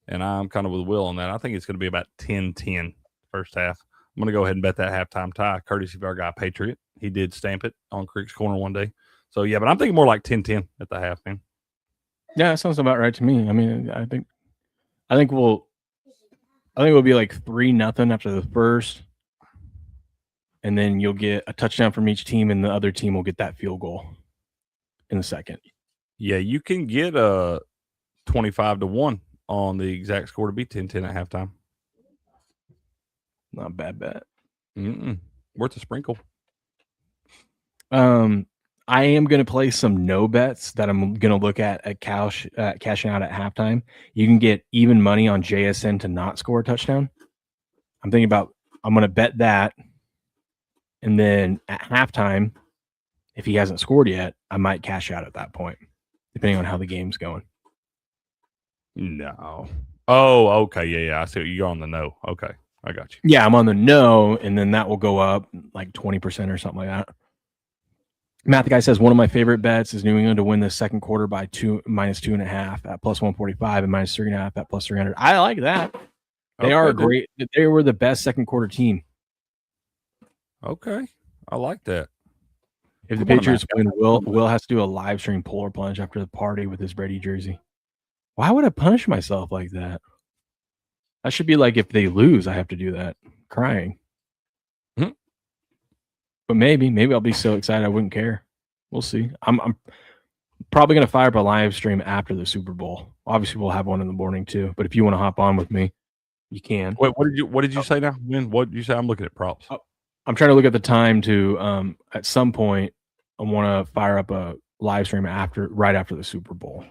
And I'm kind of with Will on that. I think it's going to be about 10-10 first half. I'm going to go ahead and bet that halftime tie, courtesy of our guy, Patriot. He did stamp it on Creek's Corner one day. So, yeah, but I'm thinking more like 10-10 at the half, man. Yeah, that sounds about right to me. I mean, I think we'll be like 3-0 after the first, and then you'll get a touchdown from each team, and the other team will get that field goal in the second. Yeah, you can get a 25-1 on the exact score to be 10-10 at halftime. Not a bad bet. Worth a sprinkle. I am going to play some no bets that I'm going to look at cashing out at halftime. You can get even money on JSN to not score a touchdown. I'm going to bet that. And then at halftime, if he hasn't scored yet, I might cash out at that point, depending on how the game's going. No. Oh, okay. Yeah. I see what you're on the no. Okay. I got you. Yeah, I'm on the no, and then that will go up like 20% or something like that. Matt, the guy says one of my favorite bets is New England to win the second quarter by -2.5 at +145 and -3.5 at +300. I like that. They are great. They were the best second quarter team. Okay, I like that. If the Patriots win, Will has to do a live stream polar plunge after the party with his Brady jersey. Why would I punish myself like that? That should be like if they lose, I have to do that. Crying. But maybe I'll be so excited I wouldn't care. We'll see. I'm probably going to fire up a live stream after the Super Bowl. Obviously, we'll have one in the morning too. But if you want to hop on with me, you can. Wait, what did you say now? What did you say? I'm looking at props. I'm trying to look at the time to at some point I want to fire up a live stream right after the Super Bowl.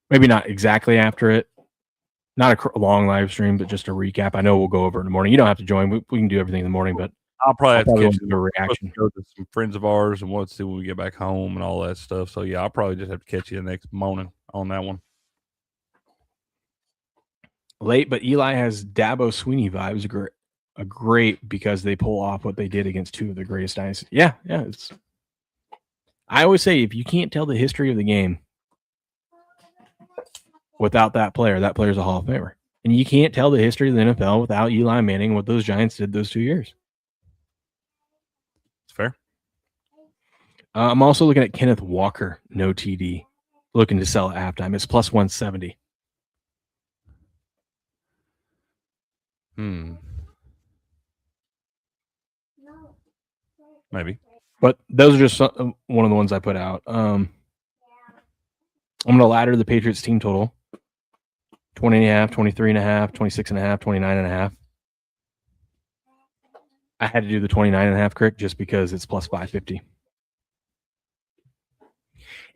Maybe not exactly after it. Not a long live stream, but just a recap. I know we'll go over in the morning. You don't have to join. We can do everything in the morning, but I'll probably have to do a reaction. Go to some friends of ours and we'll see when we get back home and all that stuff. So yeah, I'll probably just have to catch you the next morning on that one. Late, but Eli has Dabo Sweeney vibes. Great because they pull off what they did against two of the greatest dynasties. Yeah. I always say if you can't tell the history of the game without that player's a Hall of Famer. And you can't tell the history of the NFL without Eli Manning and what those Giants did those 2 years. It's fair. I'm also looking at Kenneth Walker, no TD, looking to sell at halftime. It's +170. Maybe. But those are just one of the ones I put out. I'm going to ladder the Patriots team total. 20.5, 23.5, 26.5, 29.5. I had to do the 29.5 crick just because it's +550.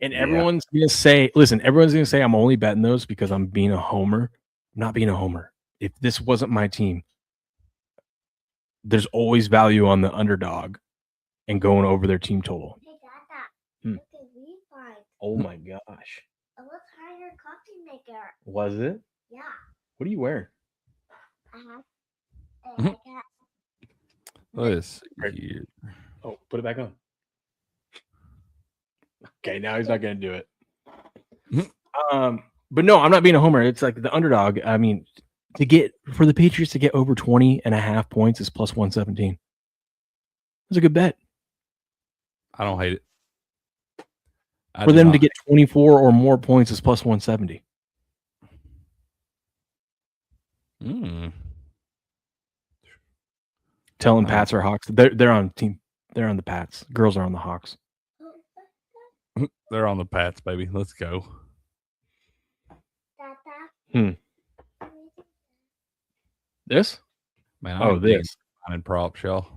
And everyone's going to say, listen, I'm only betting those because I'm being a homer. I'm not being a homer. If this wasn't my team, there's always value on the underdog and going over their team total. Oh my gosh. It was higher coffee maker. Was it? Yeah. What do you wear? This. Oh, put it back on. Okay, now he's not going to do it. But no, I'm not being a homer. It's like the underdog. I mean, for the Patriots to get over 20.5 points is +117. That's a good bet. I don't hate it. For them to get 24 or more points is +170. Tell them Pats are Hawks. They're on team. They're on the Pats. Girls are on the Hawks. They're on the Pats, baby. Let's go. This? Man, this. I'm in props, y'all.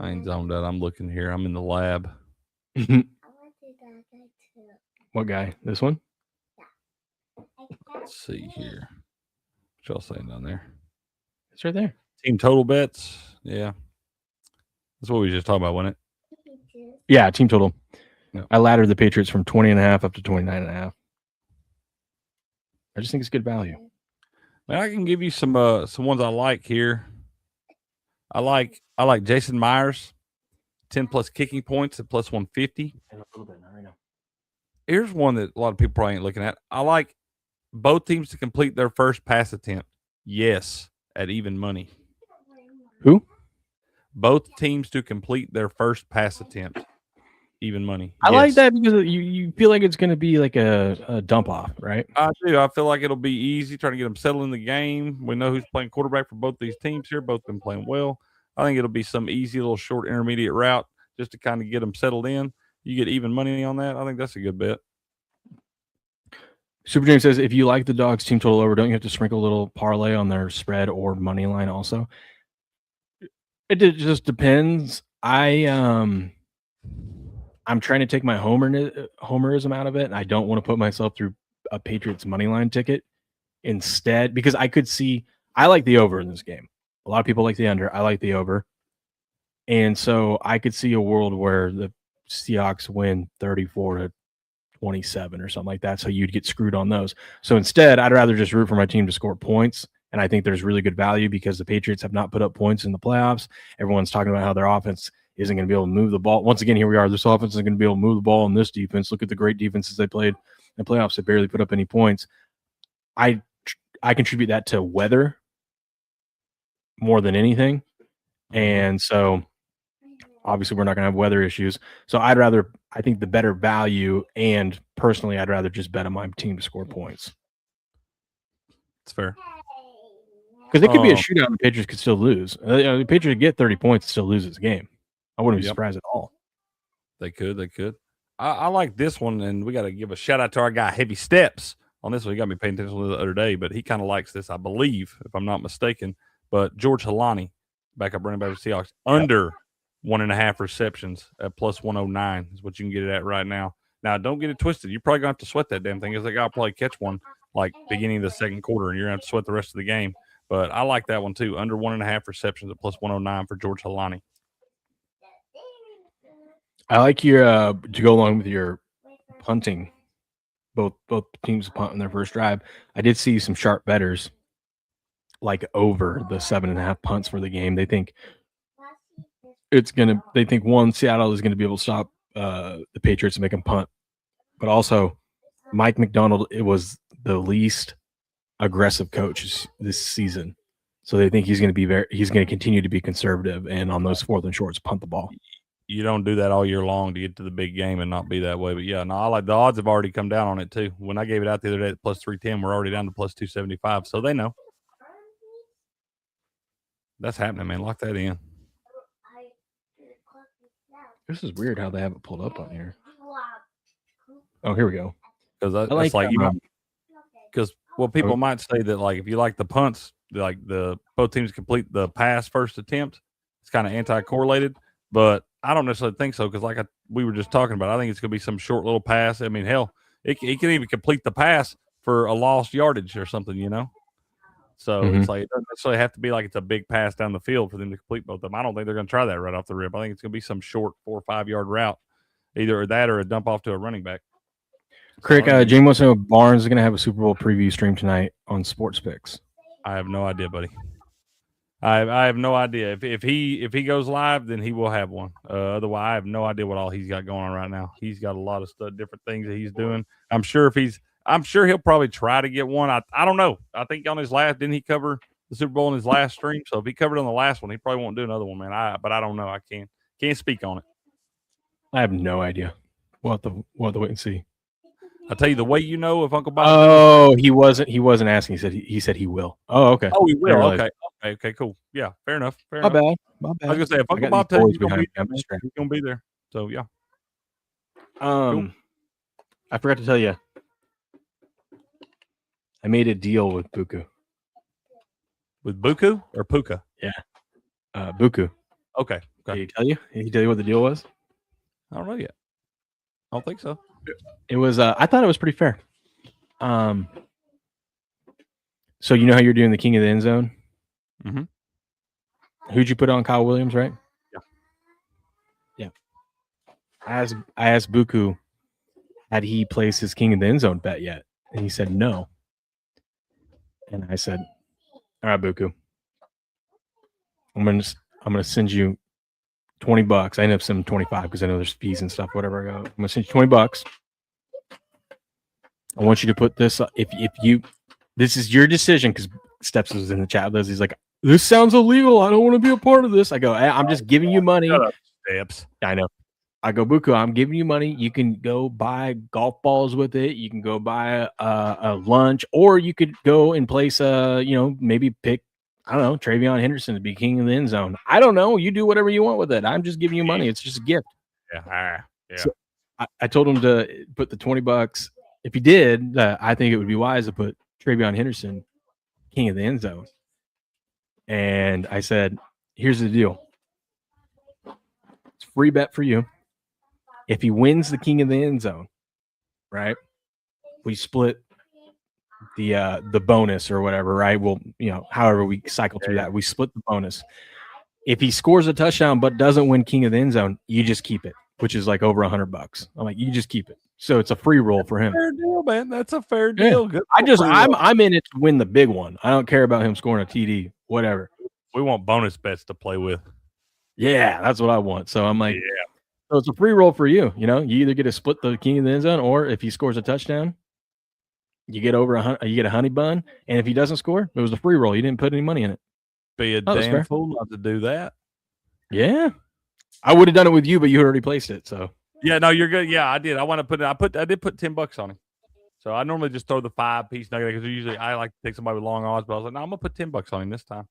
I ain't zoned out. I'm looking here. I'm in the lab. What guy? This one? Let's see here. What y'all saying down there? It's right there. Team total bets. Yeah. That's what we were just talking about, wasn't it? Yeah, team total. Yep. I laddered the Patriots from 20.5 up to 29.5. I just think it's good value. Man, I can give you some ones I like here. I like Jason Myers, 10 plus kicking points at plus 150. Here's one that a lot of people probably ain't looking at. I like both teams to complete their first pass attempt. Yes, at even money. Who? Both teams to complete their first pass attempt. Even money. I like that because you feel like it's going to be like a dump off, right? I do. I feel like it'll be easy trying to get them settled in the game. We know who's playing quarterback for both these teams here. Both of them playing well. I think it'll be some easy little short intermediate route just to kind of get them settled in. You get even money on that. I think that's a good bet. Super James says, if you like the Dogs team total over, don't you have to sprinkle a little parlay on their spread or money line also? It just depends. I'm trying to take my homerism out of it, and I don't want to put myself through a Patriots money line ticket instead, because I could see I like the over in this game. A lot of people like the under. I like the over. And so I could see a world where the Seahawks win 34-27 or something like that. So you'd get screwed on those. So instead, I'd rather just root for my team to score points. And I think there's really good value because the Patriots have not put up points in the playoffs. Everyone's talking about how their offense isn't going to be able to move the ball. Once again, here we are. This offense isn't going to be able to move the ball in this defense. Look at the great defenses they played in the playoffs. They barely put up any points. I contribute that to weather more than anything. And so obviously we're not going to have weather issues. So I think the better value, and personally, I'd rather just bet on my team to score points. It's fair. Because it could be a shootout and the Patriots could still lose. The Patriots get 30 points and still lose this game. I wouldn't be surprised at all. They could. I like this one, and we got to give a shout out to our guy, Heavy Steps, on this one. He got me paying attention to the other day, but he kind of likes this, I believe, if I'm not mistaken. But George Halani, backup running back for the Seahawks, under 1.5 receptions at plus 109 is what you can get it at right now. Now, don't get it twisted. You're probably going to have to sweat that damn thing, because that guy will probably catch one like beginning of the second quarter, and you're going to have to sweat the rest of the game. But I like that one too. Under 1.5 receptions at plus 109 for George Halani. I like your to go along with your punting. Both teams punt in their first drive. I did see some sharp bettors like over the 7.5 punts for the game. They think Seattle is gonna be able to stop the Patriots and make them punt, but also Mike McDonald, it was the least aggressive coach this season. So they think he's going to continue to be conservative and on those 4th and shorts punt the ball. You don't do that all year long to get to the big game and not be that way. But yeah, no, I like the odds have already come down on it too. When I gave it out the other day at plus 310, we're already down to plus 275. So they know. That's happening, man. Lock that in. This is weird how they have it pulled up on here. Oh, here we go. Because that's like because people might say that, like, if you like the punts, like both teams complete the pass first attempt, it's kind of anti-correlated. But I don't necessarily think so, because we were just talking about, I think it's going to be some short little pass. I mean, hell, it can even complete the pass for a lost yardage or something, you know? So it's like, it doesn't necessarily have to be like it's a big pass down the field for them to complete both of them. I don't think they're going to try that right off the rip. I think it's going to be some short 4 or 5 yard route, either that or a dump off to a running back. Crick, Jane wants to know if Barnes is going to have a Super Bowl preview stream tonight on Sports Picks. I have no idea, buddy. I have no idea. If he goes live, then he will have one. Otherwise, I have no idea what all he's got going on right now. He's got a lot of different things that he's doing. I'm sure he'll probably try to get one. I don't know. I think on his last, didn't he cover the Super Bowl in his last stream? So if he covered on the last one, he probably won't do another one, man. But I don't know. I can't speak on it. I have no idea. We'll have to wait and see. I'll tell you the way you know if Uncle Bob. Oh, he wasn't asking. He said he will. Oh, okay. Oh, he will. Okay, cool. Yeah, fair enough. My bad. I was gonna say, if Uncle Bob tells you he's gonna be there. So yeah. Cool. I forgot to tell you, I made a deal with Buku. With Buku or Puka? Yeah, Buku. Okay. Did he tell you? Did he tell you what the deal was? I don't know yet. I don't think so. It was. I thought it was pretty fair. So you know how you're doing the king of the end zone? Mm-hmm. Who'd you put on? Kyle Williams, right? Yeah. I asked Buku, had he placed his king of the end zone bet yet? And he said no. And I said, all right, Buku, I'm gonna send you $20. I ended up sending 25 because I know there's fees and stuff. Whatever I go, I'm gonna send you $20. I want you to put this. If you, this is your decision, because Steps was in the chat with us. He's like, this sounds illegal. I don't want to be a part of this. I go, I'm just giving you money. Shut up, Steps. I know. I go, Buku, I'm giving you money. You can go buy golf balls with it. You can go buy a lunch, or you could go and place maybe pick, I don't know, Travion Henderson to be king of the end zone. I don't know. You do whatever you want with it. I'm just giving you money. It's just a gift. Yeah. So I told him to put the $20. If he did, I think it would be wise to put Travion Henderson king of the end zone. And I said, here's the deal. It's a free bet for you. If he wins the king of the end zone, right, we split the bonus or whatever, right? We'll, however we cycle through that, we split the bonus. If he scores a touchdown but doesn't win king of the end zone, you just keep it, which is like over $100. I'm like, you just keep it. So it's a free roll for him. Fair deal, man. That's a fair deal. Yeah. Good. I'm in it to win the big one. I don't care about him scoring a TD, whatever. We want bonus bets to play with. Yeah, that's what I want. So I'm like, so it's a free roll for you. You either get to split the king of the end zone, or if he scores a touchdown, you get you get a honey bun. And if he doesn't score, it was a free roll. You didn't put any money in it. Be a damn fool not to do that. Yeah, I would have done it with you, but you already placed it. So yeah, no, you're good. Yeah, I did. I did put $10 on him. So I normally just throw the 5-piece nugget because usually I like to take somebody with long odds, but I was like, no, I'm gonna put $10 on him this time.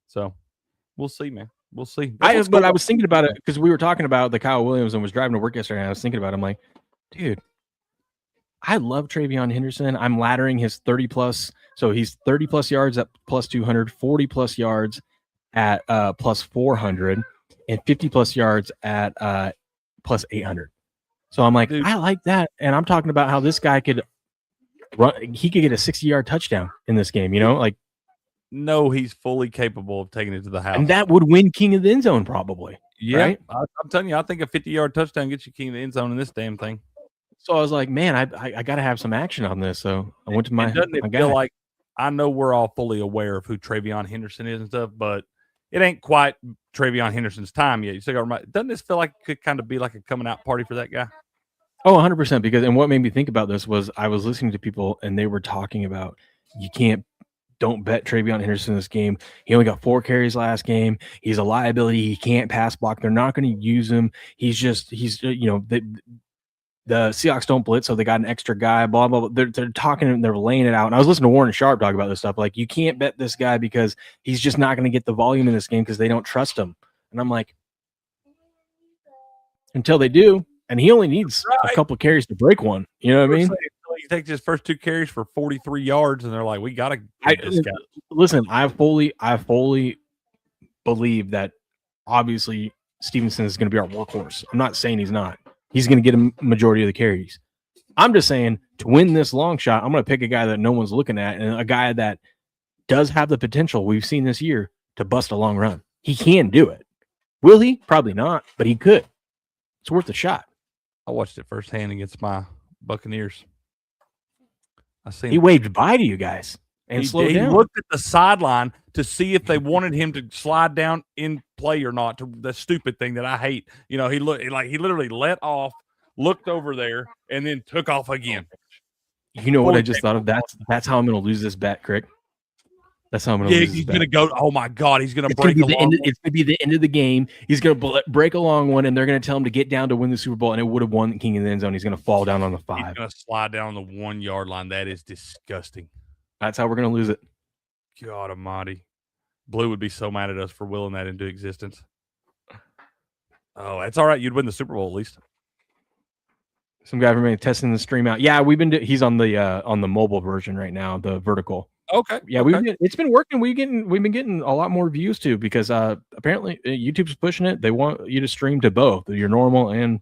So we'll see, man. We'll see. But I was thinking about it because we were talking about the Kyle Williams and was driving to work yesterday. And I was thinking about it. I'm like, dude, I love Travion Henderson. I'm laddering his 30 plus. So he's 30 plus yards at plus 200, 40 plus yards at plus 400, and 50 plus yards at plus 800. So I'm like, dude, I like that. And I'm talking about how this guy could run. He could get a 60-yard touchdown in this game, No, he's fully capable of taking it to the house. And that would win king of the end zone probably. Yeah. Right? I'm telling you, I think a 50-yard touchdown gets you king of the end zone in this damn thing. So I was like, man, I got to have some action on this. So I went to my guy. Feel like, I know we're all fully aware of who Travion Henderson is and stuff, but it ain't quite Travion Henderson's time yet. You still got, doesn't this feel like it could kind of be like a coming out party for that guy? Oh, 100%. Because, and what made me think about this was I was listening to people and they were talking about don't bet Travion Henderson in this game. He only got 4 carries last game. He's a liability. He can't pass block. They're not going to use him. He's the Seahawks don't blitz, so they got an extra guy, blah, blah, blah. They're talking and they're laying it out. And I was listening to Warren Sharp talk about this stuff. Like, you can't bet this guy because he's just not going to get the volume in this game because they don't trust him. And I'm like, until they do. And he only needs a couple carries to break one. You know what I mean? He takes his first 2 carries for 43 yards, and they're like, we got to get this guy. Listen, I fully believe that obviously Stevenson is going to be our workhorse. I'm not saying he's not. He's going to get a majority of the carries. I'm just saying, to win this long shot, I'm going to pick a guy that no one's looking at and a guy that does have the potential we've seen this year to bust a long run. He can do it. Will he? Probably not, but he could. It's worth a shot. I watched it firsthand against my Buccaneers. He waved bye to you guys and slowed down. He looked at the sideline to see if they wanted him to slide down in play or not. To the stupid thing that I hate. He literally let off, looked over there, and then took off again. You know what I just thought of? That's how I'm going to lose this bet, Crick. That's how I'm going to lose this bet. He's going to go. Oh my God, he's going to break. It's going to be the end of the game. He's going to break a long one, and they're going to tell him to get down to win the Super Bowl, and it would have won the king in the end zone. He's going to fall down on the 5. He's going to slide down on the 1-yard line. That is disgusting. That's how we're going to lose it. God almighty. Blue would be so mad at us for willing that into existence. Oh, that's all right. You'd win the Super Bowl at least. Some guy from testing the stream out. Yeah, he's on the mobile version right now, the vertical. Okay. Yeah, it's been working. We've been getting a lot more views too because apparently YouTube's pushing it. They want you to stream to both your normal and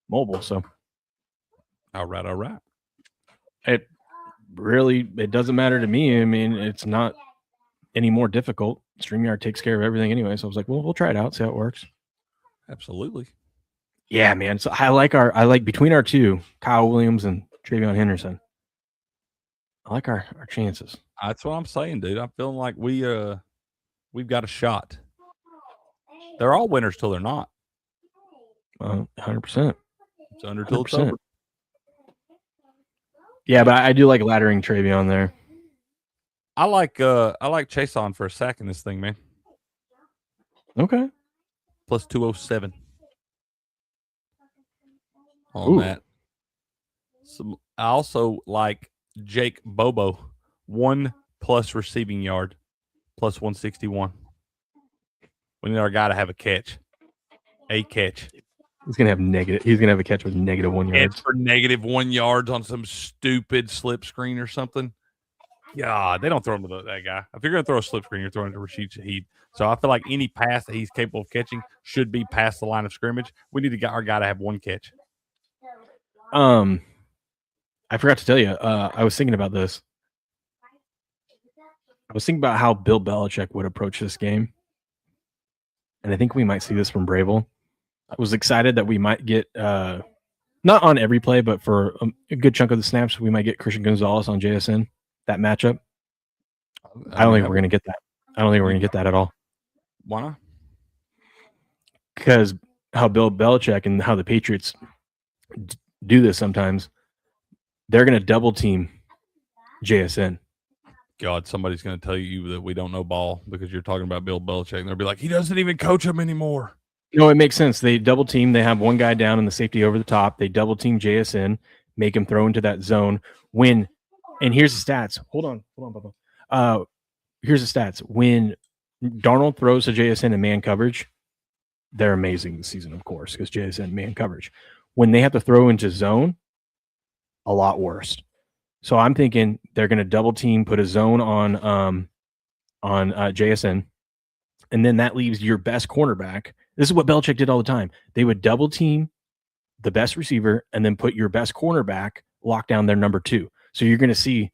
mobile. So, all right. really, it doesn't matter to me. I mean, it's not any more difficult. StreamYard takes care of everything anyway. So I was like, well, we'll try it out, see how it works. Absolutely. Yeah, man. So I like between our two, Kyle Williams and Travion Henderson. I like our chances. That's what I'm saying, dude. I'm feeling like we've got a shot. They're all winners till they're not. 100%. It's under till it's over. Yeah, but I do like laddering Travion there. I like Chase on for a sack in this thing, man. Okay. Plus 207 on that. I also like Jake Bobo, 1+ receiving yard, plus 161. We need our guy to have a catch. A catch. He's gonna have a catch with -1 yards. It's for -1 yards on some stupid slip screen or something. Yeah, they don't throw him to that guy. If you're going to throw a slip screen, you're throwing it to Rashid Shaheed. So I feel like any pass that he's capable of catching should be past the line of scrimmage. We need to get our guy to have one catch. I forgot to tell you. I was thinking about this. I was thinking about how Bill Belichick would approach this game, and I think we might see this from Bravel. I was excited that we might get not on every play, but for a good chunk of the snaps, we might get Christian Gonzalez on JSN. That matchup. I don't think we're going to get that. I don't think we're going to get that at all. Why not? Because how Bill Belichick and how the Patriots do this sometimes, they're going to double team JSN. God, somebody's going to tell you that we don't know ball because you're talking about Bill Belichick. And they'll be like, he doesn't even coach him anymore. No, it makes sense. They double team. They have one guy down and the safety over the top. They double team JSN, make him throw into that zone. And here's the stats. Hold on, Bubba. Here's the stats. When Darnold throws to JSN in man coverage, they're amazing this season, of course, because JSN man coverage. When they have to throw into zone, a lot worse. So I'm thinking they're going to double team, put a zone on JSN, and then that leaves your best cornerback. This is what Belichick did all the time. They would double team the best receiver and then put your best cornerback, lock down their number 2. So you're going to see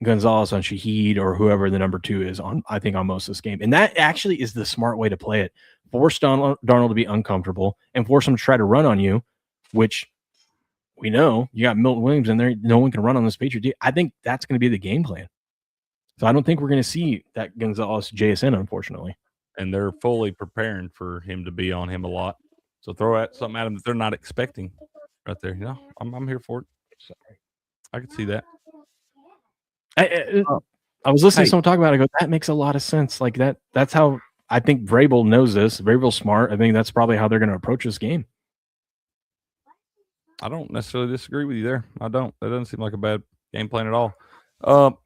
Gonzalez on Shaheed or whoever the number 2 is on, I think, on most of this game. And that actually is the smart way to play it. Force Darnold to be uncomfortable and force him to try to run on you, which we know you got Milton Williams in there. No one can run on this Patriot. I think that's going to be the game plan. So I don't think we're going to see that Gonzalez JSN, unfortunately. And they're fully preparing for him to be on him a lot. So throw something at him that they're not expecting right there. You know, I'm here for it. Sorry. I could see that. I was listening to someone talk about it. I go, that makes a lot of sense. Like that's how I think Vrabel knows this. Vrabel's smart. I think that's probably how they're going to approach this game. I don't necessarily disagree with you there. I don't. That doesn't seem like a bad game plan at all.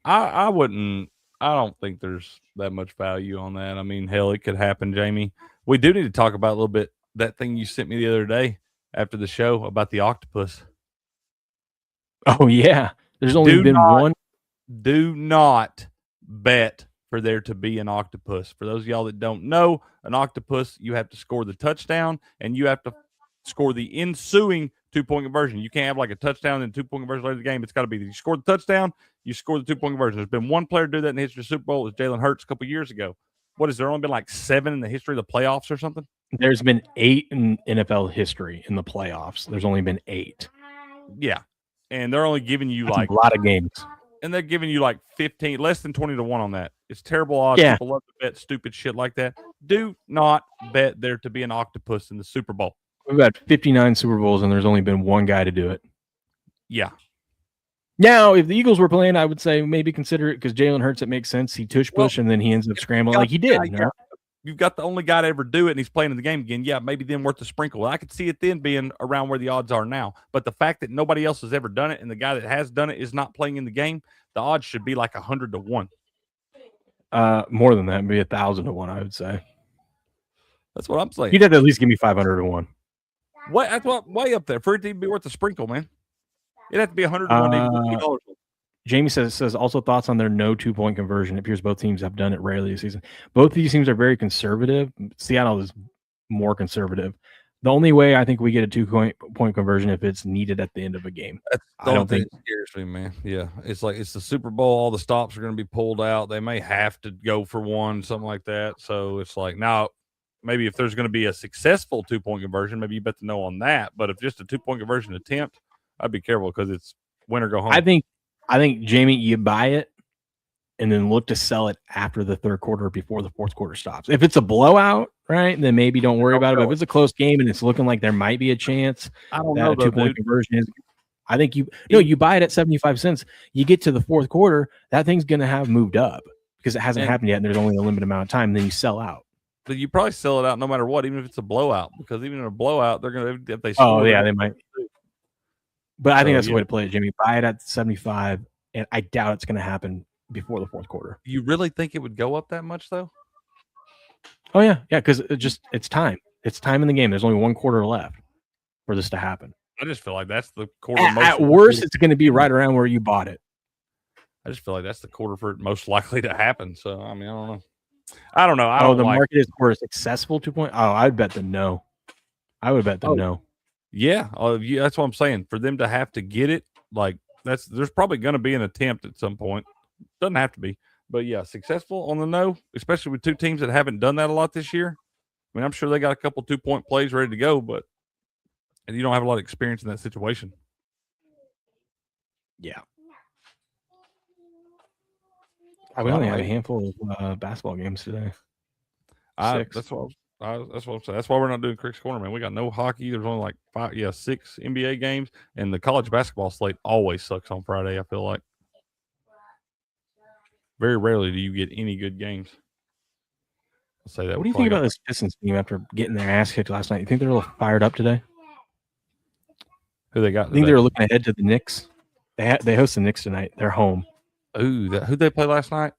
I wouldn't. I don't think there's that much value on that. I mean, hell, it could happen, Jamie. We do need to talk about a little bit that thing you sent me the other day after the show about the octopus. Oh, yeah. There's only been one. Do not bet for there to be an octopus. For those of y'all that don't know, an octopus, you have to score the touchdown and you have to score the ensuing 2-point conversion. You can't have like a touchdown and 2-point conversion later in the game. It's got to be you score the touchdown, you score the 2-point conversion. There's been one player do that in the history of the Super Bowl. It was Jalen Hurts a couple of years ago. What is there only been like 7 in the history of the playoffs or something? There's been 8 in NFL history in the playoffs. There's only been 8. Yeah. And they're only giving you That's like a lot of games. And they're giving you like 15, less than 20 to 1 on that. It's terrible odds. Yeah. People love to bet stupid shit like that. Do not bet there to be an octopus in the Super Bowl. We've had 59 Super Bowls, and there's only been one guy to do it. Yeah. Now, if the Eagles were playing, I would say maybe consider it because Jalen Hurts, it makes sense. He tush-push, and then he ends up scrambling like he did. You've got the only guy to ever do it, and he's playing in the game again. Yeah, maybe then worth the sprinkle. I could see it then being around where the odds are now. But the fact that nobody else has ever done it, and the guy that has done it is not playing in the game, the odds should be like 100 to 1. More than that, maybe 1,000 to 1, I would say. That's what I'm saying. You'd have to at least give me 500 to 1. What? That's what way up there for it to be worth the sprinkle, man. It'd have to be 100 to 1. Jamie says also thoughts on their no 2-point conversion. It appears both teams have done it rarely this season. Both of these teams are very conservative. Seattle is more conservative. The only way I think we get a 2-point conversion if it's needed at the end of a game. That's the I don't only thing think that scares me, man. Yeah, it's like it's the Super Bowl. All the stops are going to be pulled out. They may have to go for one, something like that. So it's like now, maybe if there's going to be a successful 2-point conversion, maybe you bet the no on that. But if just a 2-point conversion attempt, I'd be careful because it's win or go home. I think Jamie, you buy it and then look to sell it after the third quarter before the fourth quarter stops. If it's a blowout, right, then maybe don't worry about it. But if it's a close game and it's looking like there might be a chance I don't that know a though, 2-point dude. conversion is, I think you buy it at 75 cents. You get to the fourth quarter, that thing's going to have moved up because it hasn't happened yet, and there's only a limited amount of time. Then you sell out. But you probably sell it out no matter what, even if it's a blowout, because even in a blowout, they're going to if they Oh score. yeah, they might. But I think that's So, the way to play it, Jimmy. Buy it at 75, and I doubt it's going to happen before the fourth quarter. You really think it would go up that much though? Oh yeah, because it's time. It's time in the game. There's only one quarter left for this to happen. I just feel like that's the quarter. At worst, it's going to be right around where you bought it. I just feel like that's the quarter for it most likely to happen. So I mean, I don't know. I don't know. The market is for a successful 2-point. Oh, I'd bet the no. I would bet the no. Yeah, yeah, that's what I'm saying. For them to have to get it, like there's probably going to be an attempt at some point. Doesn't have to be, but yeah, successful on the no, especially with two teams that haven't done that a lot this year. I mean, I'm sure they got a couple 2-point plays ready to go, but you don't have a lot of experience in that situation. Yeah. We only have a handful of basketball games today. That's what I'm saying. That's why we're not doing Crick's Corner, man. We got no hockey. There's only like 6 NBA games, and the college basketball slate always sucks on Friday. I feel like very rarely do you get any good games. I'll say that. What do you think about this Pistons team after getting their ass kicked last night? You think they're a little fired up today? Who they got? I think they're looking ahead to the Knicks. They host the Knicks tonight. They're home. Ooh, who'd they play last night?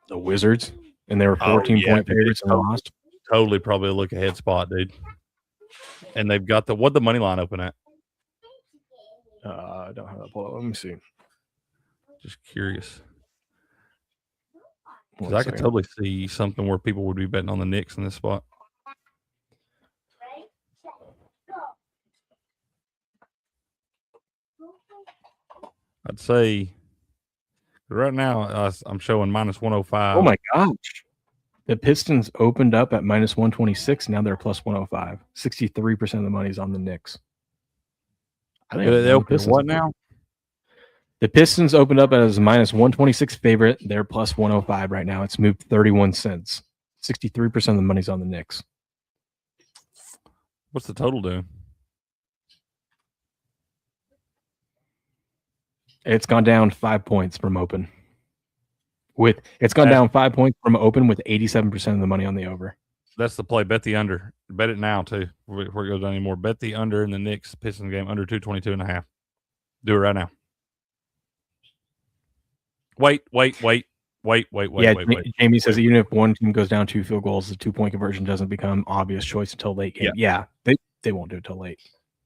The Wizards, and they were 14-point favorites and lost. Totally, probably a look ahead spot, dude. And they've got what'd the money line open at? I don't have that pull up. Let me see. Just curious. Because I could totally see something where people would be betting on the Knicks in this spot. I'd say right now I'm showing minus 105. Oh my gosh. The Pistons opened up at minus 126. Now they're plus 105. 63% of the money's on the Knicks. I think they open what now? The Pistons opened up as minus 126 favorite. They're plus 105 right now. It's moved 31 cents. 63% of the money's on the Knicks. What's the total doing? It's gone down 5 points from open. It's gone down 5 points from open with 87% of the money on the over. That's the play. Bet the under. Bet it now too. Before it goes down anymore. Bet the under in the Knicks Pistons game under 222.5. Do it right now. Wait. Jamie says even if one team goes down 2 field goals, the 2-point conversion doesn't become obvious choice until late game. Yeah, they won't do it till late.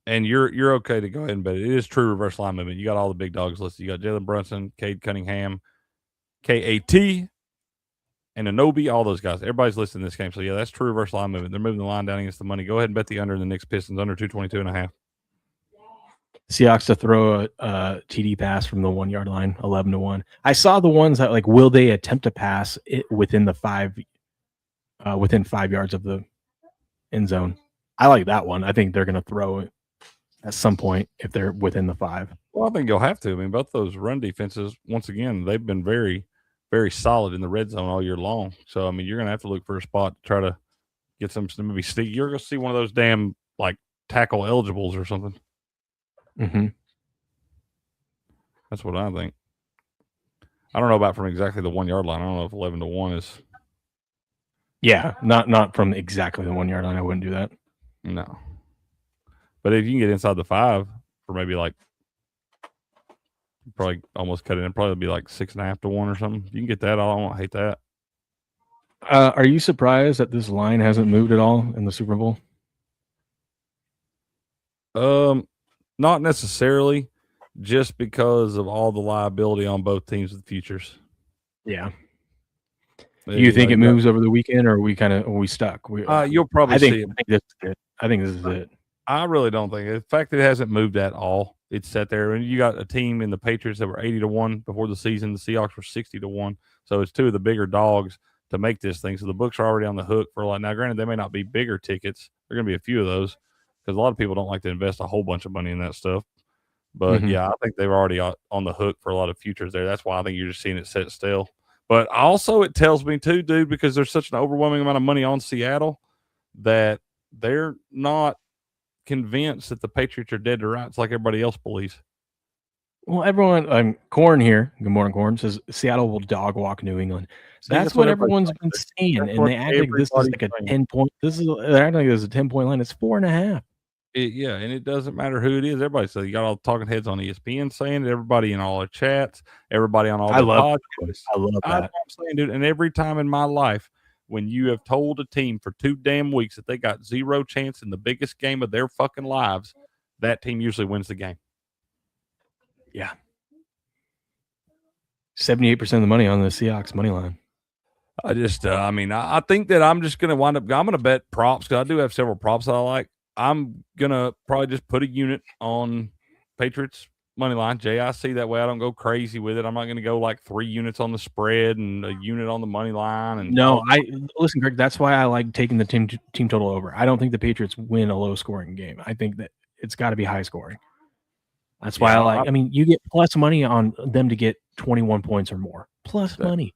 And you're okay to go ahead and bet it. It is true reverse line movement. You got all the big dogs listed. You got Jalen Brunson, Cade Cunningham, KAT, and Anobi, all those guys. Everybody's listed in this game. So, yeah, that's true reverse line movement. They're moving the line down against the money. Go ahead and bet the under in the Knicks Pistons, under 222.5. Seahawks to throw a TD pass from the 1 yard line, 11-1. I saw the ones that will they attempt to pass it within 5 yards of the end zone. I like that one. I think they're going to throw it at some point if they're within the 5. Well, I think you'll have to. I mean, both those run defenses, once again, they've been very, very solid in the red zone all year long. So, I mean, you're going to have to look for a spot to try to get some maybe stick. You're going to see one of those damn tackle eligibles or something. Mm-hmm. That's what I think. I don't know about from exactly the 1 yard line. I don't know if 11-1 is. Yeah, not from exactly the 1 yard line. I wouldn't do that. No. But if you can get inside the 5 for maybe probably almost cut it in, probably be 6.5-1 or something. If you can get that, I won't hate that. Are you surprised that this line hasn't moved at all in the Super Bowl? Not necessarily, just because of all the liability on both teams with futures. Yeah. Do you think it you got- moves over the weekend, or are we stuck? You'll probably I think, see it. I think this is it. I think this is it. I really don't think it. The fact that it hasn't moved at all, it's sat there. And you got a team in the Patriots that were 80-1 before the season. The Seahawks were 60-1. So it's two of the bigger dogs to make this thing. So the books are already on the hook for a lot. Now, granted, they may not be bigger tickets. There are going to be a few of those because a lot of people don't like to invest a whole bunch of money in that stuff. But Mhm. yeah, I think they're already on the hook for a lot of futures there. That's why I think you're just seeing it set still. But also, it tells me too, dude, because there's such an overwhelming amount of money on Seattle that they're not convinced that the Patriots are dead to rights like everybody else believes. Well, everyone, Corn here. Good morning, Corn says Seattle will dog walk New England. See, That's what everyone's everybody's been saying. saying, That's and what they act like this is like a everybody's saying. 10-point. They're acting like this is a 10-point line. It's 4.5. Yeah, and it doesn't matter who it is. Everybody says you got all the talking heads on ESPN saying it. Everybody in all the chats. Everybody on all I the love podcasts. I love That's that. what I'm saying, dude. And every time in my life, when you have told a team for 2 damn weeks that they got zero chance in the biggest game of their fucking lives, that team usually wins the game. Yeah. 78% of the money on the Seahawks money line. I just, I think that I'm just going to wind up, I'm going to bet props because I do have several props that I like. I'm going to probably just put a unit on Patriots money line, JIC. That way I don't go crazy with it. I'm not going to go like 3 units on the spread and a unit on the money line. And No, listen, Greg. That's why I like taking the team total over. I don't think the Patriots win a low scoring game. I think that it's got to be high scoring. That's why I mean, you get plus money on them to get 21 points or more. Plus money.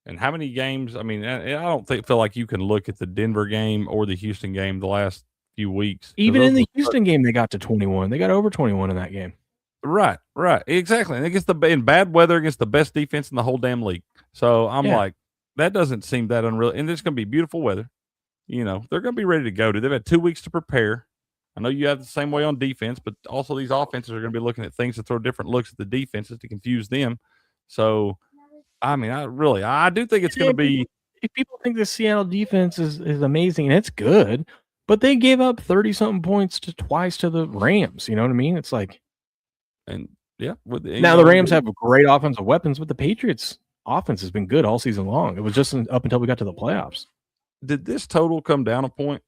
And how many games? I mean, I don't feel like you can look at the Denver game or the Houston game the last few weeks. Even in the Houston game, they got to 21. They got over 21 in that game. Right, exactly. And against in bad weather against the best defense in the whole damn league. So I'm like, that doesn't seem that unreal. And it's going to be beautiful weather. You know, they're going to be ready to go. They've had 2 weeks to prepare. I know you have the same way on defense, but also these offenses are going to be looking at things to throw different looks at the defenses to confuse them. So, I mean, I do think it's going to be. If people think the Seattle defense is amazing, and it's good, but they gave up 30-something points twice to the Rams. You know what I mean? It's like, and yeah. Now the Rams have great offensive weapons, but the Patriots' offense has been good all season long. It was just up until we got to the playoffs. Did this total come down a point?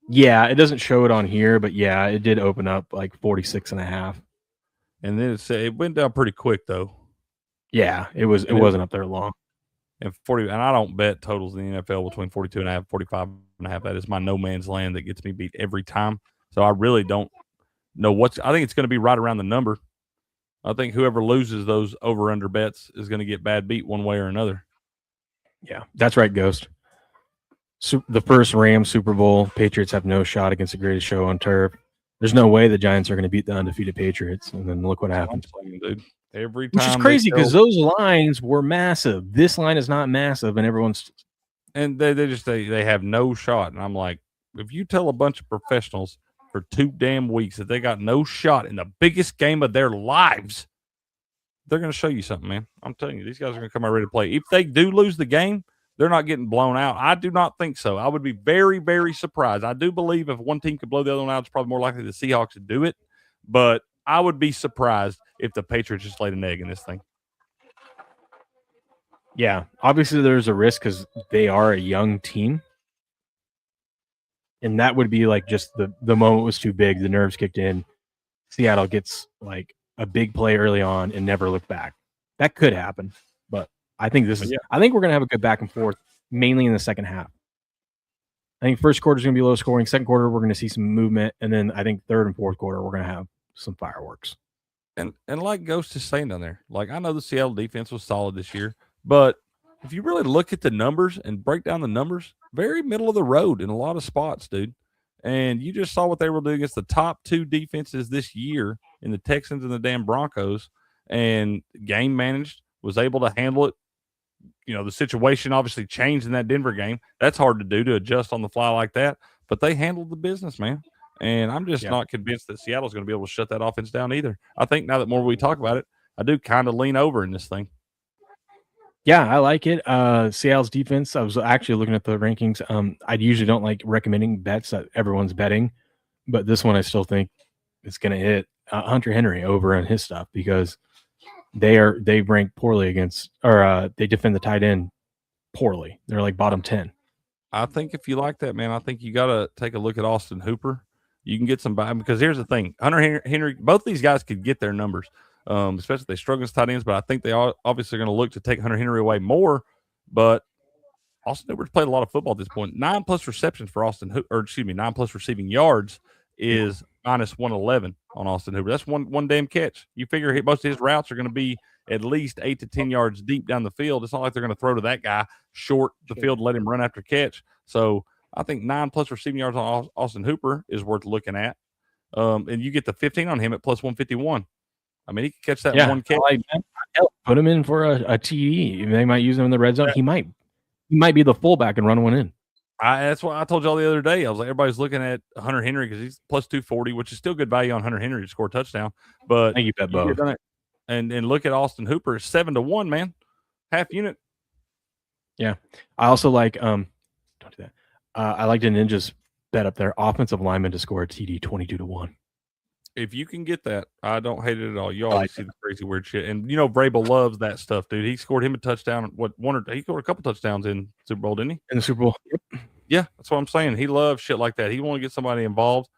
Yeah, it doesn't show it on here, but yeah, it did open up like 46.5. And then it went down pretty quick though. Yeah, it wasn't up there long. And 40, and I don't bet totals in the NFL between 42.5, 45.5. That is my no man's land that gets me beat every time. So I really don't know I think it's going to be right around the number. I think whoever loses those over under bets is going to get bad beat one way or another. Yeah, that's right, Ghost. The first Rams Super Bowl, Patriots have no shot against the greatest show on turf. There's no way the Giants are going to beat the undefeated Patriots, and then look what happened. Dude. Every time, which is crazy because those lines were massive. This line is not massive, and everyone's they have no shot. And I'm like, if you tell a bunch of professionals for 2 damn weeks that they got no shot in the biggest game of their lives, they're going to show you something, man. I'm telling you, these guys are going to come out ready to play. If they do lose the game, they're not getting blown out. I do not think so. I would be very, very surprised. I do believe if one team could blow the other one out, it's probably more likely the Seahawks to do it. But I would be surprised if the Patriots just laid an egg in this thing. Yeah, obviously there's a risk because they are a young team. And that would be like just the moment was too big. The nerves kicked in. Seattle gets like a big play early on and never look back. That could happen. But I think I think we're going to have a good back and forth, mainly in the second half. I think first quarter is going to be low scoring. Second quarter, we're going to see some movement. And then I think third and fourth quarter, we're going to have some fireworks. And like Ghost is saying down there, like I know the Seattle defense was solid this year, but if you really look at the numbers and break down the numbers, very middle of the road in a lot of spots, dude. And you just saw what they were doing against the top 2 defenses this year in the Texans and the damn Broncos, and game managed, was able to handle it. You know, the situation obviously changed in that Denver game. That's hard to do, to adjust on the fly like that, but they handled the business, man. And I'm just not convinced that Seattle's going to be able to shut that offense down either. I think now that more we talk about it, I do kind of lean over in this thing. Yeah, I like it. Seattle's defense, I was actually looking at the rankings. I usually don't like recommending bets that everyone's betting, but this one I still think it's going to hit Hunter Henry over on his stuff because they rank poorly against, or they defend the tight end poorly. They're like bottom 10. I think if you like that, man, I think you got to take a look at Austin Hooper. You can get some buy because here's the thing: Hunter Henry, both these guys could get their numbers, especially if they struggle as tight ends. But I think they are obviously going to look to take Hunter Henry away more. But Austin Hooper's played a lot of football at this point. 9+ receptions for 9+ receiving yards is -111 on Austin Hooper. That's one damn catch. You figure most of his routes are going to be at least 8 to 10 yards deep down the field. It's not like they're going to throw to that guy short the field and let him run after catch. So I think 9+ receiving yards on Austin Hooper is worth looking at. And you get the 15 on him at +151. I mean, he can catch that one catch. Put him in for a TD. They might use him in the red zone. He might be the fullback and run one in. That's what I told y'all the other day. I was like, everybody's looking at Hunter Henry because he's +240, which is still good value on Hunter Henry to score a touchdown. But you bet both. And look at Austin Hooper, 7-1, man, half unit. Yeah, I also like don't do that. I like the Ninjas bet up there. Offensive lineman to score a TD 22-1. If you can get that, I don't hate it at all. You always see the crazy weird shit, and you know Vrabel loves that stuff, dude. He scored him a touchdown. He scored a couple touchdowns in Super Bowl, didn't he? In the Super Bowl. Yep. Yeah, that's what I'm saying. He loves shit like that. He want to get somebody involved.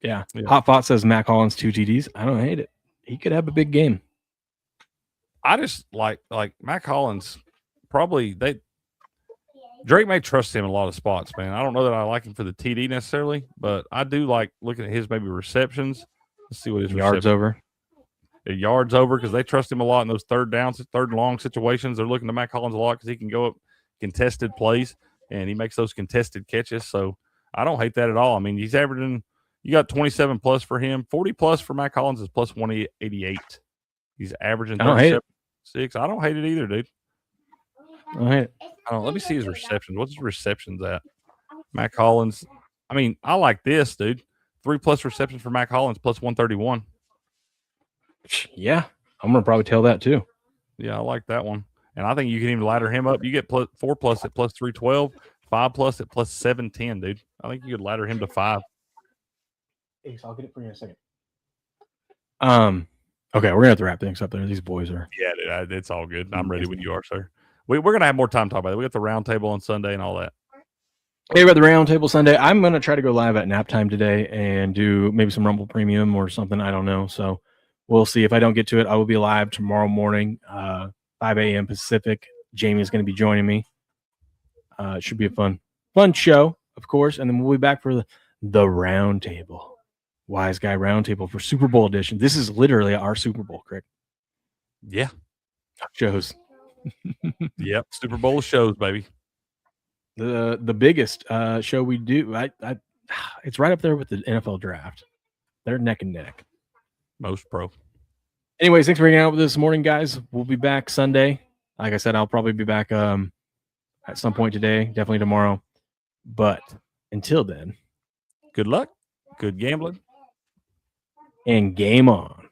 Yeah. Hot Fought says Mac Hollins 2 TDs. I don't hate it. He could have a big game. I just like Mac Hollins. Probably Drake may trust him in a lot of spots, man. I don't know that I like him for the TD necessarily, but I do like looking at his maybe receptions. Let's see what his yards over. Yards over because they trust him a lot in those third and long situations. They're looking to Mac Hollins a lot because he can go up contested plays and he makes those contested catches. So I don't hate that at all. I mean, he's averaging. You got 27+ for him, 40+ for Mac Hollins is +188. He's averaging 37.6. I don't hate it either, dude. Let me see his receptions. What's his receptions at? Mac Hollins. I mean, I like this, dude. 3+ receptions for Mac Hollins, +131. Yeah, I'm gonna probably tell that too. Yeah, I like that one. And I think you can even ladder him up. You get 4+ at +312, 5+ at +710, dude. I think you could ladder him to 5. Ace, I'll get it for you in a second. Okay, we're gonna have to wrap things up there. These boys are. Yeah, dude, it's all good. I'm ready when you are, sir. We're gonna have more time to talk about it. We got the round table on Sunday and all that. Hey, we got the round table Sunday. I'm gonna try to go live at nap time today and do maybe some Rumble Premium or something. I don't know. So we'll see. If I don't get to it, I will be live tomorrow morning, 5 a.m. Pacific. Jamie is going to be joining me. It should be a fun show, of course. And then we'll be back for the round table. Wise Guy Roundtable for Super Bowl edition. This is literally our Super Bowl, Crick. Yeah. Shows. Yep. Super Bowl shows, baby. The biggest show we do. It's right up there with the NFL draft. They're neck and neck. Most pro. Anyways, thanks for hanging out with us this morning, guys. We'll be back Sunday. Like I said, I'll probably be back at some point today, definitely tomorrow. But until then, good luck, good gambling, and game on.